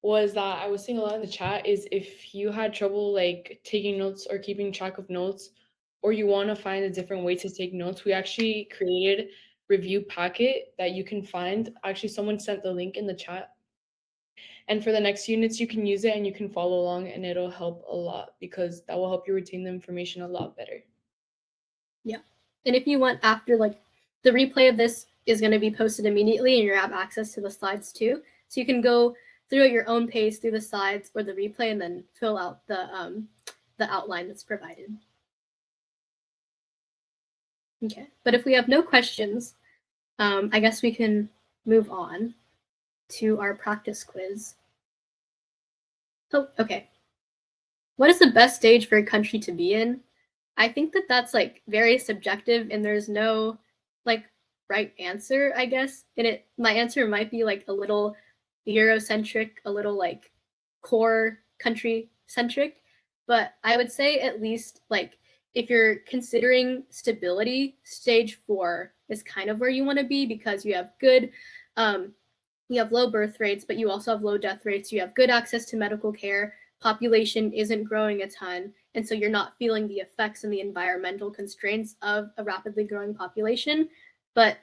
was that I was seeing a lot in the chat is if you had trouble like taking notes or keeping track of notes, or you want to find a different way to take notes, we actually created review packet that you can find. Actually, someone sent the link in the chat. And for the next units, you can use it and you can follow along, and it'll help a lot because that will help you retain the information a lot better. Yeah. And if you want, after like the replay of this is going to be posted immediately and you have access to the slides too. So you can go through at your own pace through the slides or the replay and then fill out the outline that's provided. Okay, but if we have no questions, I guess we can move on to our practice quiz. Oh, okay. What is the best stage for a country to be in? I think that that's like very subjective and there's no like right answer, I guess. And my answer might be like a little Eurocentric, a little like core country centric, but I would say at least like if you're considering stability, stage 4 is kind of where you want to be because you have good you have low birth rates, but you also have low death rates. You have good access to medical care. Population isn't growing a ton. And so you're not feeling the effects and the environmental constraints of a rapidly growing population. But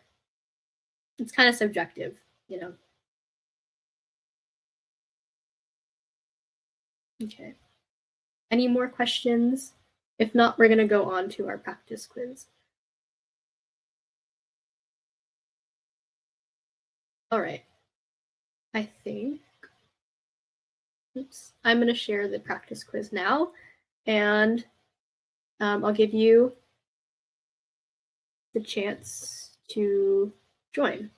it's kind of subjective, you know. Okay. Any more questions? If not, we're going to go on to our practice quiz. All right. I think, oops, I'm going to share the practice quiz now, and I'll give you the chance to join.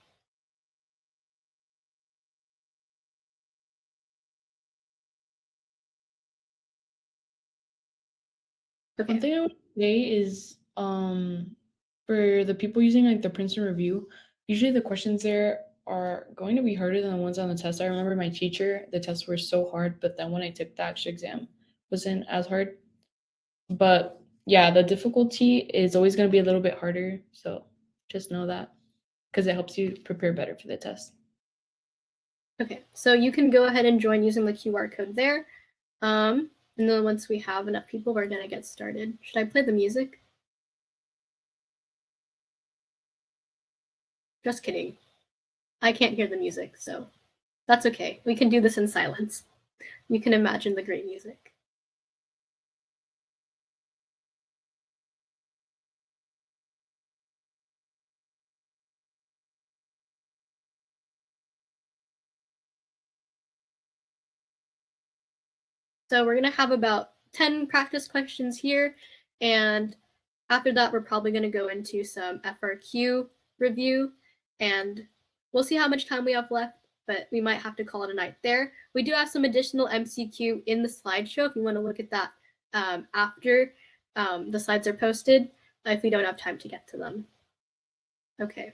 Okay. One thing I would say is for the people using like the Princeton Review, usually the questions there are going to be harder than the ones on the test. I remember my teacher, the tests were so hard, but then when I took the actual exam, wasn't as hard. But yeah, the difficulty is always going to be a little bit harder. So just know that because it helps you prepare better for the test. Okay, so you can go ahead and join using the QR code there. And then once we have enough people, we're going to get started. Should I play the music? Just kidding. I can't hear the music, so that's okay. We can do this in silence. You can imagine the great music. So we're going to have about 10 practice questions here. And after that, we're probably going to go into some FRQ review. And we'll see how much time we have left, but we might have to call it a night there. We do have some additional MCQ in the slideshow if you want to look at that after the slides are posted, if we don't have time to get to them. Okay.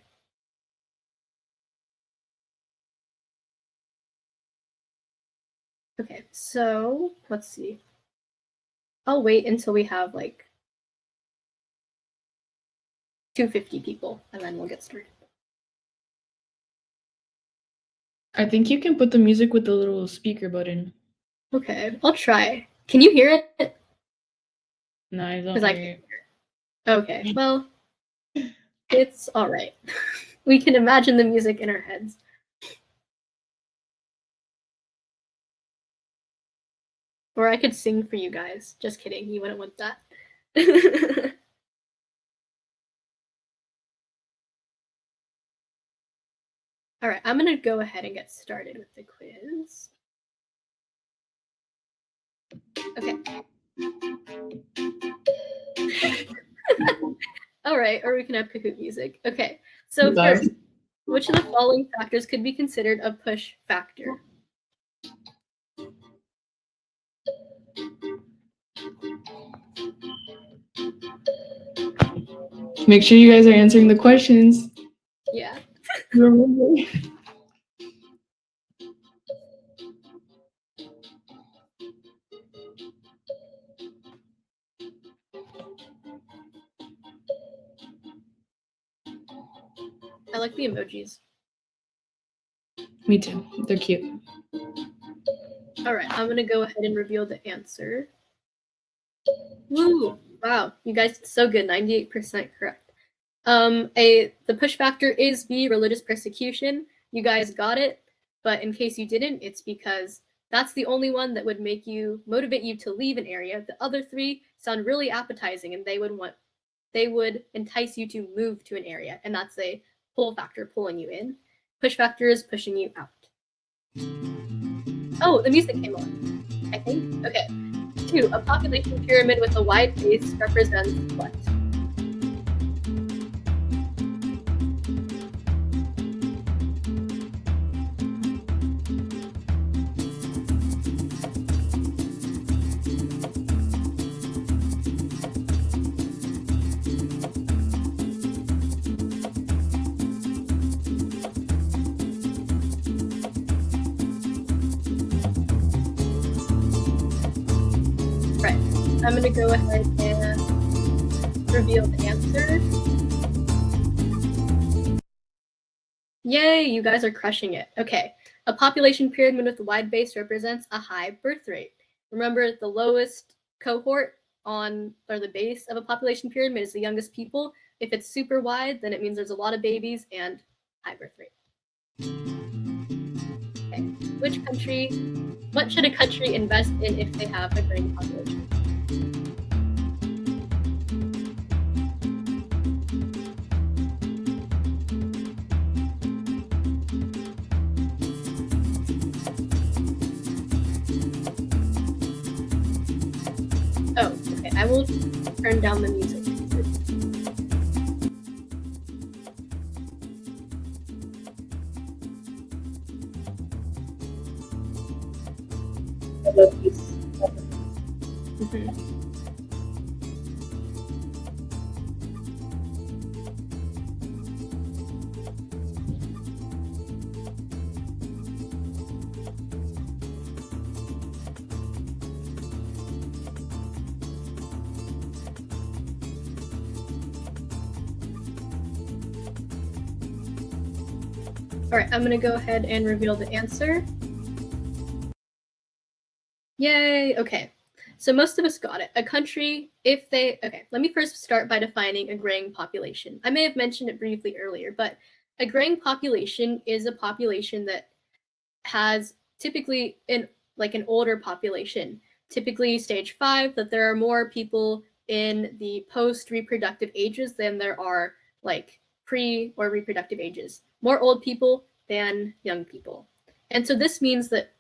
Okay, so let's see. I'll wait until we have like 250 people and then we'll get started. I think you can put the music with the little speaker button. Okay, I'll try. Can you hear it? No, I don't Because I hear can't it. hear it. Okay, well, it's all right. We can imagine the music in our heads. Or I could sing for you guys. Just kidding, you wouldn't want that. All right, I'm going to go ahead and get started with the quiz. Okay. All right, or we can have Kahoot music. Okay, so first, which of the following factors could be considered a push factor? Make sure you guys are answering the questions. Yeah. I like the emojis. Me too. They're cute. All right, I'm gonna go ahead and reveal the answer. Woo! Wow, you guys did so good. 98% correct. The push factor is B, religious persecution. You guys got it, but in case you didn't, it's because that's the only one that would motivate you to leave an area. The other three sound really appetizing, and they would entice you to move to an area, and that's a pull factor pulling you in. Push factor is pushing you out. Oh, the music came on, I think. Okay. 2, a population pyramid with a wide base represents what? Right. I'm going to go ahead and reveal the answer. Yay, you guys are crushing it. Okay. A population pyramid with a wide base represents a high birth rate. Remember, the lowest cohort or the base of a population pyramid is the youngest people. If it's super wide, then it means there's a lot of babies and high birth rate. Okay. What should a country invest in if they have a growing population? Oh, okay. I will turn down the music. All right, I'm going to go ahead and reveal the answer. Yay, okay. So most of us got it. A country, okay, let me first start by defining a graying population. I may have mentioned it briefly earlier, but a graying population is a population that has typically an older population, typically stage 5, that there are more people in the post-reproductive ages than there are pre or reproductive ages. More old people than young people. And so this means that,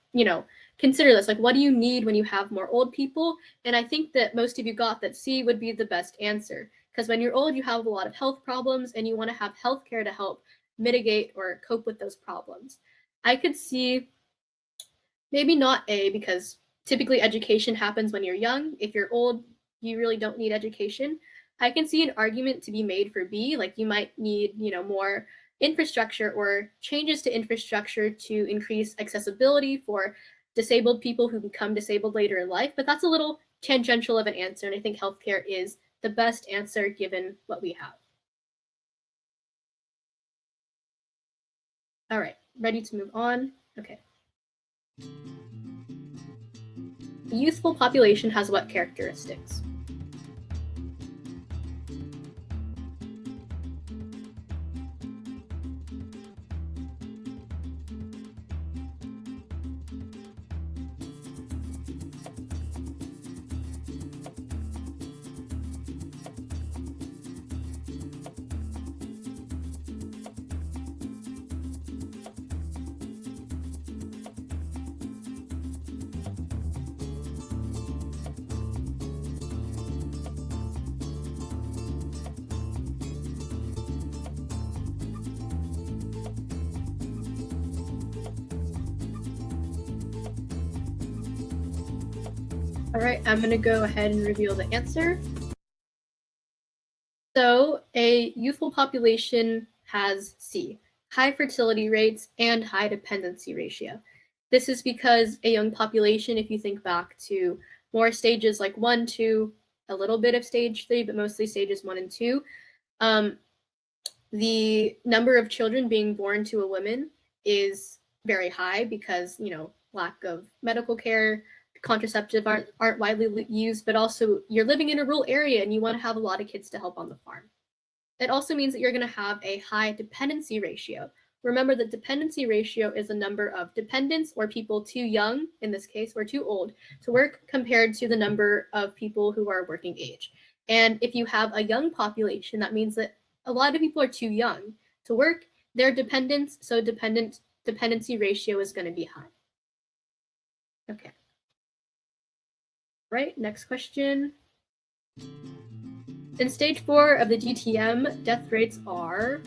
consider this, what do you need when you have more old people? And I think that most of you got that C would be the best answer, because when you're old, you have a lot of health problems and you want to have healthcare to help mitigate or cope with those problems. I could see maybe not A, because typically education happens when you're young. If you're old, you really don't need education. I can see an argument to be made for B, you might need, more infrastructure or changes to infrastructure to increase accessibility for disabled people who become disabled later in life, but that's a little tangential of an answer, and I think healthcare is the best answer given what we have. All right, ready to move on? Okay. The youthful population has what characteristics? All right, I'm going to go ahead and reveal the answer. So a youthful population has C, high fertility rates and high dependency ratio. This is because a young population, if you think back to more stages like 1, 2, a little bit of stage 3, but mostly stages 1 and 2, the number of children being born to a woman is very high because, you know, lack of medical care, contraceptive aren't widely used, but also you're living in a rural area and you want to have a lot of kids to help on the farm. It also means that you're going to have a high dependency ratio. Remember that dependency ratio is a number of dependents, or people too young, in this case, or too old to work, compared to the number of people who are working age. And if you have a young population, that means that a lot of people are too young to work. They're dependents, so dependency ratio is going to be high. Okay. Right, next question. In stage 4 of the DTM, death rates are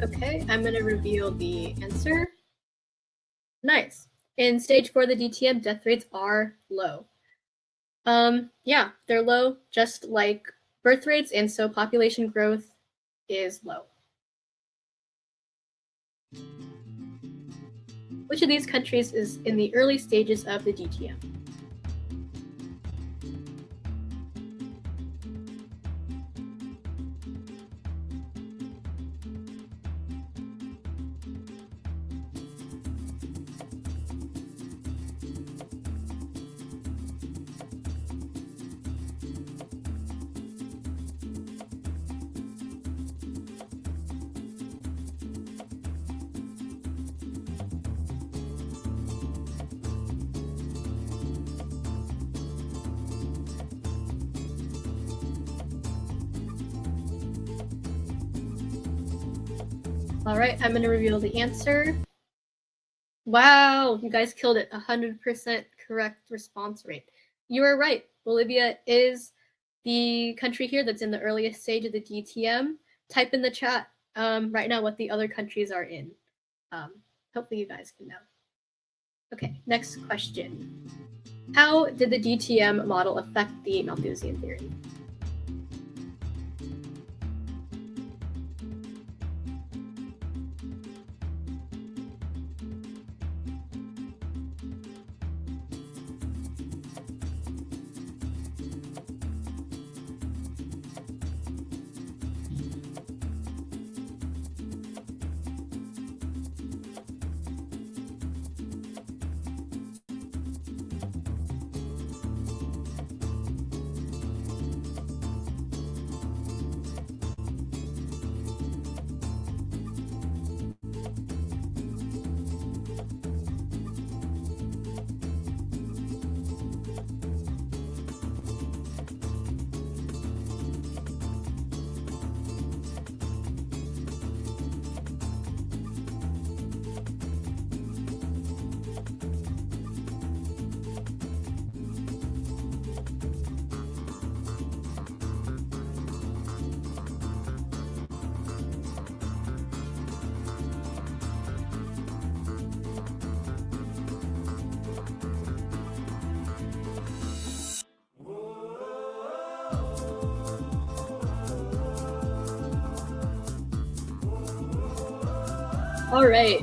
okay, I'm going to reveal the answer. Nice. In stage 4 of the DTM, death rates are low. Yeah, they're low, just like birth rates, and so population growth is low. Which of these countries is in the early stages of the DTM? All right, I'm going to reveal the answer. Wow, you guys killed it. 100% correct response rate. You are right. Bolivia is the country here that's in the earliest stage of the DTM. Type in the chat right now what the other countries are in. Hopefully you guys can know. Okay, next question. How did the DTM model affect the Malthusian theory? All right.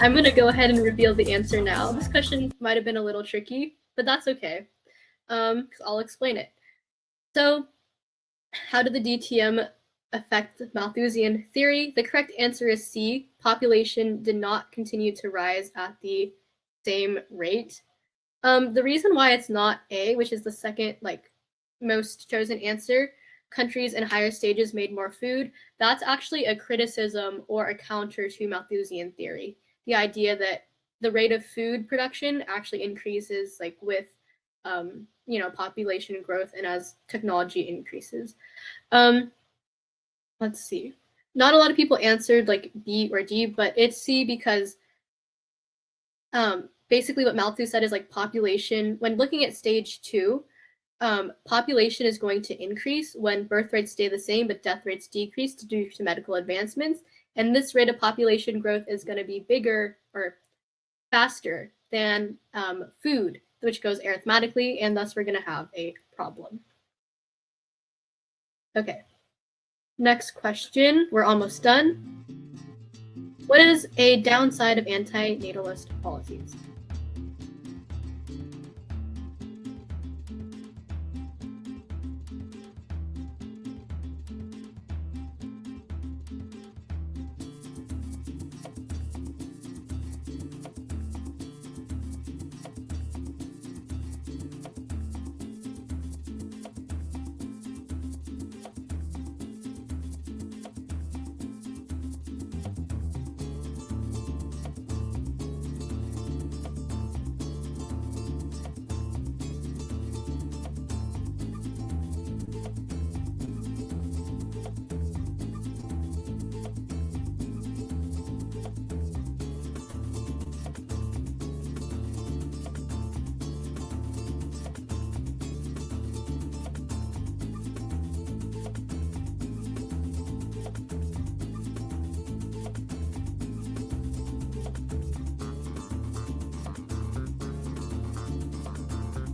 I'm going to go ahead and reveal the answer now. This question might have been a little tricky, but that's okay. I'll explain it. So, how did the DTM affect Malthusian theory? The correct answer is C. Population did not continue to rise at the same rate. The reason why it's not A, which is the second most chosen answer, countries in higher stages made more food, that's actually a criticism or a counter to Malthusian theory. The idea that the rate of food production actually increases with population growth and as technology increases. Let's see. Not a lot of people answered B or D, but it's C because basically what Malthus said is like population, when looking at stage 2, population is going to increase when birth rates stay the same but death rates decrease due to medical advancements. And this rate of population growth is going to be bigger or faster than food, which goes arithmetically, and thus we're going to have a problem. Okay, next question. We're almost done. What is a downside of anti-natalist policies?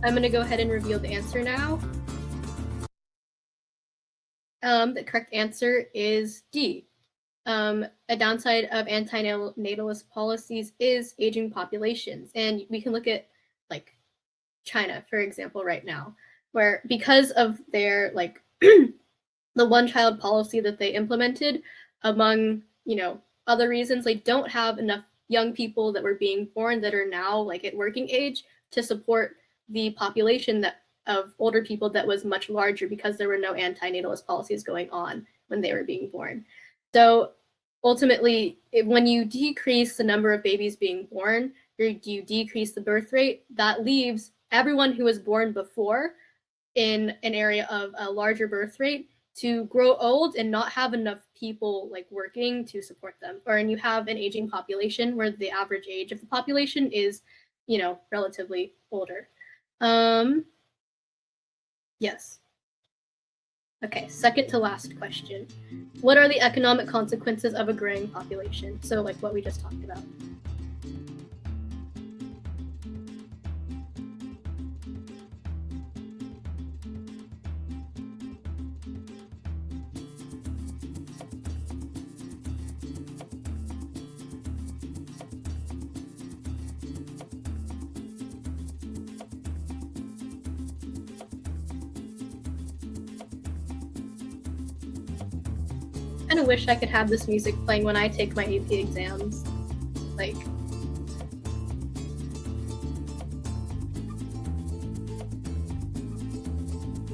I'm going to go ahead and reveal the answer now. The correct answer is D. A downside of anti-natalist policies is aging populations. And we can look at like China, for example, right now, where because of their like the one-child policy that they implemented, among, you know, other reasons, they don't have enough young people that were being born that are now like at working age to support the population that of older people that was much larger because there were no anti-natalist policies going on when they were being born. So ultimately, when you decrease the number of babies being born, or you decrease the birth rate, that leaves everyone who was born before in an area of a larger birth rate to grow old and not have enough people like working to support them. And you have an aging population where the average age of the population is, you know, relatively older. Yes. Okay, second to last question. What are the economic consequences of a growing population? So like what we just talked about. I kind of wish I could have this music playing when I take my AP exams. Like,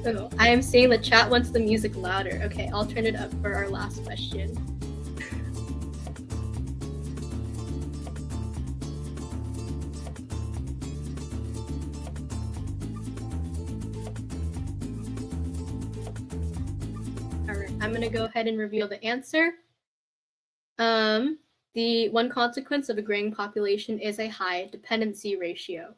oh, I am seeing the chat wants the music louder. Okay, I'll turn it up for our last question. I'm going to go ahead and reveal the answer. The one consequence of a growing population is a high dependency ratio.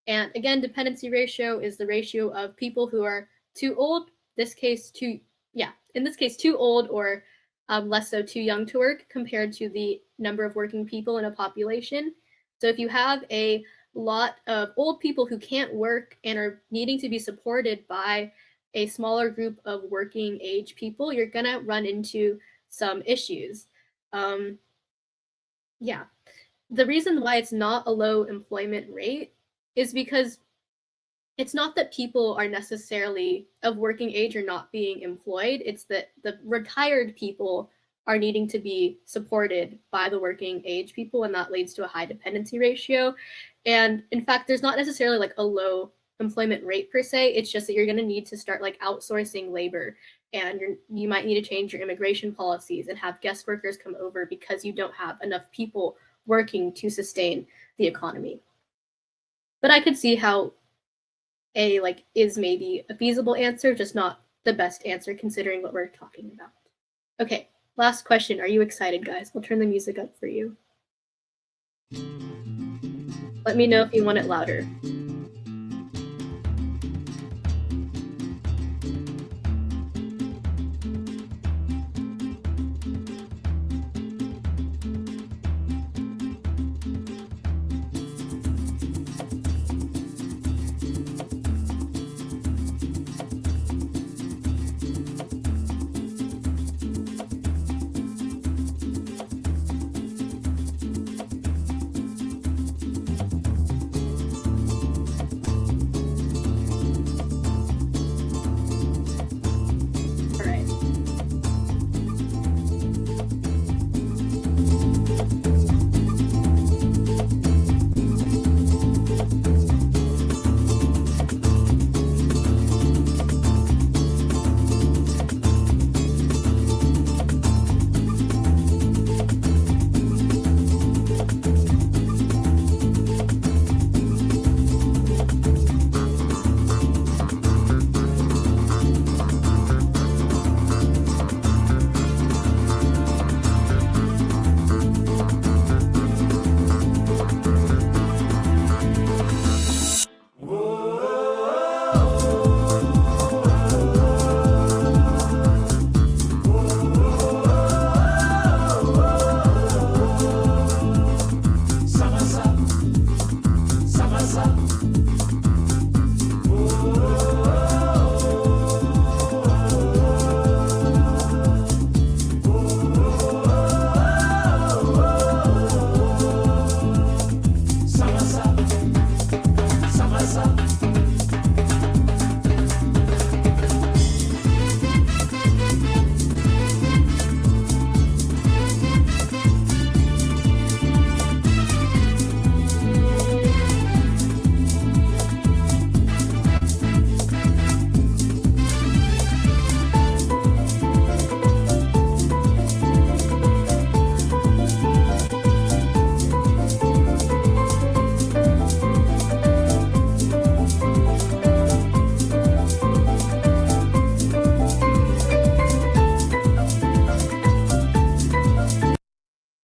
And again, dependency ratio is the ratio of people who are too old, in this case too old, or less so too young to work compared to the number of working people in a population. So if you have a lot of old people who can't work and are needing to be supported by a smaller group of working age people, you're gonna run into some issues. Yeah, the reason why it's not a low employment rate is because it's not that people are necessarily of working age or not being employed. It's that the retired people are needing to be supported by the working age people, and that leads to a high dependency ratio. And in fact, there's not necessarily like a low employment rate per se. It's just that you're going to need to start like outsourcing labor, and you might need to change your immigration policies and have guest workers come over because you don't have enough people working to sustain the economy. But I could see how A is maybe a feasible answer, just not the best answer considering what we're talking about. Okay, last question. Are you excited, guys? I'll turn the music up for you. Let me know if you want it louder. All right.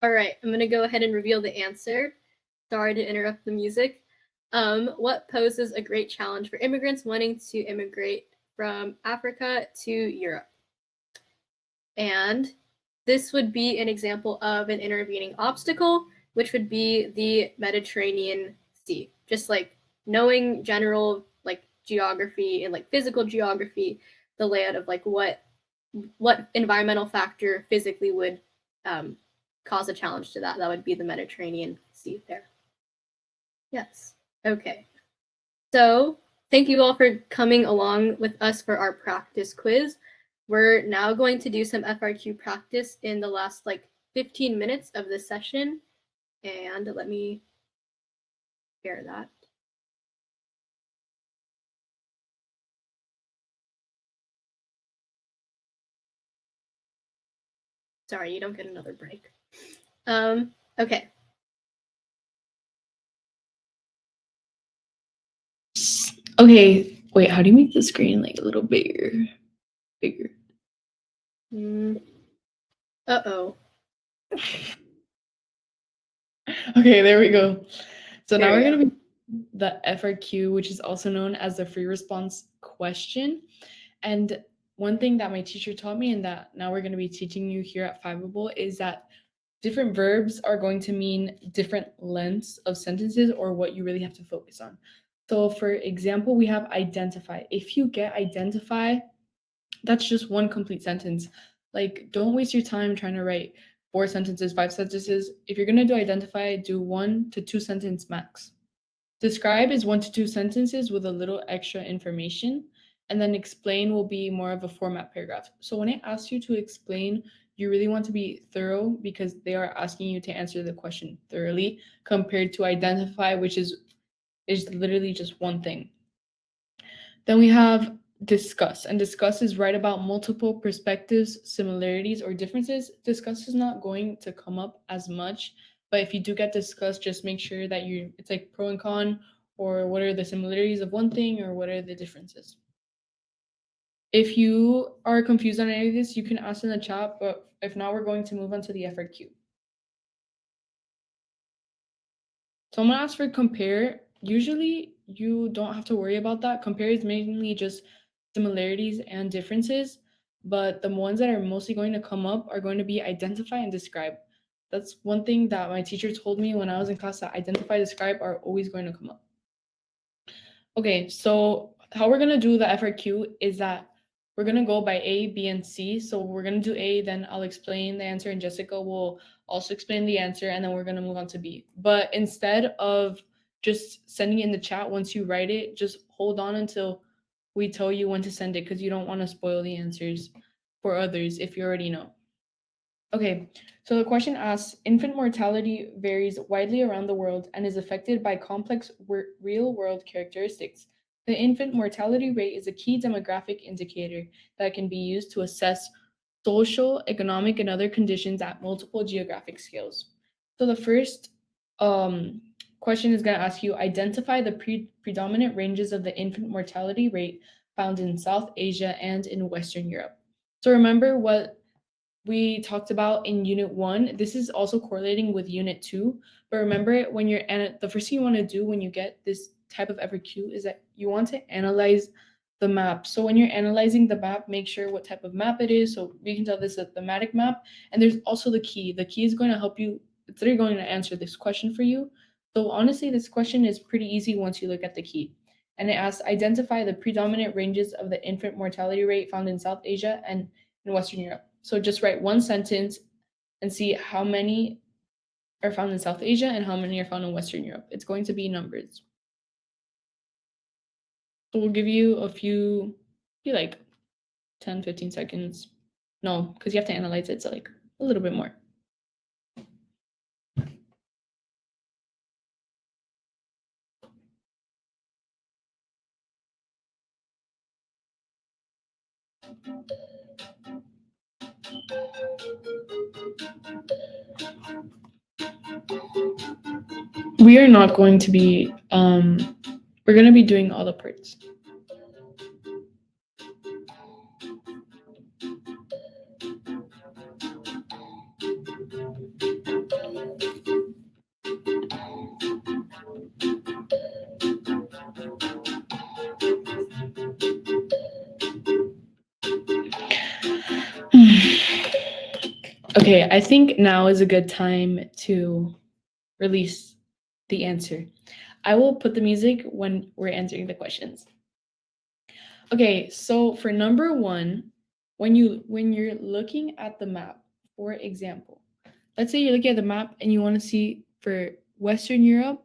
All right, I'm gonna go ahead and reveal the answer. Sorry to interrupt the music. What poses a great challenge for immigrants wanting to immigrate from Africa to Europe? And this would be an example of an intervening obstacle, which would be the Mediterranean Sea. Just like knowing general like geography and like physical geography, the layout of like what environmental factor physically would cause a challenge to that. That would be the Mediterranean Sea there. Yes. Okay. So thank you all for coming along with us for our practice quiz. We're now going to do some FRQ practice in the last like 15 minutes of this session. And let me share that. Sorry, you don't get another break. Okay. Okay, wait, how do you make the screen like a little bigger? Uh-oh. Okay, there we go. So There now we we're go. going to be the FRQ, which is also known as the free response question. And one thing that my teacher taught me and that now we're going to be teaching you here at Fiveable is that different verbs are going to mean different lengths of sentences or what you really have to focus on. So for example, we have identify. If you get identify, that's just one complete sentence. Like, don't waste your time trying to write 4 sentences, 5 sentences. If you're going to do identify, do 1 to 2 sentence max. Describe is 1 to 2 sentences with a little extra information. And then explain will be more of a format paragraph. So when it asks you to explain, you really want to be thorough because they are asking you to answer the question thoroughly compared to identify, which is literally just one thing. Then we have discuss, and discuss is write about multiple perspectives, similarities, or differences. Discuss is not going to come up as much, but if you do get discuss, just make sure that it's like pro and con, or what are the similarities of one thing, or what are the differences. If you are confused on any of this, you can ask in the chat, but if not, we're going to move on to the FRQ. So I'm gonna ask for compare. Usually you don't have to worry about that. Compare is mainly just similarities and differences, but the ones that are mostly going to come up are going to be identify and describe. That's one thing that my teacher told me when I was in class, that identify, describe are always going to come up. Okay, so how we're gonna do the FRQ is that we're gonna go by A, B, and C. So we're gonna do A, then I'll explain the answer, and Jessica will also explain the answer, and then we're gonna move on to B. But instead of just sending it in the chat once you write it, just hold on until we tell you when to send it, because you don't want to spoil the answers for others if you already know. Okay, so the question asks, infant mortality varies widely around the world and is affected by complex real-world characteristics. The infant mortality rate is a key demographic indicator that can be used to assess social, economic, and other conditions at multiple geographic scales. So the first question is going to ask you, identify the predominant ranges of the infant mortality rate found in South Asia and in Western Europe. So remember what we talked about in Unit 1. This is also correlating with Unit 2. But remember, when you're the first thing you want to do when you get this type of FRQ is that you want to analyze the map. So when you're analyzing the map, make sure what type of map it is. So we can tell this is a thematic map. And there's also the key. The key is going to help you. It's literally going to answer this question for you. So honestly, this question is pretty easy once you look at the key. And it asks, identify the predominant ranges of the infant mortality rate found in South Asia and in Western Europe. So just write one sentence and see how many are found in South Asia and how many are found in Western Europe. It's going to be numbers. So we'll give you a few, like 10, 15 seconds. No, because you have to analyze it, so like a little bit more. We are not going to be, we're going to be doing all the parts. Okay, I think now is a good time to release the answer. I will put the music when we're answering the questions. Okay, so for number 1, when you're looking at the map, for example, let's say you're looking at the map and you want to see for Western Europe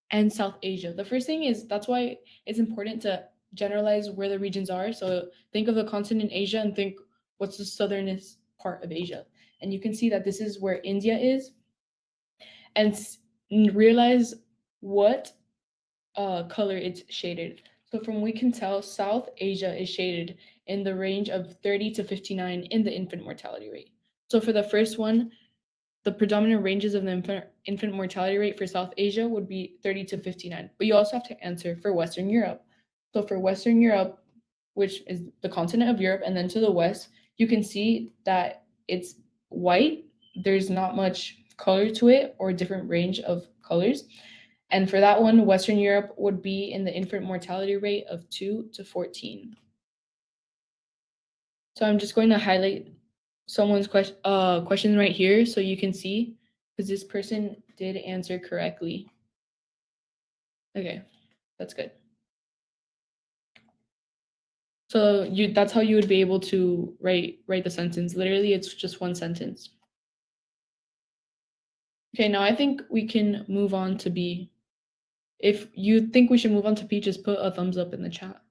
and South Asia. The first thing is, that's why it's important to generalize where the regions are. So think of the continent Asia and think what's the southernest part of Asia. And you can see that this is where India is. And realize what color it's shaded. So from we can tell, South Asia is shaded in the range of 30 to 59 in the infant mortality rate. So for the first one, the predominant ranges of the infant mortality rate for South Asia would be 30 to 59. But you also have to answer for Western Europe. So for Western Europe, which is the continent of Europe, and then to the west, you can see that it's white. There's not much color to it or different range of colors. And for that one, Western Europe would be in the infant mortality rate of 2 to 14. So I'm just going to highlight someone's question right here so you can see, because this person did answer correctly. Okay, that's good. So that's how you would be able to write the sentence. Literally, it's just one sentence. Okay, now I think we can move on to B. If you think we should move on to B, just put a thumbs up in the chat.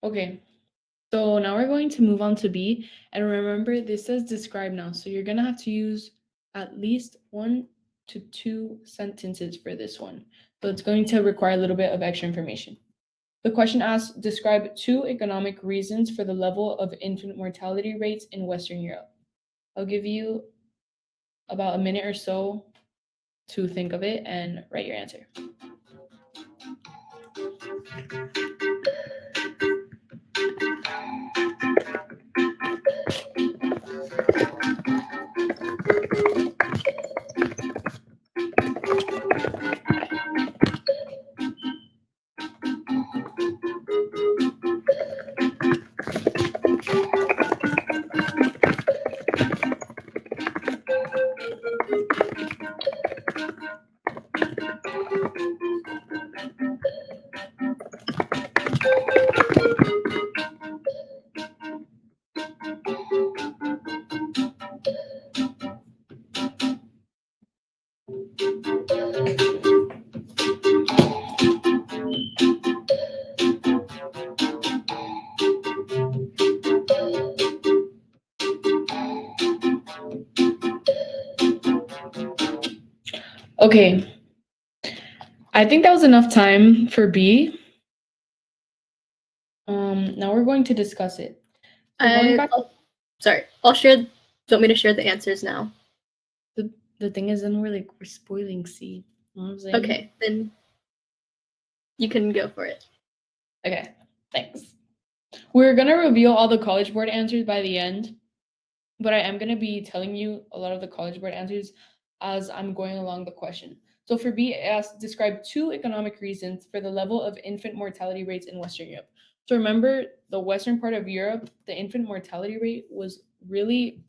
Okay, so now we're going to move on to B. And remember, this says describe now. So you're going to have to use at least 1 to 2 sentences for this one. So it's going to require a little bit of extra information. The question asks, describe 2 economic reasons for the level of infant mortality rates in Western Europe. I'll give you about a minute or so to think of it and write your answer. Okay. I think that was enough time for B. Now we're going to discuss it. So going back, sorry, I'll share. Do you want me to share the answers now? the thing is, then we're spoiling C. You know what I'm saying? Okay, then you can go for it. Okay, thanks. We're gonna reveal all the College Board answers by the end, but I am gonna be telling you a lot of the College Board answers as I'm going along the question. So for B, it asks, describe 2 economic reasons for the level of infant mortality rates in Western Europe. So remember, the western part of Europe, the infant mortality rate was really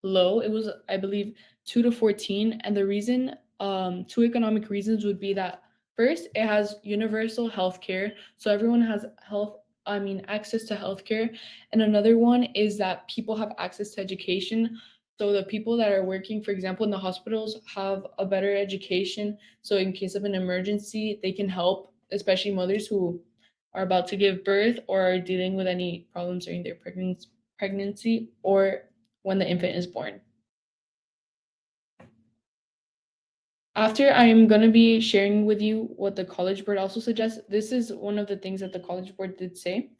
low. It was, I believe, 2 to 14. And the reason, 2 economic reasons would be that first, it has universal health care. So everyone has access to healthcare. And another one is that people have access to education. So the people that are working, for example, in the hospitals have a better education. So in case of an emergency, they can help, especially mothers who are about to give birth or are dealing with any problems during their pregnancy or when the infant is born. After, I am going to be sharing with you what the College Board also suggests. This is one of the things that the College Board did say.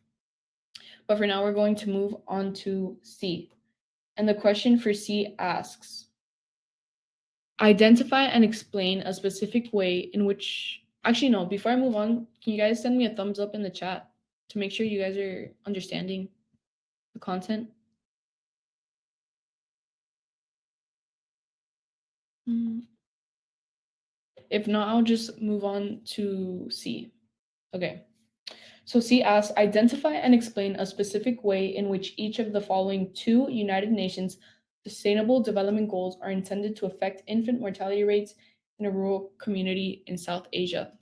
But for now, we're going to move on to C. And the question for C asks, identify and explain a specific way in which, actually no, before I move on, can you guys send me a thumbs up in the chat to make sure you guys are understanding the content? If not, I'll just move on to C. Okay. So C asks, identify and explain a specific way in which each of the following 2 United Nations Sustainable Development Goals are intended to affect infant mortality rates in a rural community in South Asia.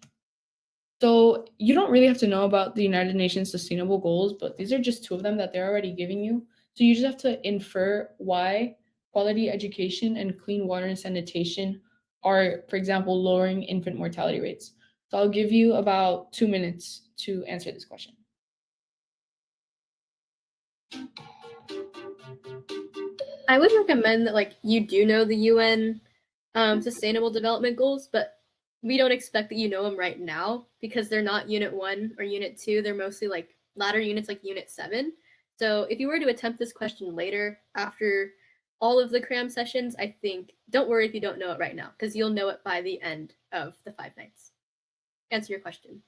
So you don't really have to know about the United Nations Sustainable Goals, but these are just 2 of them that they're already giving you. So you just have to infer why quality education and clean water and sanitation are, for example, lowering infant mortality rates. So I'll give you about 2 minutes to answer this question. I would recommend that you do know the UN Sustainable Development Goals, but we don't expect that you know them right now because they're not Unit 1 or Unit 2. They're mostly latter units like Unit 7. So if you were to attempt this question later after all of the cram sessions, I think don't worry if you don't know it right now because you'll know it by the end of the 5 nights. Answer your question.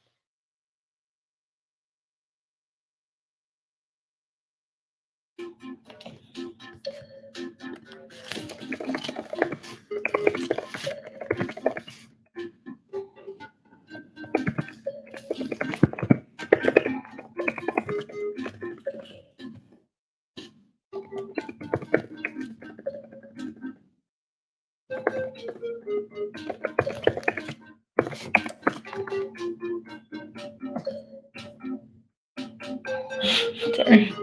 Sorry.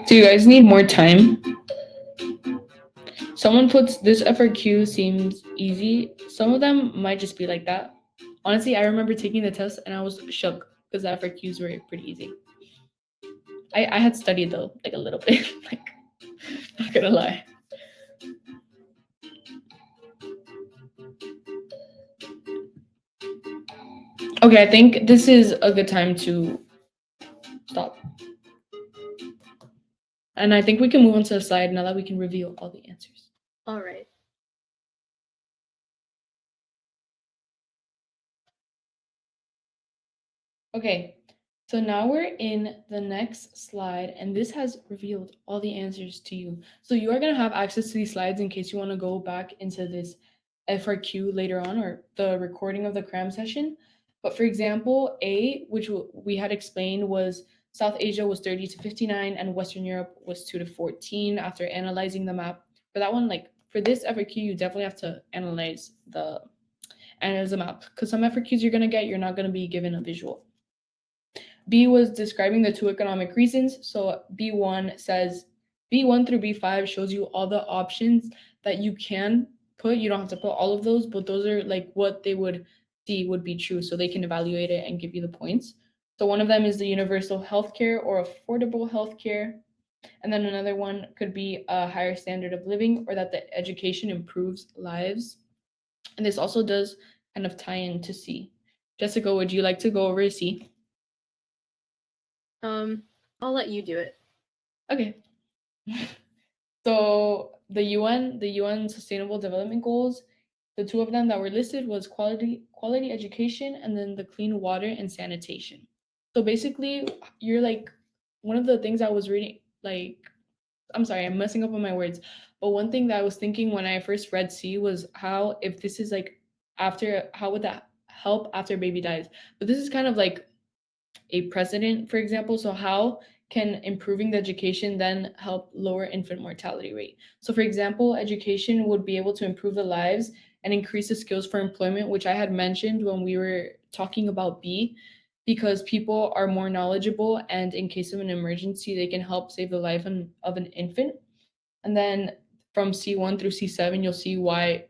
Do you guys need more time? Someone puts this FRQ seems easy. Some of them might just be like that. Honestly, I remember taking the test and I was shook because the FRQs were pretty easy. I had studied though, a little bit. Not gonna lie. Okay, I think this is a good time to stop. And I think we can move on to the slide now that we can reveal all the answers. All right. Okay, so now we're in the next slide, and this has revealed all the answers to you. So you are going to have access to these slides in case you want to go back into this FRQ later on or the recording of the cram session. But for example, A, which we had explained, was South Asia was 30 to 59 and Western Europe was 2 to 14 after analyzing the map. For that one, for this FRQ, you definitely have to analyze the map because some FRQs you're going to get, you're not going to be given a visual. B was describing the 2 economic reasons. So B1 says, B1 through B5 shows you all the options that you can put. You don't have to put all of those, but those are what they would see would be true. So they can evaluate it and give you the points. So one of them is the universal healthcare or affordable healthcare. And then another one could be a higher standard of living, or that the education improves lives. And this also does kind of tie into C. Jessica, would you like to go over C? I'll let you do it. Okay. So the UN Sustainable Development Goals, the two of them that were listed was quality education and then the clean water and sanitation. So basically, you're like, one of the things I was reading, like, I'm sorry, I'm messing up on my words, but one thing that I was thinking when I first read C was how, if this is like after, how would that help after baby dies? But this is kind of like a precedent, for example. So how can improving the education then help lower infant mortality rate? So for example, education would be able to improve the lives and increase the skills for employment, which I had mentioned when we were talking about B, because people are more knowledgeable, and in case of an emergency, they can help save the life of an infant. And then from C1 through C7, you'll see why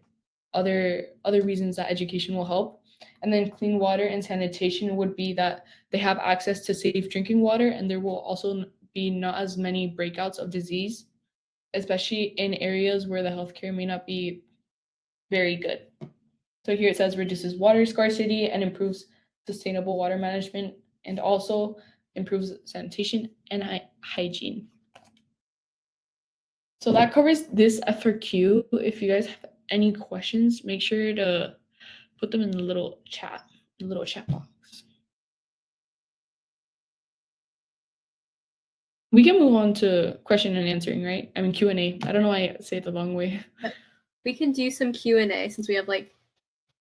other reasons that education will help. And then clean water and sanitation would be that they have access to safe drinking water, and there will also be not as many breakouts of disease, especially in areas where the healthcare may not be very good. So here it says reduces water scarcity and improves sustainable water management, and also improves sanitation and hygiene. So that covers this FRQ. If you guys have any questions, make sure to put them in the little chat box. We can move on to question and answering, right? I mean Q&A. I don't know why I say it the long way. We can do some Q&A since we have like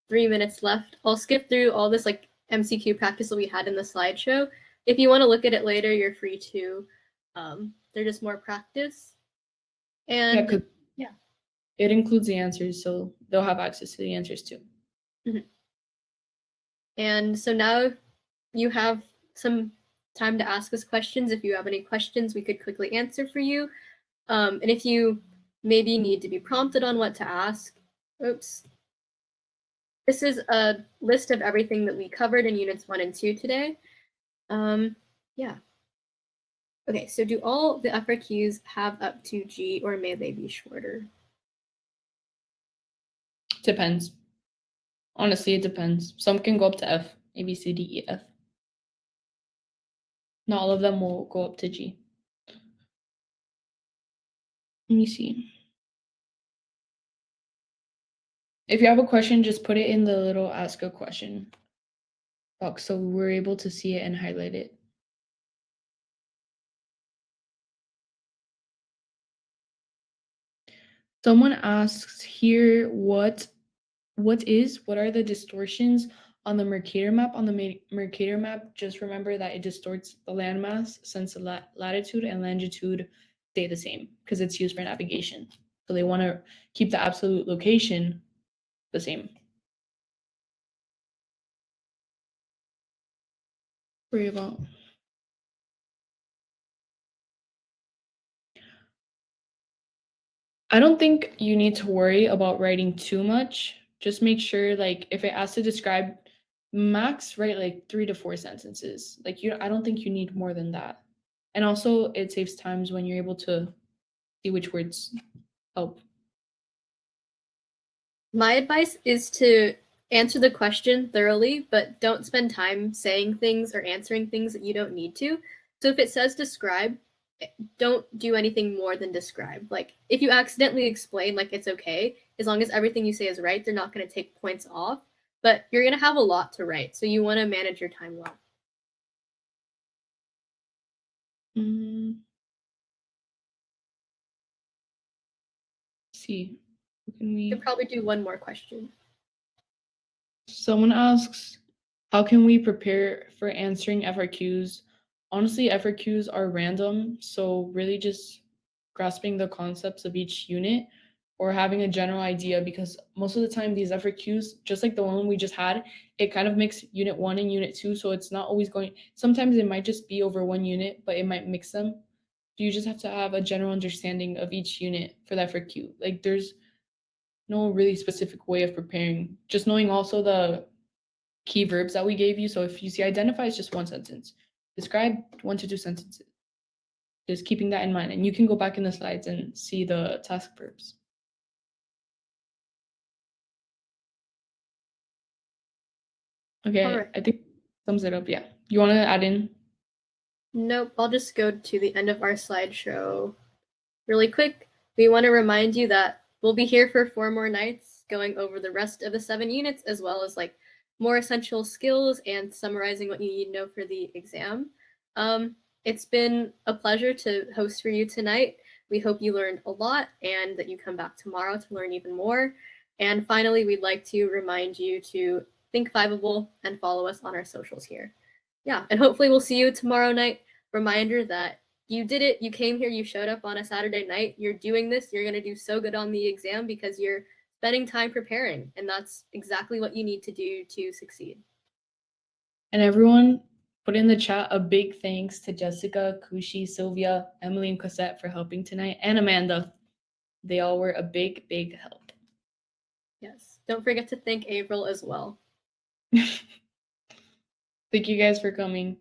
3 minutes left. I'll skip through all this like MCQ practice that we had in the slideshow. If you want to look at it later, you're free to. They're just more practice. And yeah, it includes the answers, so they'll have access to the answers too. Mm-hmm. And so now you have some time to ask us questions. If you have any questions, we could quickly answer for you. And if you maybe need to be prompted on what to ask, oops. This is a list of everything that we covered in units 1 and 2 today. Yeah. Okay, so do all the FRQs have up to G, or may they be shorter? Depends. Honestly, it depends. Some can go up to F, A, B, C, D, E, F. Not all of them will go up to G. Let me see. If you have a question, just put it in the little ask a question box so we're able to see it and highlight it. Someone asks here, what are the distortions on the Mercator map? On the Mercator map, just remember that it distorts the landmass since the latitude and longitude stay the same because it's used for navigation. So they want to keep the absolute location the same. Worry about. I don't think you need to worry about writing too much. Just make sure, like, if it asks to describe, max write like 3 to 4 sentences. Like, I don't think you need more than that. And also, it saves times when you're able to see which words help. My advice is to answer the question thoroughly, but don't spend time saying things or answering things that you don't need to. So if it says describe, don't do anything more than describe. Like if you accidentally explain, like it's okay. As long as everything you say is right, they're not going to take points off. But you're going to have a lot to write, so you want to manage your time well. See, You can probably do one more question. Someone asks, how can we prepare for answering FRQs? Honestly, FRQs are random, so really just grasping the concepts of each unit or having a general idea, because most of the time these FRQs, just like the one we just had, it kind of mix unit 1 and unit 2, so it's not always going, sometimes it might just be over one unit, but it might mix them. You just have to have a general understanding of each unit for the FRQ. Like there's no really specific way of preparing. Just knowing also key verbs that we gave you. So if you see identify, it's just one sentence. Describe 1 to 2 sentences. Just keeping that in mind. And you can go back in the slides and see the task verbs. Okay, All right. I think sums it up. Yeah. You want to add in? Nope, I'll just go to the end of our slideshow really quick. We want to remind you that we'll be here for 4 more nights going over the rest of the 7 units, as well as like more essential skills and summarizing what you need to know for the exam. It's been a pleasure to host for you tonight. We hope you learned a lot and that you come back tomorrow to learn even more. And finally, we'd like to remind you to think Fiveable and follow us on our socials here. Yeah, and hopefully we'll see you tomorrow night. Reminder that you did it, you came here, you showed up on a Saturday night, you're doing this, you're going to do so good on the exam because you're spending time preparing, and that's exactly what you need to do to succeed. And everyone, put in the chat a big thanks to Jessica, Kushi, Sylvia, Emily, and Cosette for helping tonight, and Amanda. They all were a big, big help. Yes, don't forget to thank April as well. Thank you guys for coming.